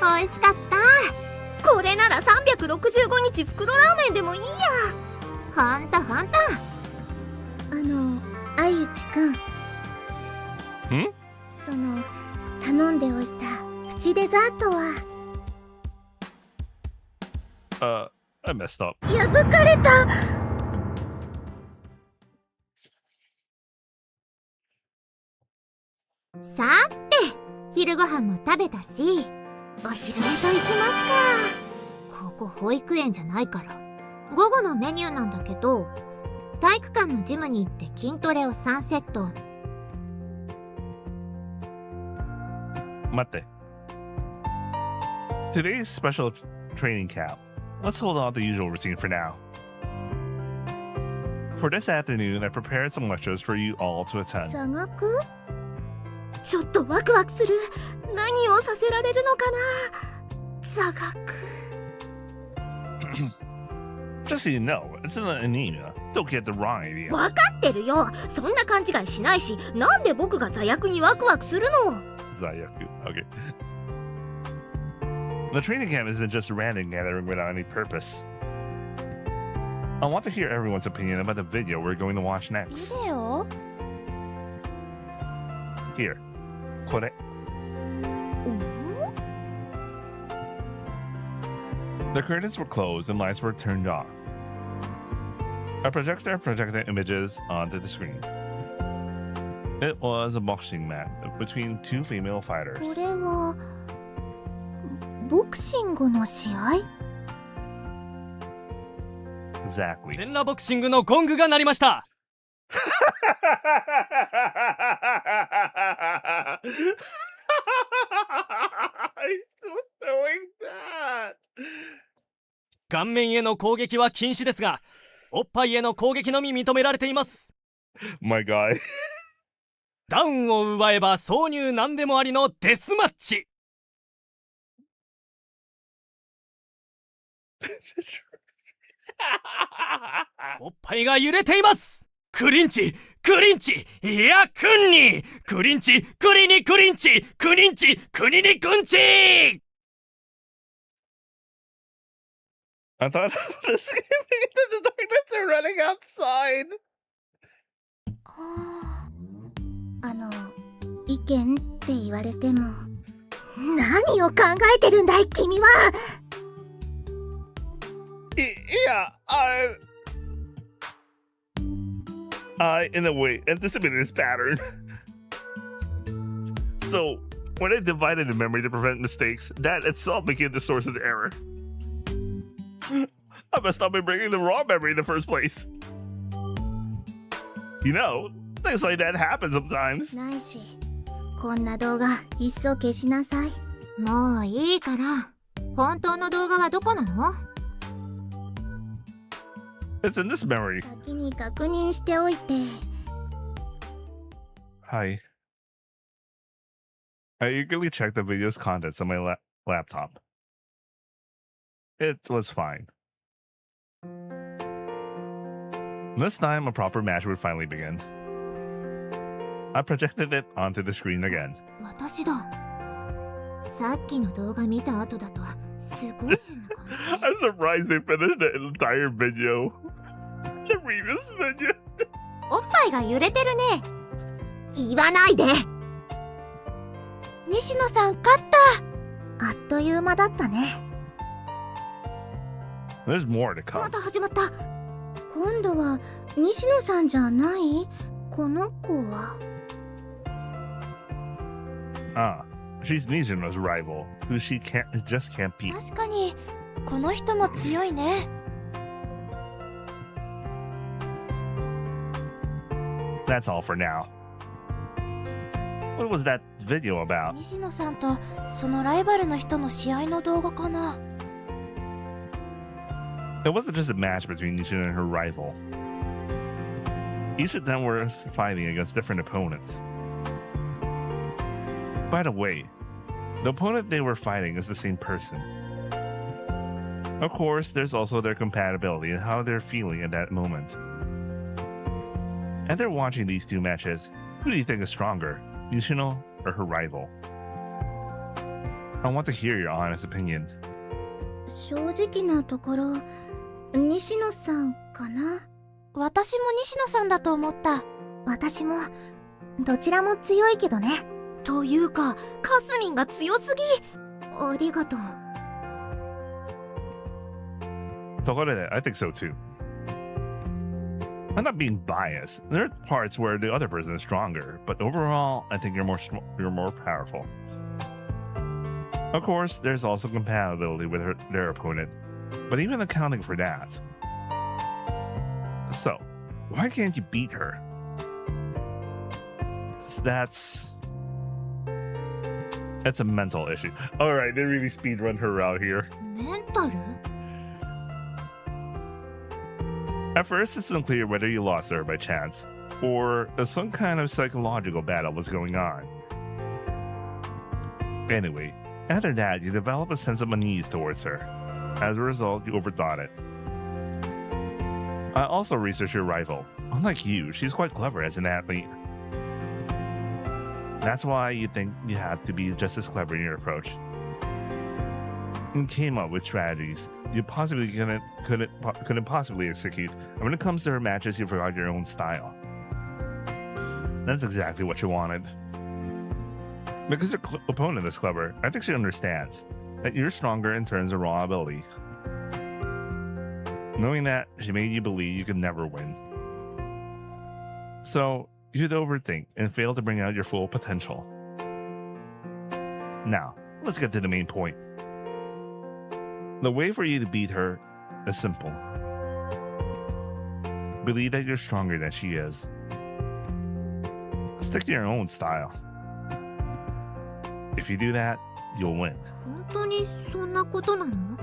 美味しかった。これなら365日袋ラーメンでもいいや。ほんとほんと。相内くん。その頼んでおいたプチデザートは。I messed up. 破かれた。さて、昼ご飯も食べたし、お昼寝と行きますか。ここ保育園じゃないから午後のメニューなんだけど、体育館のジムに行って筋トレを3セット。待って。Today's special training camp. Let's hold on to the usual routine for now. For this afternoon, I prepared some lectures for you all to attend. 座学？ちょっとワクワクする。何をさせられるのかな。座学。Just so you know, it's an anemia. Don't get the wrong idea. わかってるよ。そんな勘違いしないし、なんで僕が座薬にワクワクするの。 Zayaku. Okay. The training camp isn't just a random gathering without any purpose. I want to hear everyone's opinion about the video we're going to watch ビ next. デオ？ Here. これ。The curtains were closed and lights were turned off. A projector projected images onto the screen. It was a boxing match between two female fighters. これはボクシングの試合？ Exactly. 全裸ボクシングのゴングが鳴りました。顔面への攻撃は禁止ですが、おっぱいへの攻撃のみ認められています。 My guy. ダウンを奪えば挿入何でもありのデスマッチ。おっぱいが揺れています。クリンチ、クリンチ、いやクンニ、クリンチ、クリニクリンチ、クリンチ、クニニクンチ。 I thought I was escaping into the darkness and running outside. 意見って言われても。何を考えてるんだい君は。 Yeah, I, in a way, anticipated this pattern. So, when I divided the memory to prevent mistakes, that itself became the source of the error. I messed up by bringing the wrong memory in the first place. You know, things like that happen sometimes. ないし、こんな動画いっそ消しなさい。もういいから。本当の動画はどこなの？ It's in this memory. 先に確認しておいて。 Hi. I eagerly checked the video's contents on my laptop. It was fine. This time, a proper match would finally begin. I projected it onto the screen again. 私だ。さっきの動画見た後だとすごい変な感じ。 I'm surprised they finished the entire video. The previous video. おっぱいが揺れてるね。言わないで。西野さん勝った。あっという間だったね。 There's more to ま come. た始まった。今度は西野さんじゃない？この子は。 Ah, she's Nijuno's rival, who she just can't beat. 確かにこの人も強いね。 That's all for now. What was that video about? 西野さんとそのライバルの人の試合の動画かな。 It wasn't just a match between Nishino and her rival. Each of them were fighting against different opponents. By the way, the opponent they were fighting is the same person. Of course, there's also their compatibility and how they're feeling at that moment. And they're watching these two matches. Who do you think is stronger, Nishino or her rival? I want to hear your honest opinion. 正直なところ、西野さんかな。私も西野さんだと思った。私も、どちらも強いけどね。というか、かすみんが強すぎ。ありがとう。So I think so too. I'm not being biased. There are parts where the other person is stronger, but overall, I think you're more powerful. Of course, there's also compatibility with their opponent, but even accounting for that. So, why can't you beat her? That's a mental issue. Alright, they really speedrun her out here. メンタル？ At first, it's unclear whether you lost her by chance, or some kind of psychological battle was going on. Anyway, after that, you develop a sense of unease towards her. As a result, you overthought it. I also researched your rival. Unlike you, she's quite clever as an athlete. That's why you think you have to be just as clever in your approach. You came up with strategies you possibly couldn't possibly execute, and when it comes to her matches, you forgot your own style. That's exactly what you wanted. Because your opponent is clever, I think she understands that you're stronger in terms of raw ability. Knowing that, she made you believe you could never win. So, you'd overthink and fail to bring out your full potential. Now, let's get to the main point. The way for you to beat her is simple. Believe that you're stronger than she is. Stick to your own style. If you do that, you'll win. 本当にそんなことなの？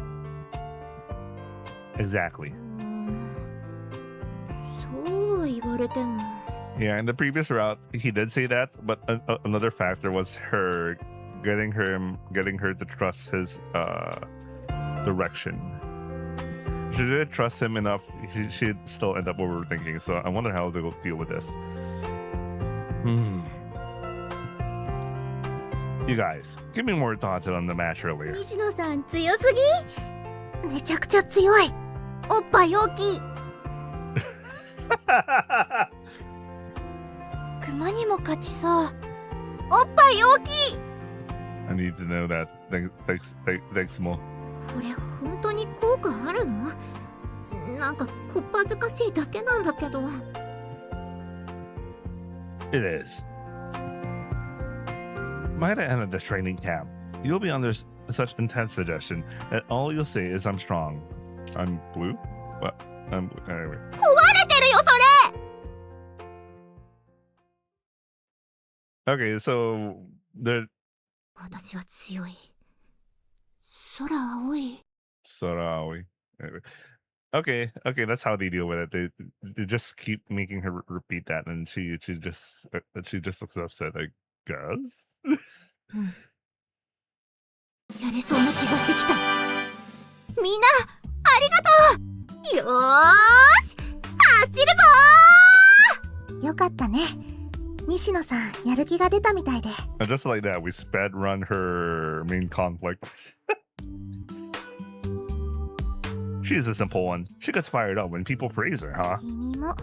Exactly. そうは言われても。 Yeah, in the previous route, he did say that, but another factor was her getting her to trust his direction. She didn't trust him enough. She'd still end up overthinking. So I wonder how they'll deal with this. You guys, give me more thoughts on the match earlier. 西野さん強すぎ？めちゃくちゃ強い。おっぱい大きい。熊にも勝ちそう。おっぱい大きい。 I need to know that. Thanks, Mo. これ本当に効果あるの？なんかこっぱずかしいだけなんだけど。 It is. By the end of this training camp, you'll be under such intense suggestion that all you'll say is I'm strong. I'm blue? What? I'm anyway. 壊れてるよそれ。 Okay, so the 私は強い。空青い。 Sorawi. Anyway. Okay, that's how they deal with it. They just keep making her repeat that, and she just looks upset, I guess. やれそうな気がしてきた。みんなありがとう。よーし、走るぞー。よかったね。西野さん、やる気が出たみたいで。And just like that, we sped run her main conflict. She's a simple one. She gets fired up when people praise her, huh? 君も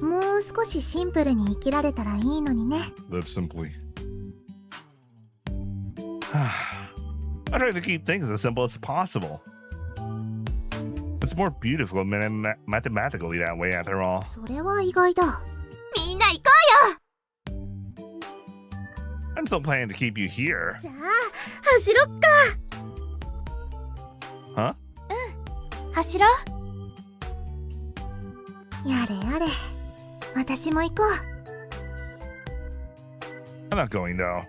もう少しシンプルに生きられたらいいのにね。 Live simply. I try to keep things as simple as possible. It's more beautiful mathematically that way, after all. それは意外だ。みんな行こうよ。 I'm still planning to keep you here. じゃあ走ろっか。 Huh? 走ろう。やれやれ。私も行こう。 I'm not going though.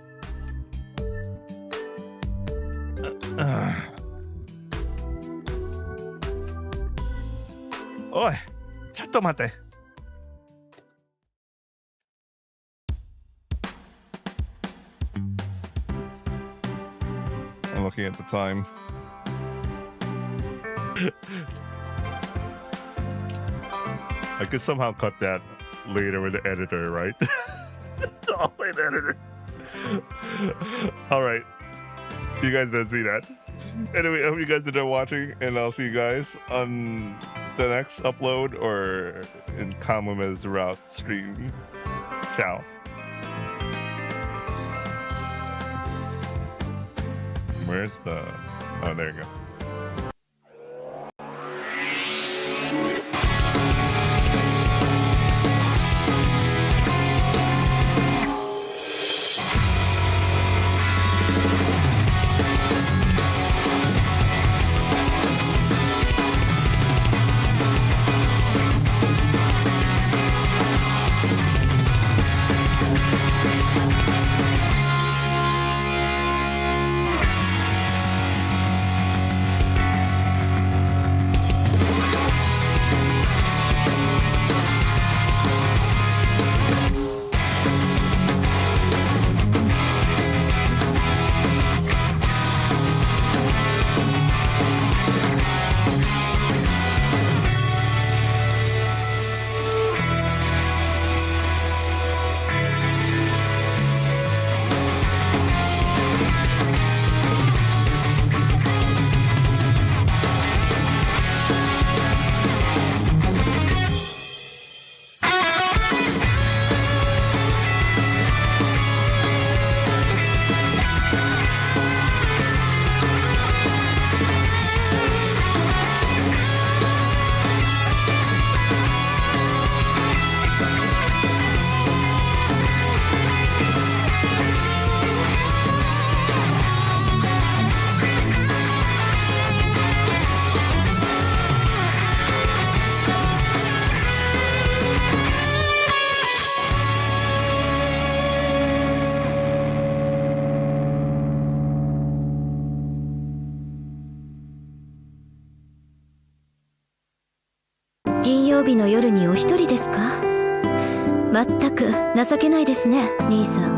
おい、ちょっと待って。I'm looking at the time. I could somehow cut that later with the editor, right? Oh, wait, editor. All right. You guys didn't see that. Anyway, I hope you guys enjoyed watching, and I'll see you guys on the next upload or in Kamuma's route stream. Ciao. Where's the... Oh, there you go.「金曜日の夜にお一人ですか？全く情けないですね、兄さん。